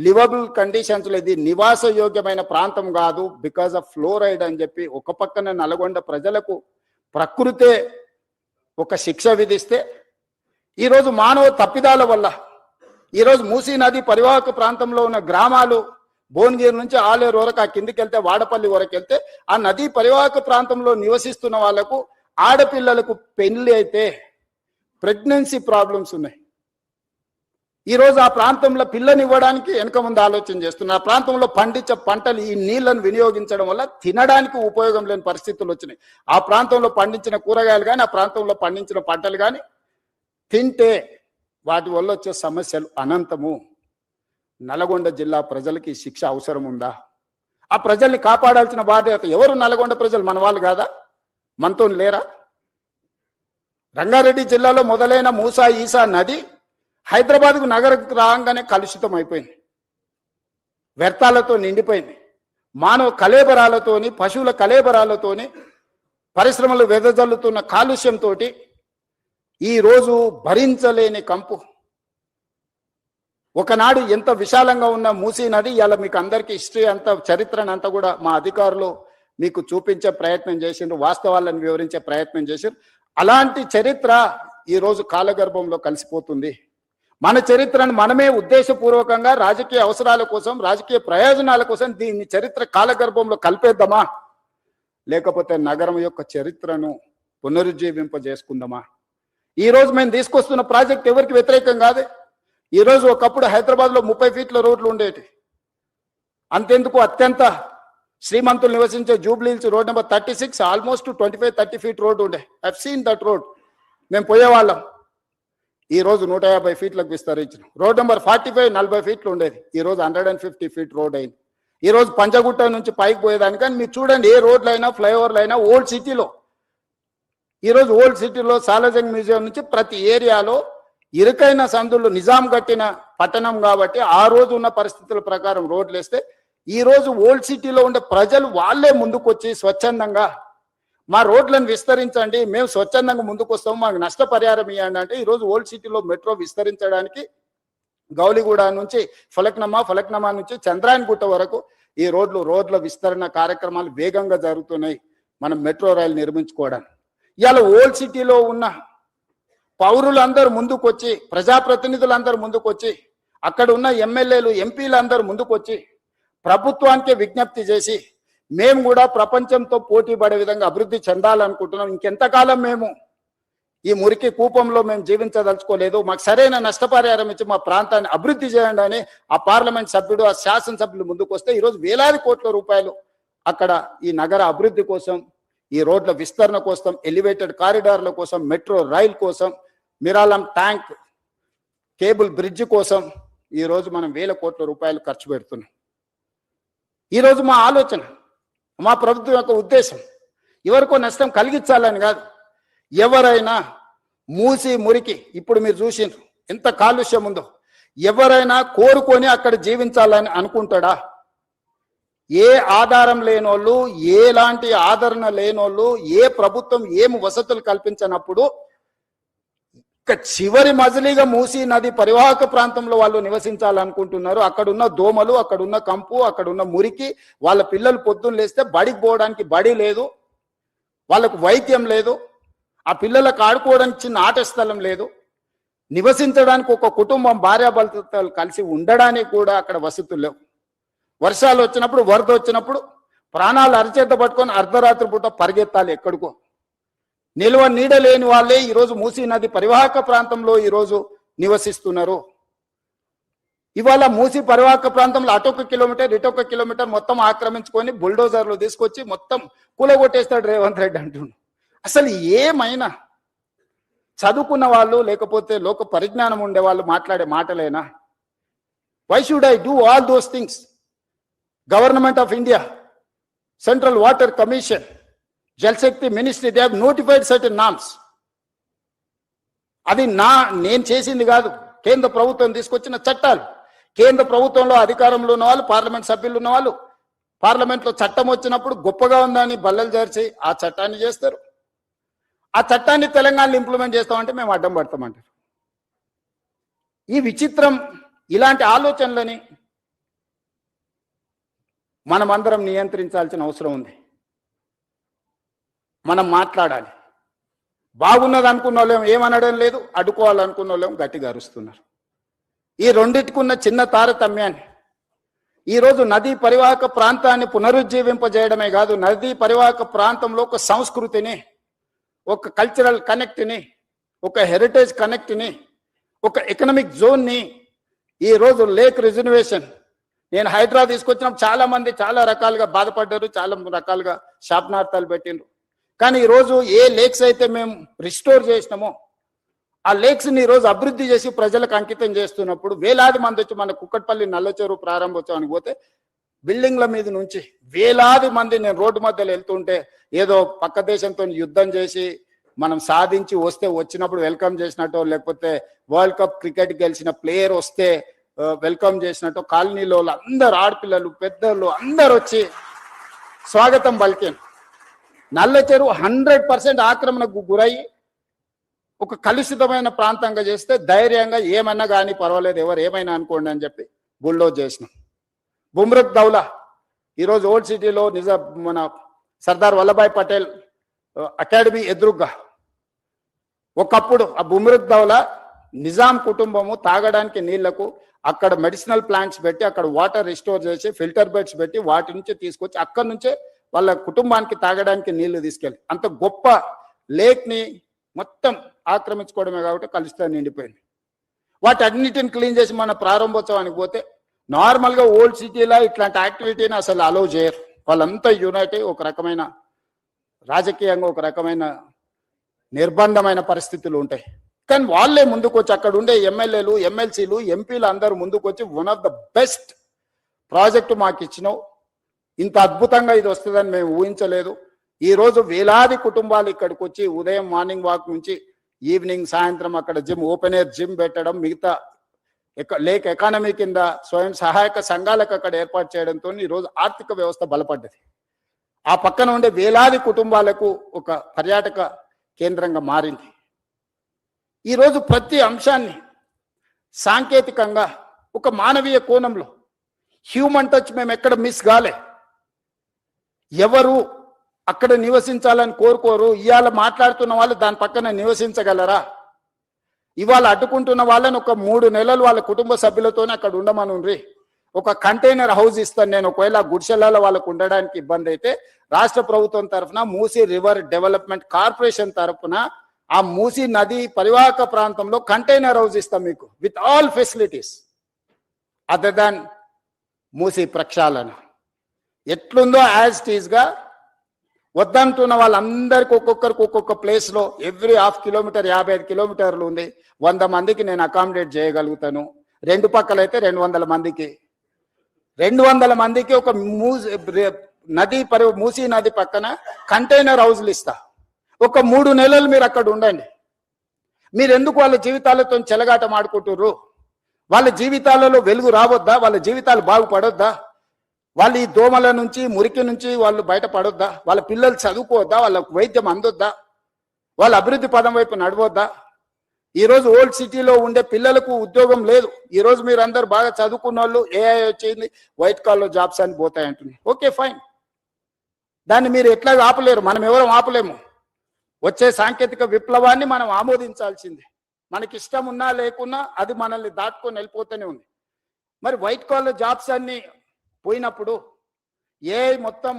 లివబుల్ కండిషన్స్ ఇది నివాస యోగ్యమైన ప్రాంతం కాదు బికాజ్ ఆఫ్ ఫ్లోరైడ్ అని చెప్పి ఒక పక్కన నల్గొండ ప్రజలకు ప్రకృతే ఒక శిక్ష విధిస్తే, ఈరోజు మానవ తప్పిదాల వల్ల ఈరోజు మూసీ నది పరివాహక ప్రాంతంలో ఉన్న గ్రామాలు భువనగిరి నుంచి ఆలేరు వరకు, ఆ కిందికి వెళ్తే వాడపల్లి వరకు వెళ్తే ఆ నదీ పరివాహక ప్రాంతంలో నివసిస్తున్న వాళ్లకు ఆడపిల్లలకు పెళ్లి అయితే ప్రెగ్నెన్సీ ప్రాబ్లమ్స్ ఉన్నాయి. ఈరోజు ఆ ప్రాంతంలో పిల్లనివ్వడానికి వెనక ముందు ఆలోచన చేస్తున్నారు. ఆ ప్రాంతంలో పండించే పంటలు ఈ నీళ్లను వినియోగించడం వల్ల తినడానికి ఉపయోగం లేని పరిస్థితులు వచ్చినాయి. ఆ ప్రాంతంలో పండించిన కూరగాయలు కానీ, ఆ ప్రాంతంలో పండించిన పంటలు కానీ తింటే వాటి వల్ల వచ్చే సమస్యలు అనంతము. నల్గొండ జిల్లా ప్రజలకి శిక్ష అవసరం ఉందా? ఆ ప్రజల్ని కాపాడాల్సిన బాధ్యత ఎవరు? నల్గొండ ప్రజలు మన వాళ్ళు కాదా? మనతో లేరా? రంగారెడ్డి జిల్లాలో మొదలైన మూసా ఈసా నది హైదరాబాద్కు నగరకు రాగానే కలుషితం అయిపోయింది, వ్యర్థాలతో నిండిపోయింది. మానవ కలేబరాలతోని, పశువుల కలేబరాలతోని, పరిశ్రమలు వెదజల్లుతున్న కాలుష్యంతో ఈరోజు భరించలేని కంపు. ఒకనాడు ఎంత విశాలంగా ఉన్న మూసీ నది ఇలా మీకు అందరికీ హిస్టరీ అంతా, చరిత్రను అంతా కూడా మా అధికారులు మీకు చూపించే ప్రయత్నం చేసిండ్రు, వాస్తవాలను వివరించే ప్రయత్నం చేసిండ్రు. అలాంటి చరిత్ర ఈరోజు కాలగర్భంలో కలిసిపోతుంది. మన చరిత్రను మనమే ఉద్దేశపూర్వకంగా రాజకీయ అవసరాల కోసం, రాజకీయ ప్రయోజనాల కోసం దీన్ని చరిత్ర కాలగర్భంలో కలిపేద్దామా, లేకపోతే నగరం యొక్క చరిత్రను పునరుజ్జీవింపజేసుకుందామా? ఈరోజు మేము తీసుకొస్తున్న ప్రాజెక్ట్ ఎవరికి వ్యతిరేకం కాదు. ఈరోజు ఒకప్పుడు హైదరాబాద్లో 30 ఫీట్ల రోడ్లు ఉండేవి. అంతెందుకు, అత్యంత శ్రీమంతులు నివసించే Jubilee Hills road number 36 almost 25-30 feet road ఉండే. I've seen that road. మేము పోయేవాళ్ళం. ఈరోజు 150 ఫీట్లకు విస్తరించిన రోడ్ నెంబర్ 45 40 ఫీట్లు ఉండేది. ఈరోజు 150 ఫీట్ రోడ్ అయింది. ఈరోజు పంజగుట్ట నుంచి పైకి పోయేదానికని మీరు చూడండి, ఏ రోడ్లు అయినా, ఫ్లైఓవర్లు అయినా, ఓల్డ్ సిటీలో, ఈరోజు ఓల్డ్ సిటీలో సాలార్జంగ్ మ్యూజియం నుంచి ప్రతి ఏరియాలో ఇరుకైన సందులు, నిజాం కట్టిన పట్టణం కాబట్టి ఆ రోజు ఉన్న పరిస్థితుల ప్రకారం రోడ్లు వేస్తే, ఈ రోజు ఓల్డ్ సిటీలో ఉండే ప్రజలు వాళ్ళే ముందుకొచ్చి స్వచ్ఛందంగా మా రోడ్లను విస్తరించండి, మేము స్వచ్ఛందంగా ముందుకు వస్తాము, మాకు నష్టపరిహారం ఇవ్వండి అంటే, ఈరోజు ఓల్డ్ సిటీలో మెట్రో విస్తరించడానికి గౌలిగూడ నుంచి ఫలక్నమా నుంచి చంద్రాయన్గుట్ట వరకు ఈ రోడ్ల విస్తరణ కార్యక్రమాలు వేగంగా జరుగుతున్నాయి. మనం మెట్రో రైలు నిర్మించుకోవడానికి ఇవాళ ఓల్డ్ సిటీలో ఉన్న పౌరులందరూ ముందుకొచ్చి, ప్రజాప్రతినిధులందరూ ముందుకొచ్చి, అక్కడ ఉన్న ఎమ్మెల్యేలు, ఎంపీలు అందరూ ముందుకొచ్చి ప్రభుత్వానికి విజ్ఞప్తి చేసి, మేము కూడా ప్రపంచంతో పోటీ పడే విధంగా అభివృద్ధి చెందాలనుకుంటున్నాం. ఇంకెంతకాలం మేము ఈ మురికి కూపంలో మేము జీవించదలుచుకోలేదు, మాకు సరైన నష్టపరిహారం ఇచ్చి మా ప్రాంతాన్ని అభివృద్ధి చేయండి అని ఆ పార్లమెంట్ సభ్యుడు, ఆ శాసనసభ్యులు ముందుకు వస్తే ఈరోజు వేలాది కోట్ల రూపాయలు అక్కడ ఈ నగర అభివృద్ధి కోసం, ఈ రోడ్ల విస్తరణ కోసం, ఎలివేటెడ్ కారిడార్ల కోసం, మెట్రో రైల్ కోసం, మిరాలం ట్యాంక్ కేబుల్ బ్రిడ్జ్ కోసం ఈరోజు మనం వేల కోట్ల రూపాయలు ఖర్చు పెడుతున్నాం. ఈరోజు మా ఆలోచన, మా ప్రభుత్వం యొక్క ఉద్దేశం ఎవరికో నష్టం కలిగించాలని కాదు. ఎవరైనా మూసి మురికి, ఇప్పుడు మీరు చూసిండ్రు ఎంత కాలుష్యం ఉందో, ఎవరైనా కోరుకొని అక్కడ జీవించాలని అనుకుంటాడా? ఏ ఆధారం లేనోళ్ళు, ఎలాంటి ఆదరణ లేనోళ్ళు, ఏ ప్రభుత్వం ఏం వసతులు కల్పించినప్పుడు ఇక చివరి మజిలీగా మూసీ నది పరివాహక ప్రాంతంలో వాళ్ళు నివసించాలనుకుంటున్నారు. అక్కడున్న దోమలు, అక్కడున్న కంపు, అక్కడున్న మురికి, వాళ్ళ పిల్లలు పొద్దున్న లేస్తే బడికి పోవడానికి బడి లేదు, వాళ్ళకు వైద్యం లేదు, ఆ పిల్లలకు ఆడుకోవడానికి చిన్న ఆట స్థలం లేదు, నివసించడానికి ఒక కుటుంబం భార్యాభర్తలు కలిసి ఉండడానికి కూడా అక్కడ వసతులు లేవు. వర్షాలు వచ్చినప్పుడు, వరద వచ్చినప్పుడు ప్రాణాలు అరచేత పట్టుకొని అర్ధరాత్రి పూట పరిగెత్తాలి ఎక్కడికో. నిల్వ నీడ లేని వాళ్ళే ఈరోజు మూసీ నది పరివాహక ప్రాంతంలో ఈరోజు నివసిస్తున్నారు. ఇవాళ మూసీ పరివాహక ప్రాంతంలో అటొక కిలోమీటర్ ఇటొక కిలోమీటర్ మొత్తం ఆక్రమించుకొని బుల్డోజర్లు తీసుకొచ్చి మొత్తం కూలగొట్టేస్తాడు రేవంత్ రెడ్డి అంటుండు. అసలు ఏమైనా చదువుకున్న వాళ్ళు లేకపోతే లోక పరిజ్ఞానం ఉండే వాళ్ళు మాట్లాడే మాటలేనా? Why should I do all those things? Government of India, central water commission, Jal Shakti ministry, they have notified certain norms. అది నేను చేసింది కాదు, కేంద్ర ప్రభుత్వం తీసుకొచ్చిన చట్టాలు. కేంద్ర ప్రభుత్వంలో అధికారంలో ఉన్న వాళ్ళు, పార్లమెంట్ సభ్యులు ఉన్న వాళ్ళు పార్లమెంట్లో చట్టం వచ్చినప్పుడు గొప్పగా ఉందని బల్లలు చేర్చి ఆ చట్టాన్ని చేస్తారు. ఆ చట్టాన్ని తెలంగాణలో ఇంప్లిమెంట్ చేస్తామంటే మేము అడ్డం పడతామంటారు. ఈ విచిత్రం, ఇలాంటి ఆలోచనలని మనమందరం నియంత్రించాల్సిన అవసరం ఉంది. మనం మాట్లాడాలి. బాగున్నది అనుకున్న వాళ్ళేం ఏమనడం లేదు, అడ్డుకోవాలనుకున్న వాళ్ళేం గట్టిగా అరుస్తున్నారు. ఈ రెండింటికున్న చిన్న తారతమ్యాన్ని ఈరోజు నదీ పరివాహక ప్రాంతాన్ని పునరుజ్జీవింపజేయడమే కాదు, నదీ పరివాహక ప్రాంతంలో ఒక సంస్కృతిని, ఒక కల్చరల్ కనెక్ట్ని, ఒక హెరిటేజ్ కనెక్ట్ని, ఒక ఎకనామిక్ జోన్ని, ఈరోజు లేక్ రిజర్వేషన్, నేను హైదరాబాద్ తీసుకొచ్చినప్పుడు చాలా మంది చాలా రకాలుగా బాధపడ్డారు, చాలా రకాలుగా శాపనార్థాలు పెట్టిండ్రు. కానీ ఈరోజు ఏ లేక్స్ అయితే మేము రిస్టోర్ చేసినామో ఆ లేక్స్ని ఈరోజు అభివృద్ధి చేసి ప్రజలకు అంకితం చేస్తున్నప్పుడు వేలాది మంది వచ్చి మన కుక్కట్పల్లి నల్లచెరువు ప్రారంభోత్సవానికి పోతే బిల్డింగ్ల మీద నుంచి వేలాది మంది, నేను రోడ్డు మధ్యలో వెళ్తుంటే ఏదో పక్క దేశంతో యుద్ధం చేసి మనం సాధించి వస్తే వచ్చినప్పుడు వెల్కమ్ చేసినట్టు, లేకపోతే వరల్డ్ కప్ క్రికెట్ గెలిచిన ప్లేయర్ వస్తే వెల్కమ్ చేసినట్టు కాలనీలో అందరు ఆడపిల్లలు పెద్దలు అందరు వచ్చి స్వాగతం పలికాను. నల్ల చెరువు 100% ఆక్రమణకు గురయ్యి ఒక కలుషితమైన ప్రాంతంగా చేస్తే ధైర్యంగా ఏమన్నా కానీ పర్వాలేదు, ఎవరు ఏమైనా అనుకోండి అని చెప్పి బుల్డోజ్ చేసినాం. బుమ్రక్ దౌలా ఈరోజు ఓల్డ్ సిటీలో మన సర్దార్ వల్లభాయ్ పటేల్ అకాడమీ ఎదురుగ్గా ఒకప్పుడు ఆ బుమ్రక్ దౌలా నిజాం కుటుంబము తాగడానికి నీళ్లకు అక్కడ మెడిసినల్ ప్లాంట్స్ పెట్టి అక్కడ వాటర్ రిస్టోర్ చేసి ఫిల్టర్ బెడ్స్ పెట్టి వాటి నుంచి తీసుకొచ్చి అక్కడి నుంచే వాళ్ళ కుటుంబానికి తాగడానికి నీళ్లు తీసుకెళ్ళి అంత గొప్ప లేక్ని మొత్తం ఆక్రమించుకోవడమే కాబట్టి కలుషితం నిండిపోయింది. వాటి అన్నిటిని క్లీన్ చేసి మన ప్రారంభోత్సవానికి పోతే నార్మల్గా ఓల్డ్ సిటీలో ఇట్లాంటి యాక్టివిటీని అసలు అలౌ చేయరు. వాళ్ళంతా యునైట్ ఒక రకమైన రాజకీయంగా ఒక రకమైన నిర్బంధమైన పరిస్థితులు ఉంటాయి. కానీ వాళ్ళే ముందుకు వచ్చి అక్కడ ఉండే ఎమ్మెల్యేలు, ఎమ్మెల్సీలు, ఎంపీలు అందరూ ముందుకు వచ్చి one of the best project మాకు ఇచ్చినావు, ఇంత అద్భుతంగా ఇది వస్తుందని మేము ఊహించలేదు. ఈరోజు వేలాది కుటుంబాలు ఇక్కడికి వచ్చి ఉదయం మార్నింగ్ వాక్ నుంచి ఈవినింగ్ సాయంత్రం అక్కడ జిమ్, ఓపెన్ ఎయిర్ జిమ్ పెట్టడం, మిగతా లేక్ ఎకానమీ కింద స్వయం సహాయక సంఘాలకు అక్కడ ఏర్పాటు చేయడంతో ఈరోజు ఆర్థిక వ్యవస్థ బలపడ్డది. ఆ పక్కన ఉండే వేలాది కుటుంబాలకు ఒక పర్యాటక కేంద్రంగా మారింది. ఈరోజు ప్రతి అంశాన్ని సాంకేతికంగా ఒక మానవీయ కోణంలో హ్యూమన్ టచ్ మేము ఎక్కడ మిస్ కాలే. ఎవరు అక్కడ నివసించాలని కోరుకోరు. ఇవాళ మాట్లాడుతున్న వాళ్ళు దాని పక్కన నివసించగలరా? ఇవాళ అడ్డుకుంటున్న వాళ్ళని ఒక 3 నెలలు వాళ్ళ కుటుంబ సభ్యులతోనే అక్కడ ఉండమనుండ్రి. ఒక కంటైనర్ హౌస్ ఇస్తాను నేను, ఒకవేళ గుడిసెలలో వాళ్ళకు ఉండడానికి ఇబ్బంది అయితే రాష్ట్ర ప్రభుత్వం తరఫున మూసీ రివర్ డెవలప్మెంట్ కార్పొరేషన్ తరఫున ఆ మూసీ నది పరివాహక ప్రాంతంలో కంటైనర్ హౌస్ ఇస్తాం మీకు with all facilities other than Musi ప్రక్షాళన. ఎట్లుందో యాజ్ ఇట్ ఈస్గా వద్దంటున్న వాళ్ళందరికీ ఒక్కొక్కరికి ఒక్కొక్క ప్లేస్లో ఎవ్రీ 1/2 కిలోమీటర్ 55 కిలోమీటర్లు ఉంది. 100 మందికి నేను అకామిడేట్ చేయగలుగుతాను. 2 పక్కలైతే 200 మందికి 200 మందికి ఒక మూసీ నది పక్కన కంటైనర్ హౌస్లు ఇస్తా. ఒక 3 నెలలు మీరు అక్కడ ఉండండి. మీరు ఎందుకు వాళ్ళ జీవితాలతో చెలగాట మాడుకుంటుర్రు? వాళ్ళ జీవితాలలో వెలుగు రావద్దా? వాళ్ళ జీవితాలు బాగుపడొద్దా? వాళ్ళు ఈ దోమల నుంచి మురికి నుంచి వాళ్ళు బయటపడొద్దా? వాళ్ళ పిల్లలు చదువుకోవద్దా? వాళ్ళకు వైద్యం అందొద్దా? వాళ్ళ అభివృద్ధి పదం వైపు నడవద్దా? ఈరోజు ఓల్డ్ సిటీలో ఉండే పిల్లలకు ఉద్యోగం లేదు. ఈరోజు మీరు అందరు బాగా చదువుకున్న వాళ్ళు ఏఐ వచ్చింది, వైట్ కాలర్ జాబ్స్ అని పోతాయంటున్నాయి. ఓకే ఫైన్, దాన్ని మీరు ఎట్లా ఆపలేరు, మనం ఎవరం ఆపలేము. వచ్చే సాంకేతిక విప్లవాన్ని మనం ఆమోదించాల్సిందే. మనకి ఇష్టం ఉన్నా లేకున్నా అది మనల్ని దాటుకొని వెళ్ళిపోతూనే ఉంది. మరి వైట్ కాలర్ జాబ్స్ అన్ని పోయినప్పుడు ఏఐ మొత్తం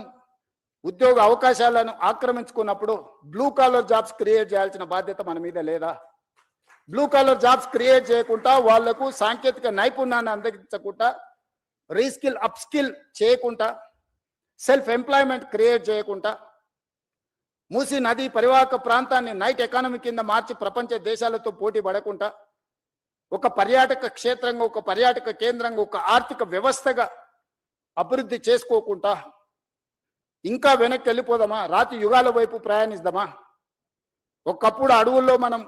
ఉద్యోగ అవకాశాలను ఆక్రమించుకున్నప్పుడు బ్లూ కాలర్ జాబ్స్ క్రియేట్ చేయాల్సిన బాధ్యత మన మీద లేదా? బ్లూ కాలర్ జాబ్స్ క్రియేట్ చేయకుండా వాళ్లకు సాంకేతిక నైపుణ్యాన్ని అందించకుండా, రీస్కిల్ అప్స్కిల్ చేయకుండా, సెల్ఫ్ ఎంప్లాయ్మెంట్ క్రియేట్ చేయకుండా, మూసీ నది పరివాహక ప్రాంతాన్ని నైట్ ఎకానమీ కింద మార్చి ప్రపంచ దేశాలతో పోటీ పడకుండా, ఒక పర్యాటక క్షేత్రంగా, ఒక పర్యాటక కేంద్రంగా, ఒక ఆర్థిక వ్యవస్థగా అభివృద్ధి చేసుకోకుండా ఇంకా వెనక్కి వెళ్ళిపోదామా? రాతి యుగాల వైపు ప్రయాణిద్దామా? ఒకప్పుడు అడవుల్లో మనం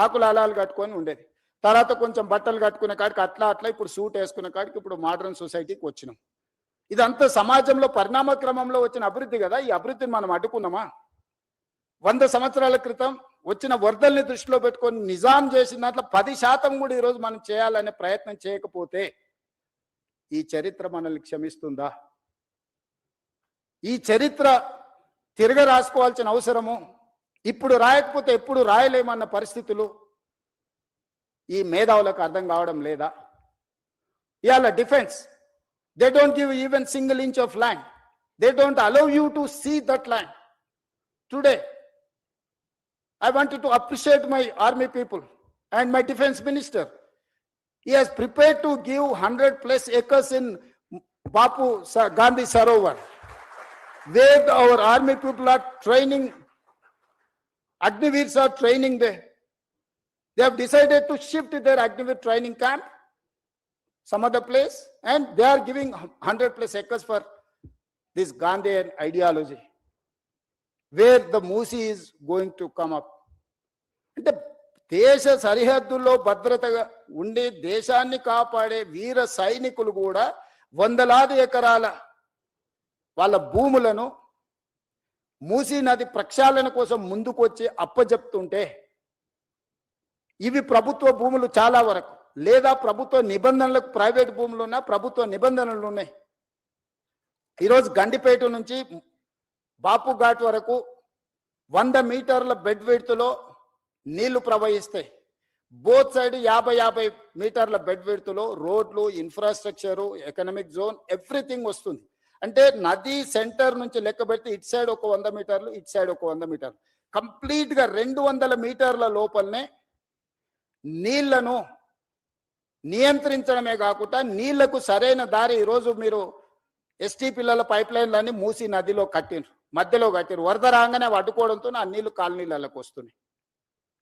ఆకుల అలాలు కట్టుకొని ఉండేది, తర్వాత కొంచెం బట్టలు కట్టుకునే కాడికి అట్లా ఇప్పుడు సూట్ వేసుకునే కాడికి ఇప్పుడు మోడర్న్ సొసైటీకి వచ్చినాం. ఇదంతా సమాజంలో పరిణామ క్రమంలో వచ్చిన అభివృద్ధి కదా. ఈ అభివృద్ధిని మనం అడ్డుకున్నామా? 100 సంవత్సరాల క్రితం వచ్చిన వరదల్ని దృష్టిలో పెట్టుకొని నిజాం చేసిన దాంట్లో 10% కూడా ఈరోజు మనం చేయాలనే ప్రయత్నం చేయకపోతే ఈ చరిత్ర మనల్ని క్షమిస్తుందా? ఈ చరిత్ర తిరగ రాసుకోవాల్సిన అవసరము, ఇప్పుడు రాయకపోతే ఎప్పుడు రాయలేమన్న పరిస్థితులు ఈ మేధావులకు అర్థం కావడం లేదా? ఇవాళ defence, they don't give even single inch of land, they don't allow you to see that land. Today I wanted to appreciate my army people and my defense minister. He has prepared to give 100+ acres in Gandhi Sarovar, where our army people are training, Agniveers are training there. They have decided to shift their Agniveer training camp some other place, and they are giving 100+ acres for this Gandhian ideology, where the Musi is going to come up. అంటే దేశ సరిహద్దుల్లో భద్రతగా ఉండి దేశాన్ని కాపాడే వీర సైనికులు కూడా వందలాది ఎకరాల వాళ్ళ భూములను మూసీ నది ప్రక్షాళన కోసం ముందుకొచ్చి అప్పజెప్తుంటే, ఇవి ప్రభుత్వ భూములు చాలా వరకు, లేదా ప్రభుత్వ నిబంధనలకు ప్రైవేట్ భూములు ఉన్నా ప్రభుత్వ నిబంధనలు ఉన్నాయి. ఈరోజు గండిపేట నుంచి బాపు ఘాట్ వరకు 100 మీటర్ల బెడ్ విడ్త్లో నీళ్లు ప్రవహిస్తాయి. బోత్ సైడ్ 50 మీటర్ల బెడ్ విడ్త్లో రోడ్లు, ఇన్ఫ్రాస్ట్రక్చరు, ఎకనామిక్ జోన్, ఎవ్రీథింగ్ వస్తుంది. అంటే నది సెంటర్ నుంచి లెక్క పెడితే ఇటు సైడ్ ఒక 100 మీటర్లు, ఇటు సైడ్ ఒక 100 మీటర్లు, కంప్లీట్ గా 200 మీటర్ల లోపలనే నీళ్లను నియంత్రించడమే కాకుండా నీళ్లకు సరైన దారి. ఈరోజు మీరు ఎస్టీ పిల్లల పైప్ లైన్లన్నీ మూసీ నదిలో కట్టిండ్రు, మధ్యలో కట్టిరు. వరద రాగానే అడ్డుకోవడంతో ఆ నీళ్లు కాలనీలకు వస్తున్నాయి.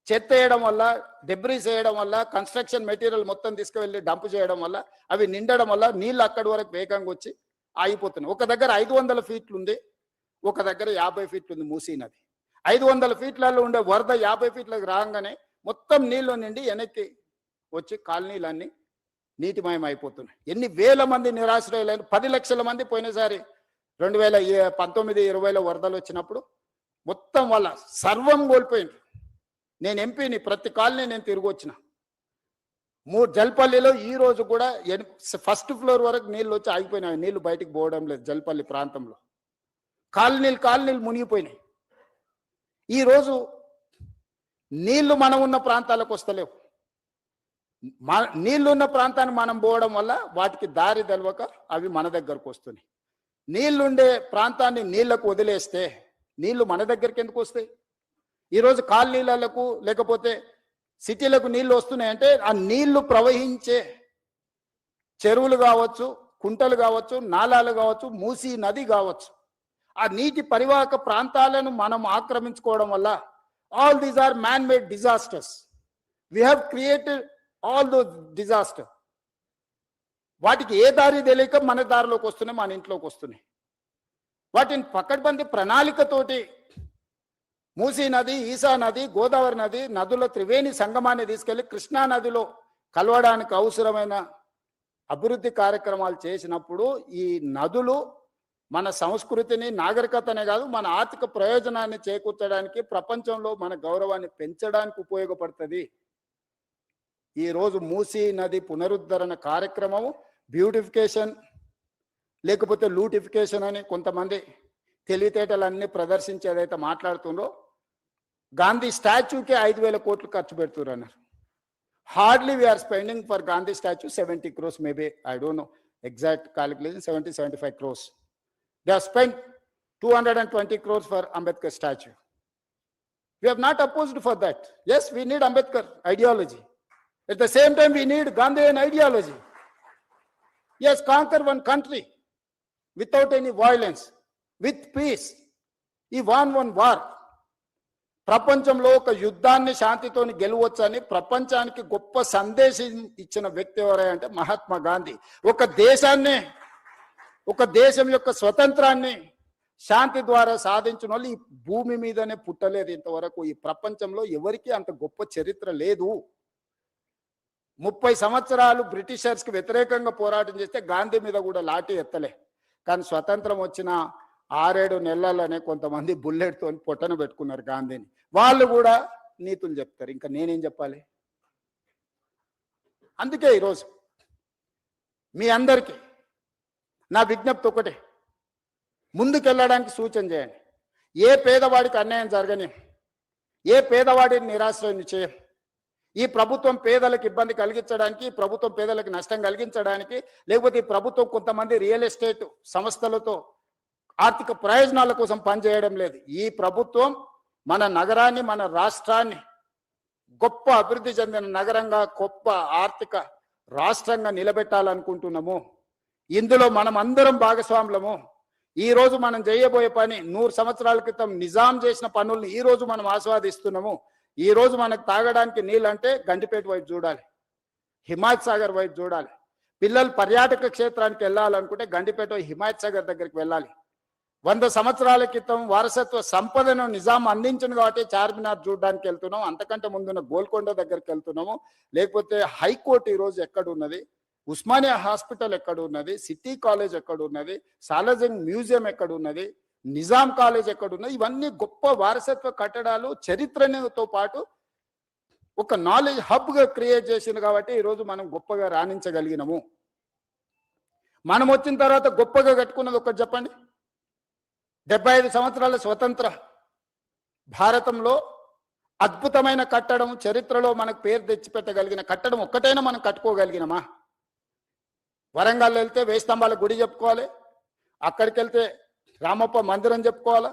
చెత్త వేయడం వల్ల, డెబ్రీస్ వేయడం వల్ల, కన్స్ట్రక్షన్ మెటీరియల్ మొత్తం తీసుకువెళ్ళి డంప్ చేయడం వల్ల అవి నిండడం వల్ల నీళ్ళు అక్కడి వరకు వేగంగా వచ్చి ఆగిపోతున్నాయి. ఒక దగ్గర 500 ఫీట్లు ఉంది, ఒక దగ్గర 50 ఫీట్లు ఉంది మూసీ నది. 500 ఫీట్లలో ఉండే వరద 50 ఫీట్లకు రాగానే మొత్తం నీళ్లు నిండి వెనక్కి వచ్చి కాలనీలన్నీ నీటిమయం అయిపోతున్నాయి. ఎన్ని వేల మంది నిరాశ్రయులైన, 10 లక్షల మంది పోయినసారి 2019-20లో వరదలు వచ్చినప్పుడు మొత్తం వాళ్ళ సర్వం కోల్పోయింది. నేను ఎంపీని, ప్రతి కాలనీ నేను తిరిగి వచ్చిన. జల్పల్లిలో ఈ రోజు కూడా 1st ఫ్లోర్ వరకు నీళ్ళు వచ్చి ఆగిపోయినాయి, నీళ్లు బయటికి పోవడం లేదు. జల్పల్లి ప్రాంతంలో కాలనీలు మునిగిపోయినాయి. ఈరోజు నీళ్లు మనం ఉన్న ప్రాంతాలకు వస్తలేవు. నీళ్లున్న ప్రాంతాన్ని మనం పోవడం వల్ల వాటికి దారి తెలవక అవి మన దగ్గరకు వస్తున్నాయి. నీళ్లుండే ప్రాంతాన్ని నీళ్లకు వదిలేస్తే నీళ్లు మన దగ్గరికి ఎందుకు వస్తాయి? ఈరోజు కాలనీలకు లేకపోతే సిటీలకు నీళ్లు వస్తున్నాయంటే ఆ నీళ్లు ప్రవహించే చెరువులు కావచ్చు, కుంటలు కావచ్చు, నాలాలు కావచ్చు, మూసీ నది కావచ్చు, ఆ నీటి పరివాహక ప్రాంతాలను మనం ఆక్రమించుకోవడం వల్ల all these are man made disasters. We have created all those disaster. వాటికి ఏ దారి తెలియక మన దారిలోకి వస్తున్నాయి, మన ఇంట్లోకి వస్తున్నాయి. వాటిని పకడ్బందీ ప్రణాళికతోటి మూసీ నది, ఈసా నది, గోదావరి నది నదుల త్రివేణి సంగమాన్ని తీసుకెళ్లి కృష్ణా నదిలో కలవడానికి అవసరమైన అభివృద్ధి కార్యక్రమాలు చేసినప్పుడు ఈ నదులు మన సంస్కృతిని, నాగరికతనే కాదు మన ఆర్థిక ప్రయోజనాన్ని చేకూర్చడానికి, ప్రపంచంలో మన గౌరవాన్ని పెంచడానికి ఉపయోగపడుతుంది. ఈరోజు మూసీ నది పునరుద్ధరణ కార్యక్రమం బ్యూటిఫికేషన్ లేకపోతే లూటిఫికేషన్ అని కొంతమంది తెలివితేటలన్నీ ప్రదర్శించి ఏదైతే మాట్లాడుతుందో, గాంధీ స్టాచ్యూకి 5,000 కోట్లు ఖర్చు పెడుతున్నారు అన్నారు. Hardly we're spending for Gandhi statue 70 crores, maybe I don't know exact calculation, 70-75 crores they have spent. 220 crores for Ambedkar statue. We have not opposed for that. Yes, we need Ambedkar ideology. At the same time, we need Gandhian ideology. Yes, conquer one country without any violence, with peace. He won one war. ప్రపంచంలో ఒక యుద్ధాన్ని శాంతితోని గెలవచ్చని ప్రపంచానికి గొప్ప సందేశం ఇచ్చిన వ్యక్తి ఎవరంటే మహాత్మా గాంధీ. ఒక దేశం యొక్క స్వతంత్రాన్ని శాంతి ద్వారా సాధించిన వాళ్ళు ఈ భూమి మీదనే పుట్టలేదు ఇంతవరకు. ఈ ప్రపంచంలో ఎవరికి అంత గొప్ప చరిత్ర లేదు. 30 సంవత్సరాలు బ్రిటిషర్స్కి వ్యతిరేకంగా పోరాటం చేస్తే గాంధీ మీద కూడా లాఠీ ఎత్తలే. కానీ స్వతంత్రం వచ్చిన 6-7 నెలలనే కొంతమంది బుల్లెట్తో పొట్టన పెట్టుకున్నారు గాంధీని. వాళ్ళు కూడా నీతులు చెప్తారు. ఇంకా నేనేం చెప్పాలి? అందుకే ఈరోజు మీ అందరికీ నా విజ్ఞప్తి ఒకటే, ముందుకెళ్ళడానికి సూచన చేయండి. ఏ పేదవాడికి అన్యాయం జరగని, ఏ పేదవాడిని నిరాశ్రయం చేయం. ఈ ప్రభుత్వం పేదలకు ఇబ్బంది కలిగించడానికి, ప్రభుత్వం పేదలకు నష్టం కలిగించడానికి, లేకపోతే ఈ ప్రభుత్వం కొంతమంది రియల్ ఎస్టేట్ సంస్థలతో ఆర్థిక ప్రయోజనాల కోసం పనిచేయడం లేదు. ఈ ప్రభుత్వం మన నగరాన్ని, మన రాష్ట్రాన్ని గొప్ప అభివృద్ధి చెందిన నగరంగా, గొప్ప ఆర్థిక రాష్ట్రంగా నిలబెట్టాలనుకుంటున్నాము. ఇందులో మనం అందరం భాగస్వాములము. ఈ రోజు మనం చేయబోయే పని 100 సంవత్సరాల క్రితం నిజాం చేసిన పనుల్ని ఈ రోజు మనం ఆస్వాదిస్తున్నాము. ఈ రోజు మనకు తాగడానికి నీళ్ళంటే గండిపేట వైపు చూడాలి, హిమాయత్ సాగర్ వైపు చూడాలి. పిల్లలు పర్యాటక క్షేత్రానికి వెళ్ళాలనుకుంటే గండిపేట హిమాయత్ సాగర్ దగ్గరికి వెళ్ళాలి. 100 సంవత్సరాల క్రితం వారసత్వ సంపదను నిజాం అందించింది కాబట్టి చార్మినార్ చూడడానికి వెళ్తున్నాం. అంతకంటే ముందున్న గోల్కొండ దగ్గరికి వెళ్తున్నాము. లేకపోతే హైకోర్టు ఈరోజు ఎక్కడ ఉన్నది, ఉస్మానియా హాస్పిటల్ ఎక్కడ ఉన్నది, సిటీ కాలేజ్ ఎక్కడ ఉన్నది, సాలార్జంగ్ మ్యూజియం ఎక్కడ ఉన్నది, నిజాం కాలేజ్ ఎక్కడ ఉన్నది. ఇవన్నీ గొప్ప వారసత్వ కట్టడాలు, చరిత్రతో పాటు ఒక నాలెడ్జ్ హబ్గా క్రియేట్ చేసింది కాబట్టి ఈరోజు మనం గొప్పగా రాణించగలిగినాము. మనం వచ్చిన తర్వాత గొప్పగా కట్టుకున్నది ఒకటి చెప్పండి. 75 సంవత్సరాల స్వతంత్ర భారతంలో అద్భుతమైన కట్టడం, చరిత్రలో మనకు పేరు తెచ్చిపెట్టగలిగిన కట్టడం ఒక్కటైనా మనం కట్టుకోగలిగినమా? వరంగల్ వెళ్తే 1000 స్తంభాల గుడి చెప్పుకోవాలి, అక్కడికి వెళ్తే రామప్ప మందిరం చెప్పుకోవాలా,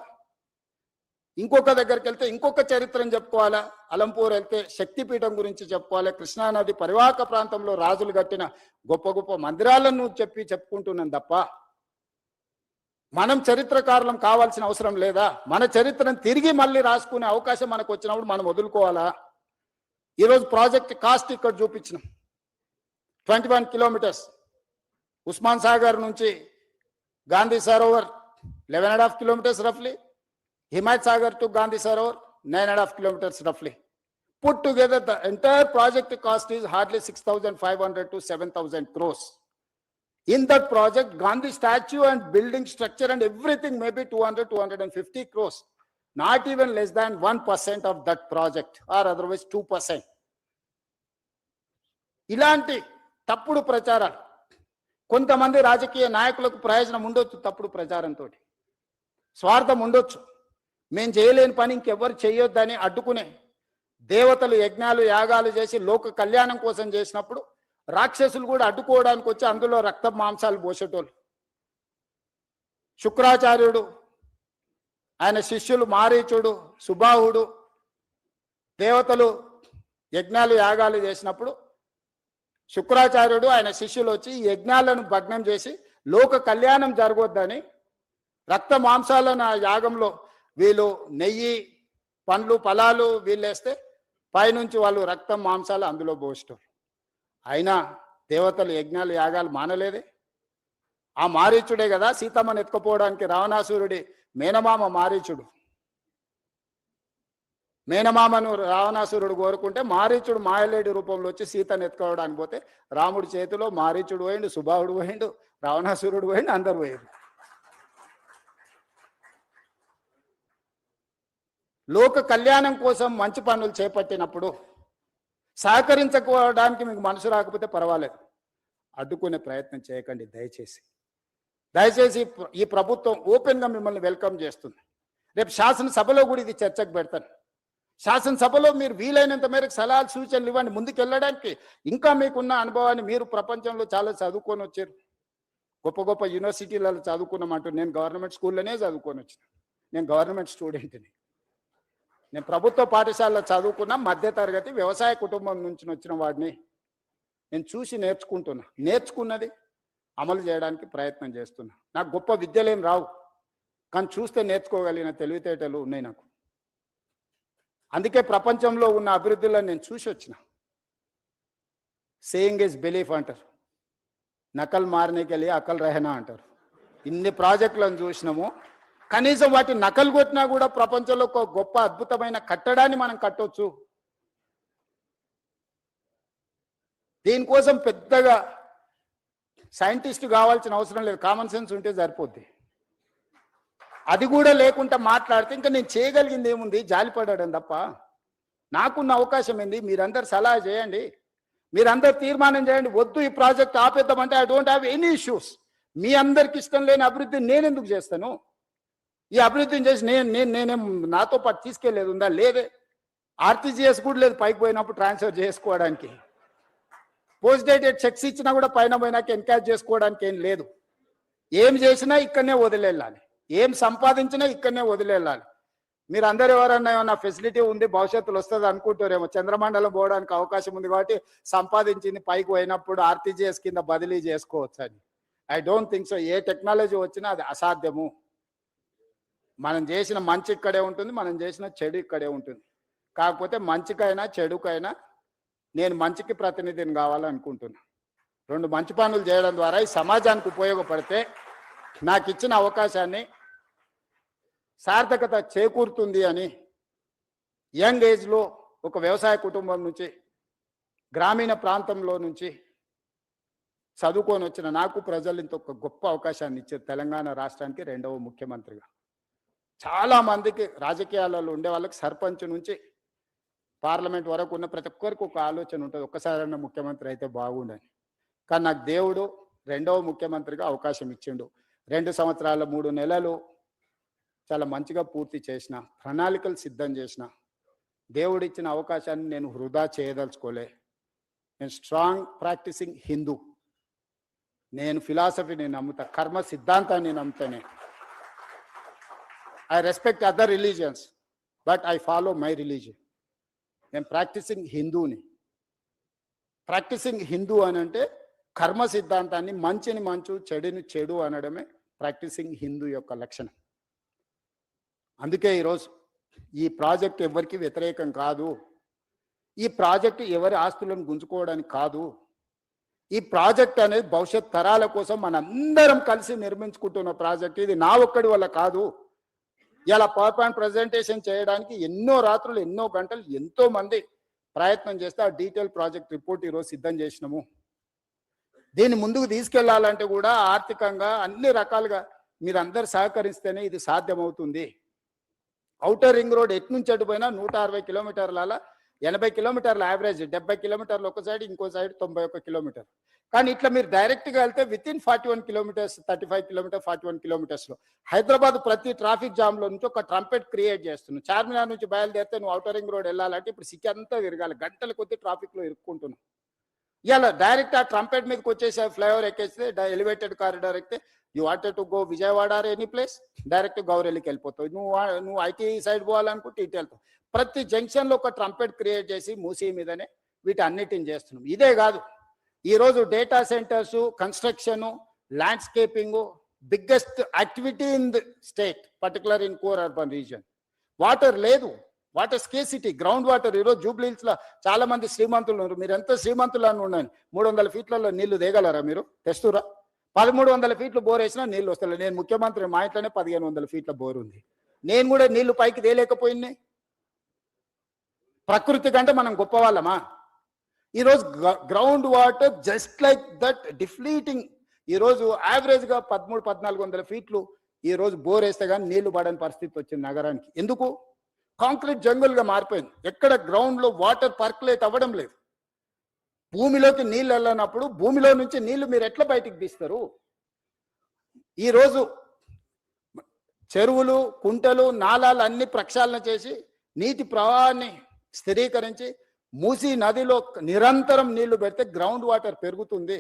ఇంకొక దగ్గరికి వెళ్తే ఇంకొక చరిత్రను చెప్పుకోవాలా, అలంపూర్ వెళ్తే శక్తిపీఠం గురించి చెప్పుకోవాలి, కృష్ణానది పరివాహక ప్రాంతంలో రాజులు కట్టిన గొప్ప గొప్ప మందిరాలను చెప్పుకుంటున్నాం తప్ప మనం చరిత్రకారులం కావాల్సిన అవసరం లేదా? మన చరిత్రను తిరిగి మళ్ళీ రాసుకునే అవకాశం మనకు వచ్చినప్పుడు మనం వదులుకోవాలా? ఈరోజు ప్రాజెక్ట్ కాస్ట్ ఇక్కడ చూపించినాం. 21 కిలోమీటర్స్ ఉస్మాన్ సాగర్ నుంచి Gandhi Sarovar 11.5 kilometers roughly, Himayat Sagar to Gandhi Sarovar 9.5 kilometers roughly. Put together the entire project cost is hardly 6,500 to 7,000 crores. In that project, Gandhi statue and building structure and everything may be 200-250 crores. Not even less than 1% of that project, or otherwise 2%. ఇలాంటి తప్పుడు ప్రచారాలు కొంతమంది రాజకీయ నాయకులకు ప్రయోజనం ఉండొచ్చు. తప్పుడు ప్రచారంతో స్వార్థం ఉండొచ్చు. మేము చేయలేని పని ఇంకెవ్వరు చేయొద్దని అడ్డుకునే దేవతలు యజ్ఞాలు యాగాలు చేసి లోక కళ్యాణం కోసం చేసినప్పుడు రాక్షసులు కూడా అడ్డుకోవడానికి వచ్చి అందులో రక్త మాంసాలు పోసేటోళ్ళు. శుక్రాచార్యుడు, ఆయన శిష్యులు మారీచుడు, సుబాహుడు దేవతలు యజ్ఞాలు యాగాలు చేసినప్పుడు శుక్రాచార్యుడు ఆయన శిష్యులు వచ్చి ఈ యజ్ఞాలను భగ్నం చేసి లోక కళ్యాణం జరగొద్దని రక్త మాంసాలను ఆ యాగంలో వీళ్ళు నెయ్యి పండ్లు ఫలాలు వీళ్ళేస్తే పైనుంచి వాళ్ళు రక్తం మాంసాలు అందులో పోస్తారు. అయినా దేవతలు యజ్ఞాలు యాగాలు మానలేదే. ఆ మారీచుడే కదా సీతమ్మను ఎత్తుకుపోవడానికి రావణాసురుడి మేనమామ మారీచుడు. మేనమామను రావణాసురుడు కోరుకుంటే మారీచుడు మాయలేడి రూపంలో వచ్చి సీతను ఎత్తుకోవడానికి పోతే రాముడి చేతిలో మారీచుడు పోయిండు, సుబాహుడు పోయిండు, రావణాసురుడు పోయిండు, అందరు పోయిండు. లోక కళ్యాణం కోసం మంచి పనులు చేపట్టినప్పుడు సహకరించుకోవడానికి మీకు మనసు రాకపోతే పర్వాలేదు, అడ్డుకునే ప్రయత్నం చేయకండి దయచేసి. దయచేసి ఈ ప్రభుత్వం ఓపెన్గా మిమ్మల్ని వెల్కమ్ చేస్తుంది. రేపు శాసనసభలో కూడా ఇది చర్చకు పెడతాను. శాసనసభలో మీరు వీలైనంత మేరకు సలహాలు సూచనలు ఇవ్వండి ముందుకు వెళ్ళడానికి. ఇంకా మీకున్న అనుభవాన్ని, మీరు ప్రపంచంలో చాలా చదువుకొని వచ్చారు, గొప్ప గొప్ప యూనివర్సిటీలలో చదువుకున్నామంటూ నేను గవర్నమెంట్ స్కూల్లోనే చదువుకొని వచ్చిన. నేను గవర్నమెంట్ స్టూడెంట్ని. నేను ప్రభుత్వ పాఠశాలలో చదువుకున్న మధ్యతరగతి వ్యవసాయ కుటుంబం నుంచి వచ్చిన వాడిని. నేను చూసి నేర్చుకున్నది అమలు చేయడానికి ప్రయత్నం చేస్తున్నా. నాకు గొప్ప విద్యలేం రావు, కానీ చూస్తే నేర్చుకోగలిగిన తెలివితేటలు ఉన్నాయి నాకు. అందుకే ప్రపంచంలో ఉన్న అభివృద్ధిలో నేను చూసి వచ్చిన. సేయింగ్ ఇస్ బిలీఫ్ అంటారు, నకల్ మారనేకి వెళ్ళి అకల్ రహనా అంటారు. ఇన్ని ప్రాజెక్టులను చూసినాము, కనీసం వాటి నకలు కొట్టినా కూడా ప్రపంచంలో ఒక గొప్ప అద్భుతమైన కట్టడాన్ని మనం కట్టొచ్చు. దీనికోసం పెద్దగా సైంటిస్ట్ కావాల్సిన అవసరం లేదు, కామన్ సెన్స్ ఉంటే సరిపోద్ది. అది కూడా లేకుండా మాట్లాడితే ఇంకా నేను చేయగలిగింది ఏముంది, జాలిపడడం తప్ప. నాకున్న అవకాశం ఏంది, మీరందరు సలహా చేయండి, మీరందరు తీర్మానం చేయండి. వద్దు ఈ ప్రాజెక్ట్ ఆపేద్దామంటే I don't have any issues. మీ అందరికి ఇష్టం లేని అభివృద్ధి నేను ఎందుకు చేస్తాను? ఈ అభివృద్ధిని చేసి నేనేం నాతో పాటు తీసుకెళ్లేదు ఉందా? లేదే. ఆర్టీజీఎస్ కూడా లేదు పైకి పోయినప్పుడు ట్రాన్స్ఫర్ చేసుకోవడానికి. పోస్ట్ డేటెడ్ చెక్స్ ఇచ్చినా కూడా పైన పోయినాక ఎన్కాష్ చేసుకోవడానికి ఏం లేదు. ఏం చేసినా ఇక్కడనే వదిలేళ్ళాలి, ఏం సంపాదించినా ఇక్కడనే వదిలేళ్ళాలి. మీరు అందరు ఎవరన్నా ఏమన్నా ఫెసిలిటీ ఉంది భవిష్యత్తులో వస్తుంది అనుకుంటారేమో. చంద్రమండలం పోవడానికి అవకాశం ఉంది కాబట్టి సంపాదించింది పైకి పోయినప్పుడు ఆర్టీజీఎస్ కింద బదిలీ చేసుకోవచ్చు అని. I don't think so. A technology వచ్చినా అది అసాధ్యము. మనం చేసిన మంచి ఇక్కడే ఉంటుంది, మనం చేసిన చెడు ఇక్కడే ఉంటుంది. కాకపోతే మంచికైనా చెడుకైనా నేను మంచికి ప్రతినిధిని కావాలనుకుంటున్నా. రెండు మంచి పనులు చేయడం ద్వారా ఈ సమాజానికి ఉపయోగపడితే నాకు ఇచ్చిన అవకాశాన్ని సార్థకత చేకూరుతుంది అని యంగ్ ఏజ్లో ఒక వ్యవసాయ కుటుంబం నుంచి గ్రామీణ ప్రాంతంలో నుంచి చదువుకొని వచ్చిన నాకు ప్రజలు ఇంత ఒక గొప్ప అవకాశాన్ని ఇచ్చారు. తెలంగాణ రాష్ట్రానికి 2వ ముఖ్యమంత్రిగా. చాలా మందికి రాజకీయాలలో ఉండే వాళ్ళకి సర్పంచ్ నుంచి పార్లమెంట్ వరకు ఉన్న ప్రతి ఒక్కరికి ఒక ఆలోచన ఉంటుంది, ఒక్కసారైనా ముఖ్యమంత్రి అయితే బాగుండని. కానీ నాకు దేవుడు 2వ ముఖ్యమంత్రిగా అవకాశం ఇచ్చిండు. 2 సంవత్సరాల 3 నెలలు చాలా మంచిగా పూర్తి చేసిన, ప్రణాళికలు సిద్ధం చేసిన. దేవుడు ఇచ్చిన అవకాశాన్ని నేను వృధా చేయదలుచుకోలే. నేను స్ట్రాంగ్ ప్రాక్టీసింగ్ హిందూ. నేను ఫిలాసఫీని నమ్ముతా, కర్మ సిద్ధాంతాన్ని నమ్ముతానే. I respect other religions, but I follow my religion. నేను ప్రాక్టీసింగ్ హిందూని. ప్రాక్టీసింగ్ హిందూ అని అంటే కర్మ సిద్ధాంతాన్ని, మంచిని మంచు చెడుని చెడు అనడమే ప్రాక్టీసింగ్ హిందూ యొక్క లక్షణం. అందుకే ఈరోజు ఈ ప్రాజెక్ట్ ఎవరికి వ్యతిరేకం కాదు. ఈ ప్రాజెక్టు ఎవరి ఆస్తులను గుంజుకోవడానికి కాదు. ఈ ప్రాజెక్ట్ అనేది భవిష్యత్ తరాల కోసం మనందరం కలిసి నిర్మించుకుంటున్న ప్రాజెక్ట్. ఇది నా ఒక్కడి వల్ల కాదు. ఇలా పవర్ పాయింట్ ప్రజెంటేషన్ చేయడానికి ఎన్నో రాత్రులు, ఎన్నో గంటలు, ఎంతో మంది ప్రయత్నం చేస్తే ఆ డీటెయిల్ ప్రాజెక్ట్ రిపోర్ట్ ఈరోజు సిద్ధం చేసినాము. దీన్ని ముందుకు తీసుకెళ్లాలంటే కూడా ఆర్థికంగా అన్ని రకాలుగా మీరందరూ సహకరిస్తేనే ఇది సాధ్యమవుతుంది. ఔటర్ రింగ్ రోడ్ ఎటు నుంచి అటు పోయినా 160 కిలోమీటర్ల 80 కిలోమీటర్ల యావరేజ్, 70 కిలోమీటర్లు ఒక సైడ్, ఇంకో సైడ్ 91 కిలోమీటర్. కానీ ఇట్లా మీరు డైరెక్ట్గా వెళ్తే విత్ ఇన్ 41 కిలోమీటర్స్, 35 కిలోమీటర్, 41 కిలోమీటర్స్లో హైదరాబాద్ ప్రతి ట్రాఫిక్ జామ్లో నుంచి ఒక ట్రంపెట్ క్రియేట్ చేస్తున్నావు. చార్మినార్ నుంచి బయలుదేరితే నువ్వు ఔటర్ రింగ్ రోడ్ వెళ్ళాలంటే ఇప్పుడు సిటీ అంతా తిరగాలి, గంటల కొద్ది ట్రాఫిక్లో ఇరుక్కుంటున్నావు. ఇలా డైరెక్ట్ ఆ ట్రంపెట్ మీదకి వచ్చేసి ఫ్లైఓవర్ ఎక్కేస్తే ఎలివేటెడ్ కారిడార్ ఎక్కితే you wanted to go Vijayawada or any place, direct గౌరెల్లికి వెళ్ళిపోతావు. నువ్వు ఐటీ సైడ్ పోవాలనుకుంటే ఇటు వెళ్తావు. ప్రతి జంక్షన్లో ఒక ట్రంపెట్ క్రియేట్ చేసి మూసీ మీదనే వీటి అన్నిటిని చేస్తున్నాం. ఇదే కాదు, ఈరోజు data centres, construction, landscaping biggest activity in the state, particular in core urban region. Water లేదు, వాటర్ స్కేసిటీ, గ్రౌండ్ వాటర్. ఈరోజు జూబ్లీహిల్స్ లో చాలా మంది శ్రీమంతులు ఉన్నారు. మీరు ఎంత శ్రీమంతులు అని ఉండండి, 300 ఫీట్లలో నీళ్లు దిగలరా? మీరు తెస్తురా? 1300 ఫీట్లు బోర్ వేసినా నీళ్ళు వస్తలే. నేను ముఖ్యమంత్రి, మా ఇంట్లోనే 1500 ఫీట్ల బోర్ ఉంది. నేను కూడా నీళ్లు పైకి తేలేకపోయినాయి. ప్రకృతి కంటే మనం గొప్ప వాళ్ళమా? ఈరోజు ground water just like that depleting. ఈరోజు యావరేజ్గా 1300-1400 ఫీట్లు ఈరోజు బోర్ వేస్తే కానీ నీళ్లు పడని పరిస్థితి వచ్చింది నగరానికి. ఎందుకు? కాంక్రీట్ జంగుల్గా మారిపోయింది. ఎక్కడ గ్రౌండ్లో వాటర్ పర్కులేట్ అవ్వడం లేదు. భూమిలోకి నీళ్ళు వెళ్ళినప్పుడు భూమిలో నుంచి నీళ్లు మీరు ఎట్లా బయటికి తీస్తారు? ఈరోజు చెరువులు, కుంటలు, నాలాలు అన్ని ప్రక్షాళన చేసి నీటి ప్రవాహాన్ని స్థిరీకరించి మూసీ నదిలో నిరంతరం నీళ్లు పెడితే గ్రౌండ్ వాటర్ పెరుగుతుంది.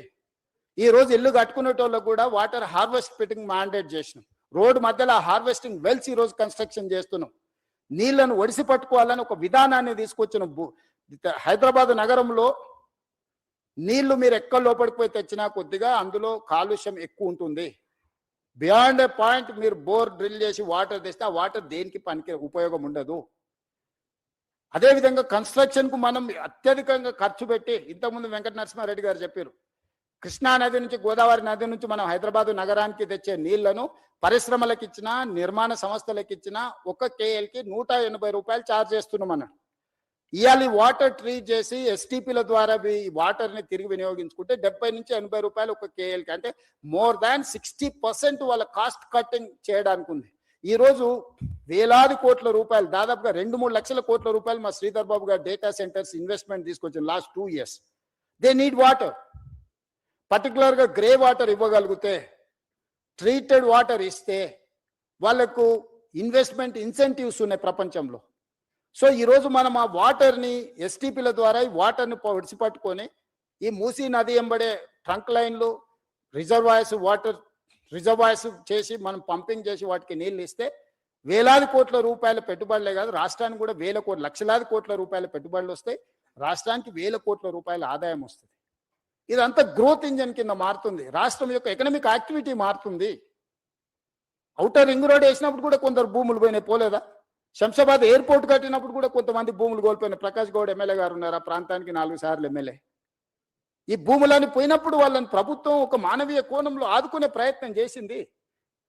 ఈ రోజు ఇల్లు కట్టుకునేటోళ్ళకు కూడా వాటర్ హార్వెస్టింగ్ మ్యాండేట్ చేసినాం. రోడ్డు మధ్యలో హార్వెస్టింగ్ వెల్స్ ఈ రోజు కన్స్ట్రక్షన్ చేస్తున్నాం. నీళ్లను ఒడిసి పట్టుకోవాలని ఒక విధానాన్ని తీసుకొచ్చిన హైదరాబాద్ నగరంలో నీళ్లు మీరు ఎక్కడ లోపలికి పోయి తెచ్చినా కొద్దిగా అందులో కాలుష్యం ఎక్కువ ఉంటుంది. బియాండ్ ఏ పాయింట్ మీరు బోర్ డ్రిల్ చేసి వాటర్ తెస్తే ఆ వాటర్ దేనికి పనికి ఉపయోగం ఉండదు. అదేవిధంగా కన్స్ట్రక్షన్కు మనం అత్యధికంగా ఖర్చు పెట్టి, ఇంతకుముందు వెంకట నరసింహారెడ్డి గారు చెప్పారు, కృష్ణా నది నుంచి గోదావరి నది నుంచి మనం హైదరాబాద్ నగరానికి తెచ్చే నీళ్లను పరిశ్రమలకు ఇచ్చినా నిర్మాణ సంస్థలకు ఇచ్చినా ఒక కేఎల్కి 180 రూపాయలు ఛార్జ్ చేస్తున్నాం అన్నాడు. ఇవాళ వాటర్ ట్రీట్ చేసి ఎస్టీపీల ద్వారా వాటర్ని తిరిగి వినియోగించుకుంటే 70 నుంచి 80 రూపాయలు ఒక కేఎల్కి, అంటే మోర్ దాన్ 60% వాళ్ళ కాస్ట్ కటింగ్ చేయడానికి ఉంది. ఈరోజు వేలాది కోట్ల రూపాయలు, దాదాపుగా 2-3 లక్షల కోట్ల రూపాయలు మా శ్రీధర్ బాబు గారు డేటా సెంటర్స్ ఇన్వెస్ట్మెంట్ తీసుకొచ్చిన last 2 years. They need water. పర్టికులర్గా గ్రే వాటర్ ఇవ్వగలిగితే, ట్రీటెడ్ వాటర్ ఇస్తే వాళ్ళకు ఇన్వెస్ట్మెంట్ ఇన్సెంటివ్స్ ఉన్నాయి ప్రపంచంలో. సో ఈరోజు మనం ఆ వాటర్ని ఎస్టీపీల ద్వారా ఈ వాటర్ని విడిచిపట్టుకొని ఈ మూసీ నది ఎంబడే ట్రంక్ లైన్లు రిజర్వాయర్స్, వాటర్ రిజర్వాయర్స్ చేసి మనం పంపింగ్ చేసి వాటికి నీళ్ళు ఇస్తే వేలాది కోట్ల రూపాయల పెట్టుబడులే కాదు, రాష్ట్రానికి కూడా లక్షలాది కోట్ల రూపాయల పెట్టుబడులు వస్తాయి. రాష్ట్రానికి 1000 కోట్ల రూపాయల ఆదాయం వస్తుంది. ఇదంతా గ్రోత్ ఇంజన్ కింద మారుతుంది. రాష్ట్రం యొక్క ఎకనామిక్ యాక్టివిటీ మారుతుంది. ఔటర్ రింగ్ రోడ్ వేసినప్పుడు కూడా కొందరు భూములు పోయినాయి, పోలేదా? శంషాబాద్ ఎయిర్పోర్ట్ కట్టినప్పుడు కూడా కొంతమంది భూములు కోల్పోయినాయి. ప్రకాష్ గౌడ్ ఎమ్మెల్యే గారు ఉన్నారు, ఆ ప్రాంతానికి 4 సార్లు ఎమ్మెల్యే. ఈ భూములని పోయినప్పుడు వాళ్ళని ప్రభుత్వం ఒక మానవీయ కోణంలో ఆదుకునే ప్రయత్నం చేసింది.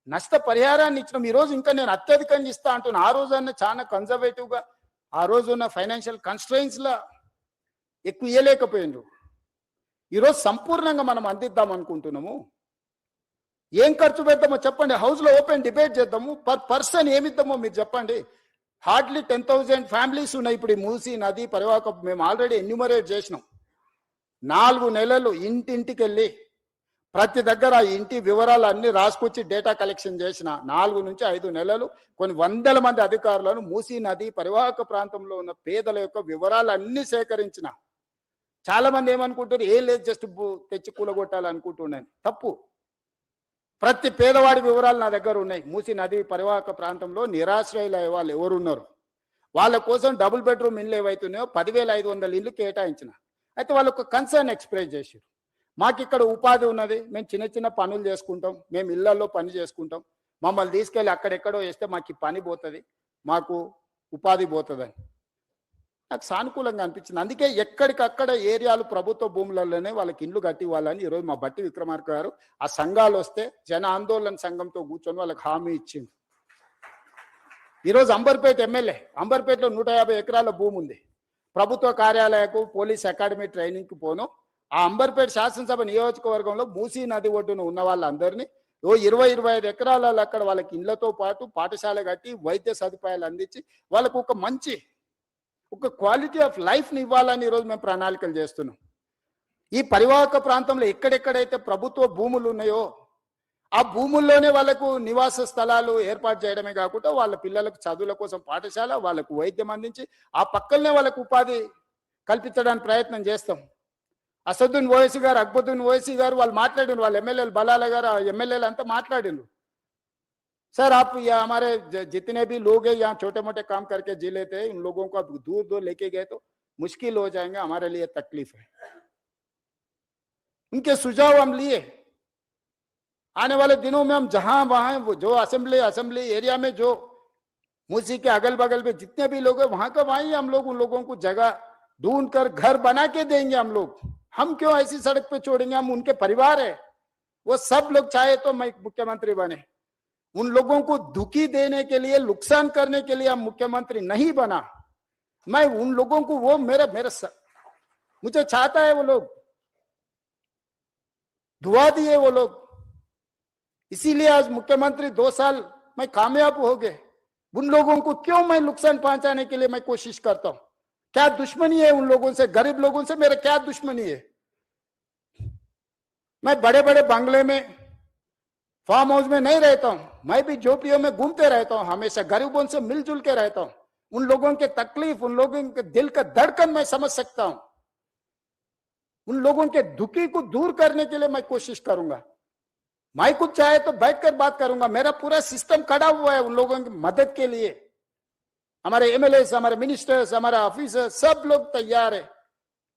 నష్ట పరిహారాన్ని ఇచ్చినాం. ఈరోజు ఇంకా నేను అత్యధికంగా ఇస్తా అంటున్నా. ఆ రోజన్నా చాలా కన్జర్వేటివ్గా, ఆ రోజున్న ఫైనాన్షియల్ కన్స్ట్రెయిన్స్లో ఎక్కువ ఇవ్వలేకపోయిండ్రు. ఈరోజు సంపూర్ణంగా మనం అందిద్దాం అనుకుంటున్నాము. ఏం ఖర్చు పెడతామో చెప్పండి. హౌస్లో ఓపెన్ డిబేట్ చేద్దాము. పర్ పర్సన్ ఏమిద్దామో మీరు చెప్పండి. హార్డ్లీ 10,000 ఫ్యామిలీస్ ఉన్నాయి ఇప్పుడు ఈ మూసీ నది పరివాహక. మేము ఆల్రెడీ ఎన్యూమరేట్ చేసినాం. 4 నెలలు ఇంటింటికి వెళ్ళి ప్రతి దగ్గర ఆ ఇంటి వివరాలు అన్ని రాసుకొచ్చి డేటా కలెక్షన్ చేసిన 4 నుంచి 5 నెలలు కొన్ని వందల మంది అధికారులను మూసీ నది పరివాహక ప్రాంతంలో ఉన్న పేదల యొక్క వివరాలు అన్ని సేకరించిన. చాలా మంది ఏమనుకుంటారు, ఏం లేదు జస్ట్ తెచ్చి కూలగొట్టాలనుకుంటున్నాను. తప్పు. ప్రతి పేదవాడి వివరాలు నా దగ్గర ఉన్నాయి. మూసీ నది పరివాహక ప్రాంతంలో నిరాశ్రయుల వాళ్ళు ఎవరున్నారు, వాళ్ళ కోసం డబుల్ బెడ్రూమ్ ఇల్లు ఏవైతున్నాయో 10,500 ఇల్లు కేటాయించిన. అయితే వాళ్ళు ఒక కన్సర్న్ ఎక్స్ప్రెస్ చేశారు. మాకు ఇక్కడ ఉపాధి ఉన్నది, మేము చిన్న చిన్న పనులు చేసుకుంటాం, మేము ఇళ్లలో పని చేసుకుంటాం, మమ్మల్ని తీసుకెళ్ళి అక్కడెక్కడో వేస్తే మాకు ఈ పని పోతుంది, మాకు ఉపాధి పోతుందని నాకు సానుకూలంగా అనిపించింది. అందుకే ఎక్కడికక్కడ ఏరియాలు ప్రభుత్వ భూములలోనే వాళ్ళకి ఇండ్లు కట్టి ఇవ్వాలని ఈరోజు మా బట్టి విక్రమార్క గారు ఆ సంఘాలు వస్తే జన ఆందోళన సంఘంతో కూర్చొని వాళ్ళకి హామీ ఇచ్చింది. ఈరోజు అంబర్పేట ఎమ్మెల్యే, అంబర్పేటలో 150 ఎకరాల భూమి ఉంది. ప్రభుత్వ కార్యాలయకు పోలీస్ అకాడమీ ట్రైనింగ్కి పోను. ఆ అంబర్పేట శాసనసభ నియోజకవర్గంలో మూసీ నది ఒడ్డున ఉన్న వాళ్ళందరినీ 20-25 ఎకరాలలో అక్కడ వాళ్ళకి ఇళ్లతో పాటు పాఠశాల కట్టి వైద్య సదుపాయాలు అందించి వాళ్ళకు ఒక క్వాలిటీ ఆఫ్ లైఫ్ని ఇవ్వాలని ఈరోజు మేము ప్రణాళికలు చేస్తున్నాం. ఈ పరివాహక ప్రాంతంలో ఎక్కడెక్కడైతే ప్రభుత్వ భూములు ఉన్నాయో ఆ భూముల్లోనే వాళ్ళకు నివాస స్థలాలు ఏర్పాటు చేయడమే కాకుండా వాళ్ళ పిల్లలకు చదువుల కోసం పాఠశాల, వాళ్ళకు వైద్యం అందించి ఆ పక్కనే వాళ్ళకు ఉపాధి కల్పించడానికి ప్రయత్నం చేస్తాం. असदुद्दीन ओवैसी गाరు, अकबरुद्दीन ओवैसी गाరు వాళ్ళు మాట్లాడినారు. వాళ్ళ ఎమ్మెల్యేలు బలాల గారు ఎమ్మెల్యేలు అంతా మాట్లాడినారు. सर आप ये हमारे जितने भी लोग हैं यहाँ छोटे मोटे काम करके जी लेते हैं, इन लोगों को आप दूर दूर लेके गए तो मुश्किल हो जाएंगे, हमारे लिए तकलीफ है. उनके सुझाव हम लिए. आने वाले दिनों में हम जहां वहां जो असेंबली एरिया में जो मूसी के अगल बगल में जितने भी लोग हैं वहां का वहीं हम लोग उन लोगों को जगह ढूंढ कर घर बना के देंगे. हम लोग, हम क्यों ऐसी सड़क पे छोड़ेंगे? हम उनके परिवार है, वो सब लोग चाहे तो मैं मुख्यमंत्री बने. उन लोगों को दुखी देने के लिए, नुकसान करने के लिए हम मुख्यमंत्री नहीं बना. मैं उन लोगों को वो मुझे चाहता है वो लोग, दुआ दिए वो लोग, इसीलिए आज मुख्यमंत्री 2 साल मैं कामयाब हो गए. उन लोगों को क्यों मैं नुकसान पहुंचाने के लिए मैं कोशिश करता हूं? क्या दुश्मनी है उन लोगों से? गरीब लोगों से मेरा क्या दुश्मनी है? मैं बड़े बड़े बंगले में, फार्म हाउस में नहीं रहता हूं. मैं भी झोपड़ियों में घूमते रहता हूं, हमेशा गरीबों से मिलजुल के रहता हूं. उन लोगों के तकलीफ, उन लोगों के दिल का धड़कन मैं समझ सकता हूं. उन लोगों के दुखी को दूर करने के लिए मैं कोशिश करूंगा। मैं कुछ चाहे तो बैठकर बात करूंगा। मेरा पूरा सिस्टम खड़ा हुआ है उन लोगों की मदद के लिए। हमारे एमएलए, हमारे मिनिस्टर्स, हमारे ऑफिसर, सब लोग तैयार है।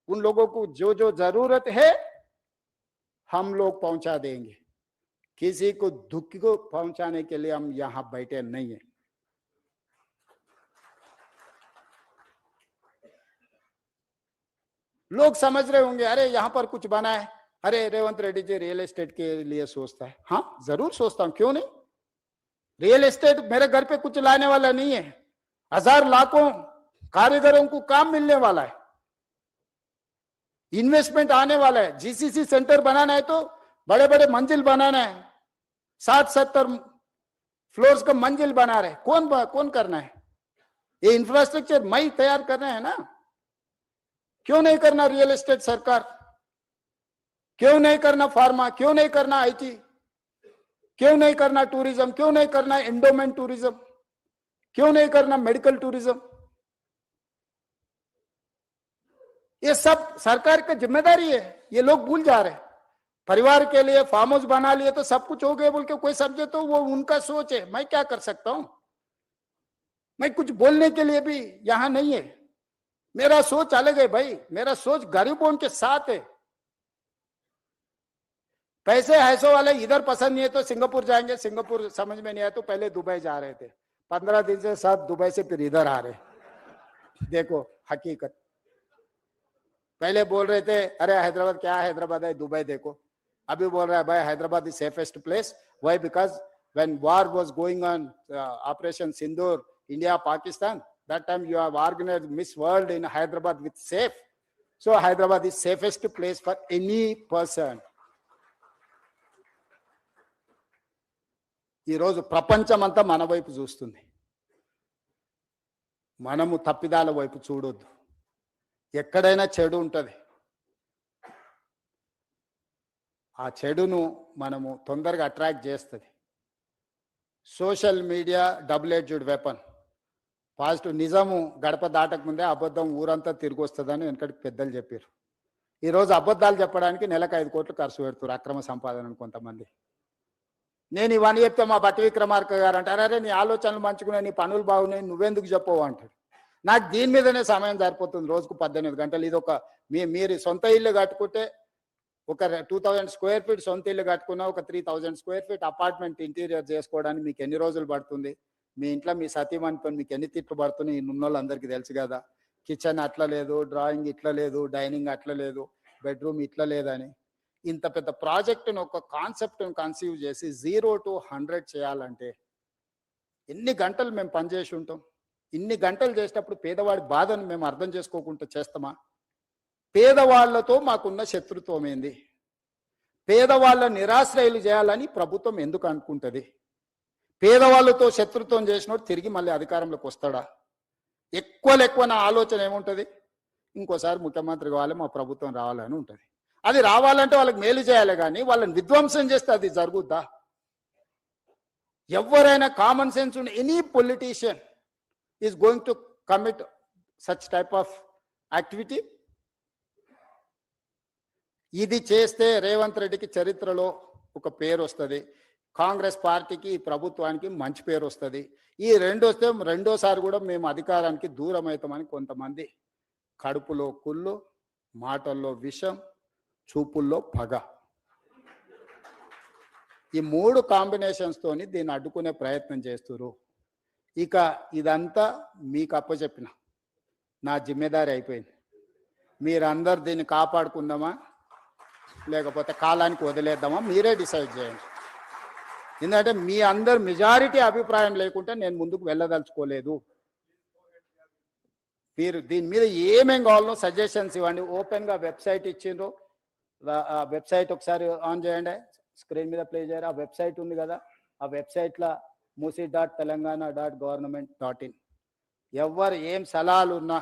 उन लोगों को जो जो जरूरत है हम लोग पहुंचा देंगे। किसी को दुख को पहुंचाने के लिए हम यहां बैठे नहीं है। लोग समझ रहे होंगे, अरे यहां पर कुछ बना है, अरे रेवंत रेड्डी जी रियल एस्टेट के लिए सोचता है। हाँ, जरूर सोचता हूं, क्यों नहीं। रियल एस्टेट मेरे घर पे कुछ लाने वाला नहीं है। हजार लाखों कारीगरों को काम मिलने वाला है, इन्वेस्टमेंट आने वाला है। जीसीसी सेंटर बनाना है तो बड़े बड़े मंजिल बनाना है, 60-70 फ्लोर्स का मंजिल बना रहे। कौन करना है ये इंफ्रास्ट्रक्चर? मैं तैयार करना है ना। क्यों नहीं करना रियल एस्टेट सरकार? क्यों नहीं करना फार्मा? क्यों नहीं करना आईटी? क्यों नहीं करना टूरिज्म? क्यों नहीं करना एंडोमेंट टूरिज्म? क्यों नहीं करना मेडिकल टूरिज्म? ये सब सरकार की जिम्मेदारी है। ये लोग भूल जा रहे हैं। परिवार के लिए फार्म हाउस बना लिए तो सब कुछ हो गया बोल के कोई समझे तो वो उनका सोच है। मैं क्या कर सकता हूं? मैं कुछ बोलने के लिए भी यहां नहीं है। मेरा सोच अलग है भाई। मेरा सोच गरीबों के साथ है। पैसे ऐसो वाले इधर पसंद नहीं है तो सिंगापुर जाएंगे, सिंगापुर समझ में नहीं आया तो पहले दुबई जा रहे थे, 15 दिन से साथ दुबई से फिर इधर आ रहे। देखो हकीकत। पहले बोल रहे थे अरे हैदराबाद क्या, हैदराबाद है, दुबई देखो। अभी बोल रहा है भाई Hyderabad is safest place. Why? Because when war was going on, operation Sindoor, India Pakistan, that time you have organized Miss World in Hyderabad with safe. So Hyderabad is safest place for any person. ఈ రోజు ప్రపంచం అంతా మన వైపు చూస్తుంది. మనము తప్పిదాల వైపు చూడొద్దు. ఎక్కడైనా చెడు ఉంటది. ఆ చెడును మనము తొందరగా అట్రాక్ట్ చేస్తుంది. Social media double edged weapon. Positive నిజము గడప దాటక ముందే అబద్ధం ఊరంతా తిరిగి వస్తుందని వెనకటికి పెద్దలు చెప్పారు. ఈరోజు అబద్ధాలు చెప్పడానికి నెలకు 5 కోట్లు ఖర్చు పెడుతున్నారు అక్రమ సంపాదనను కొంతమంది. నేను ఇవన్నీ చెప్తే మా బట్టి విక్రమార్క గారు అంటారు అరే నీ ఆలోచనలు మంచుకున్నాయి, నీ పనులు బాగున్నాయి, నువ్వెందుకు చెప్పవు అంటాడు. నాకు దీని మీదనే సమయం సరిపోతుంది. రోజుకు 18 గంటలు. ఇది ఒక మీరు సొంత ఇల్లు కట్టుకుంటే ఒక 2000 స్క్వేర్ ఫీట్ సొంత ఇల్లు కట్టుకున్నా ఒక 3000 స్క్వేర్ ఫీట్ అపార్ట్మెంట్ ఇంటీరియర్ చేసుకోవడానికి మీకు ఎన్ని రోజులు పడుతుంది? మీ ఇంట్లో మీ సతీమణితో మీకు ఎన్ని తిట్లు పడుతున్నాయి ఉన్నోళ్ళందరికీ తెలుసు కదా. కిచెన్ అట్లా లేదు, డ్రాయింగ్ ఇట్లా లేదు, డైనింగ్ అట్లా లేదు, బెడ్రూమ్ ఇట్లా లేదని. ఇంత పెద్ద ప్రాజెక్టును ఒక కాన్సెప్ట్ను కన్సీవ్ చేసి 0 to 100 చేయాలంటే ఎన్ని గంటలు మేము పనిచేసి ఉంటాం? ఇన్ని గంటలు చేసేటప్పుడు పేదవాడి బాధను మేము అర్థం చేసుకోకుండా చేస్తామా? పేదవాళ్లతో మాకున్న శత్రుత్వం ఏంది? పేదవాళ్ళ నిరాశ్రయులు చేయాలని ప్రభుత్వం ఎందుకు అనుకుంటుంది? పేదవాళ్ళతో శత్రుత్వం చేసినోడు తిరిగి మళ్ళీ అధికారంలోకి వస్తాడా? ఎక్కువ నా ఆలోచన ఏముంటుంది? ఇంకోసారి ముఖ్యమంత్రి కావాలి, మా ప్రభుత్వం రావాలని ఉంటుంది. అది రావాలంటే వాళ్ళకి మేలు చేయాలి, కానీ వాళ్ళని విధ్వంసం చేస్తే అది జరుగుద్దా? ఎవరైనా కామన్ సెన్స్ ఉన్న any politician is going to commit such type of activity. ఇది చేస్తే రేవంత్ రెడ్డికి చరిత్రలో ఒక పేరు వస్తుంది, కాంగ్రెస్ పార్టీకి ప్రభుత్వానికి మంచి పేరు వస్తుంది. ఈ వస్తే రెండోసారి కూడా మేము అధికారానికి దూరం అవుతామని కొంతమంది కడుపులో కుళ్ళు, మాటల్లో విషం, చూపుల్లో పగ, ఈ 3 కాంబినేషన్స్ తోని దీన్ని అడ్డుకునే ప్రయత్నం చేస్తున్నారు. ఇక ఇదంతా మీకు అప్పచెప్పిన నా జిమ్మేదారి అయిపోయింది. మీరందరు దీన్ని కాపాడుకుందామా లేకపోతే కాలానికి వదిలేద్దామా మీరే డిసైడ్ చేయండి. ఎందుకంటే మీ అందరు మెజారిటీ అభిప్రాయం లేకుంటే నేను ముందుకు వెళ్ళదలుచుకోలేదు. మీరు దీని మీద ఏమేం కావాలో సజెషన్స్ ఇవ్వండి. ఓపెన్గా వెబ్సైట్ ఇచ్చిండ్రు, ఆ వెబ్సైట్ ఒకసారి ఆన్ చేయండి, స్క్రీన్ మీద ప్లే చేయరు. ఆ వెబ్సైట్ ఉంది కదా, ఆ వెబ్సైట్లో musi.telangana.government.in. ఎవరు ఏం సలహాలు ఉన్నా,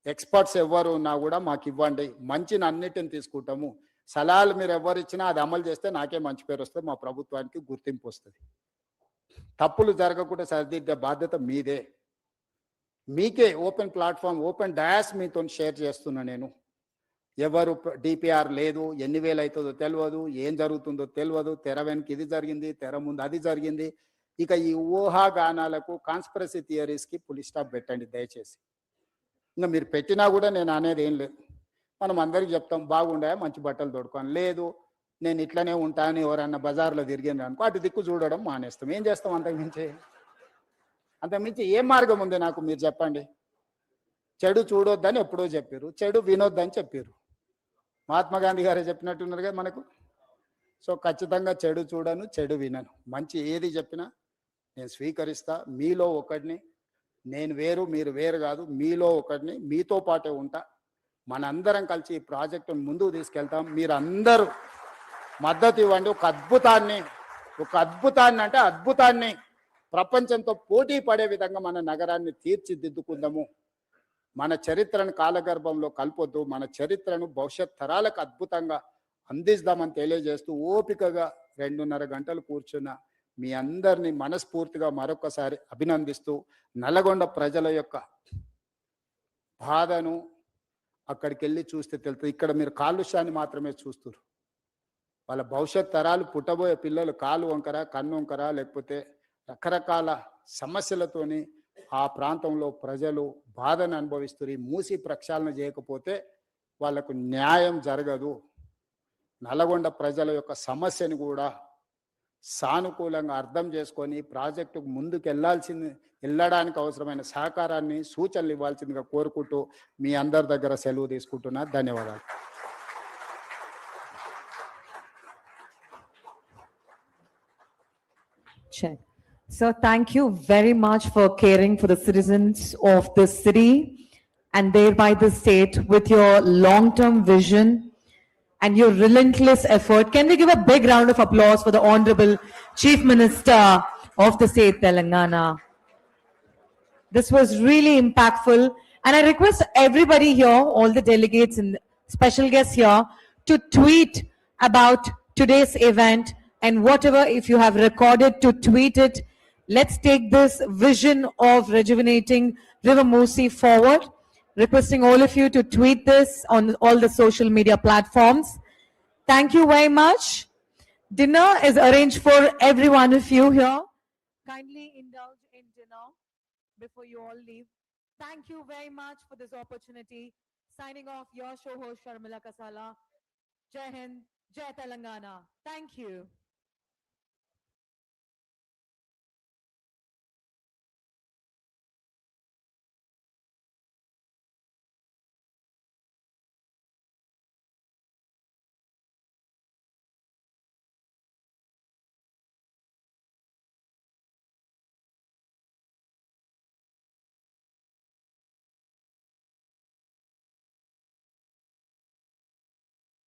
ఎక్స్పర్ట్స్ ఎవరు ఉన్నా కూడా మాకు ఇవ్వండి. మంచిని అన్నిటిని తీసుకుంటాము. సలహాలు మీరు ఎవరు ఇచ్చినా అది అమలు చేస్తే నాకే మంచి పేరు వస్తుంది, మా ప్రభుత్వానికి గుర్తింపు వస్తుంది. తప్పులు జరగకుండా సరిదిద్దే బాధ్యత మీదే. మీకే ఓపెన్ ప్లాట్ఫామ్, ఓపెన్ డయాస్ మీతో షేర్ చేస్తున్నా. నేను ఎవరు డిపిఆర్ లేదు, ఎన్ని వేలు అవుతుందో తెలియదు, ఏం జరుగుతుందో తెలియదు, తెర వెనక ఇది జరిగింది, తెర ముందు అది జరిగింది. ఇక ఈ ఊహాగానాలకు, కాన్స్పిరసీ థియరీస్కి ఫుల్ స్టాప్ పెట్టండి దయచేసి. ఇంకా మీరు పెట్టినా కూడా నేను అనేది ఏం లేదు. మనం అందరికి చెప్తాం బాగుండే మంచి బట్టలు తొడుకోని, లేదు నేను ఇట్లనే ఉంటాను ఎవరన్నా బజార్లో తిరిగింది అనుకో అటు దిక్కు చూడడం మానేస్తాం. ఏం చేస్తాం అంతకుమించి ఏం మార్గం ఉంది నాకు మీరు చెప్పండి. చెడు చూడొద్దని ఎప్పుడో చెప్పారు, చెడు వినొద్దని చెప్పారు. మహాత్మా గాంధీ గారే చెప్పినట్టున్నారు కదా మనకు. సో ఖచ్చితంగా చెడు చూడను, చెడు వినను. మంచి ఏది చెప్పినా నేను స్వీకరిస్తా. మీలో ఒకడిని, నేను వేరు మీరు వేరు కాదు, మీలో ఒకడిని, మీతో పాటే ఉంటా. మనందరం కలిసి ఈ ప్రాజెక్టును ముందుకు తీసుకెళ్తాం. మీరు అందరూ మద్దతు ఇవ్వండి. ఒక అద్భుతాన్ని అంటే అద్భుతాన్ని ప్రపంచంతో పోటీ పడే విధంగా మన నగరాన్ని తీర్చిదిద్దుకుందాము. మన చరిత్రను కాలగర్భంలో కల్పొద్దు, మన చరిత్రను భవిష్యత్ తరాలకు అద్భుతంగా అందిస్తామని తెలియజేస్తూ ఓపికగా 2.5 గంటలు కూర్చున్న మీ అందరినీ మనస్ఫూర్తిగా మరొకసారి అభినందిస్తూ, నల్లగొండ ప్రజల యొక్క బాధను అక్కడికి వెళ్ళి చూస్తే తెలుస్తుంది. ఇక్కడ మీరు కాలుష్యాన్ని మాత్రమే చూస్తున్నారు. వాళ్ళ భవిష్యత్ తరాలు, పుట్టబోయే పిల్లలు కాలు వంకర, కన్ను వంకర, లేకపోతే రకరకాల సమస్యలతోని ఆ ప్రాంతంలో ప్రజలు బాధను అనుభవిస్తారు. ఈ మూసి ప్రక్షాళన చేయకపోతే వాళ్లకు న్యాయం జరగదు. నల్లగొండ ప్రజల యొక్క సమస్యను కూడా సానుకూలంగా అర్థం చేసుకొని ప్రాజెక్టుకు ముందుకు వెళ్ళడానికి అవసరమైన సహకారాన్ని, సూచనలు ఇవ్వాల్సిందిగా కోరుకుంటూ మీ అందరి దగ్గర సెలవు తీసుకుంటున్నా. ధన్యవాదాలు. Check. So thank you very much for caring for the citizens of the city and thereby the state with your long-term vision and your relentless effort. Can we give a big round of applause for the Honorable Chief Minister of the state, Telangana? This was really impactful. And I request everybody here, all the delegates and special guests here, to tweet about today's event and whatever, if you have recorded, to tweet it. Let's take this vision of rejuvenating River Musi forward. Requesting all of you to tweet this on all the social media platforms. Thank you very much. Dinner is arranged for every one of you here. Kindly indulge in dinner before you all leave. Thank you very much for this opportunity. Signing off, your show host Sharmila Kasala. Jai Hind, Jai Telangana. Thank you.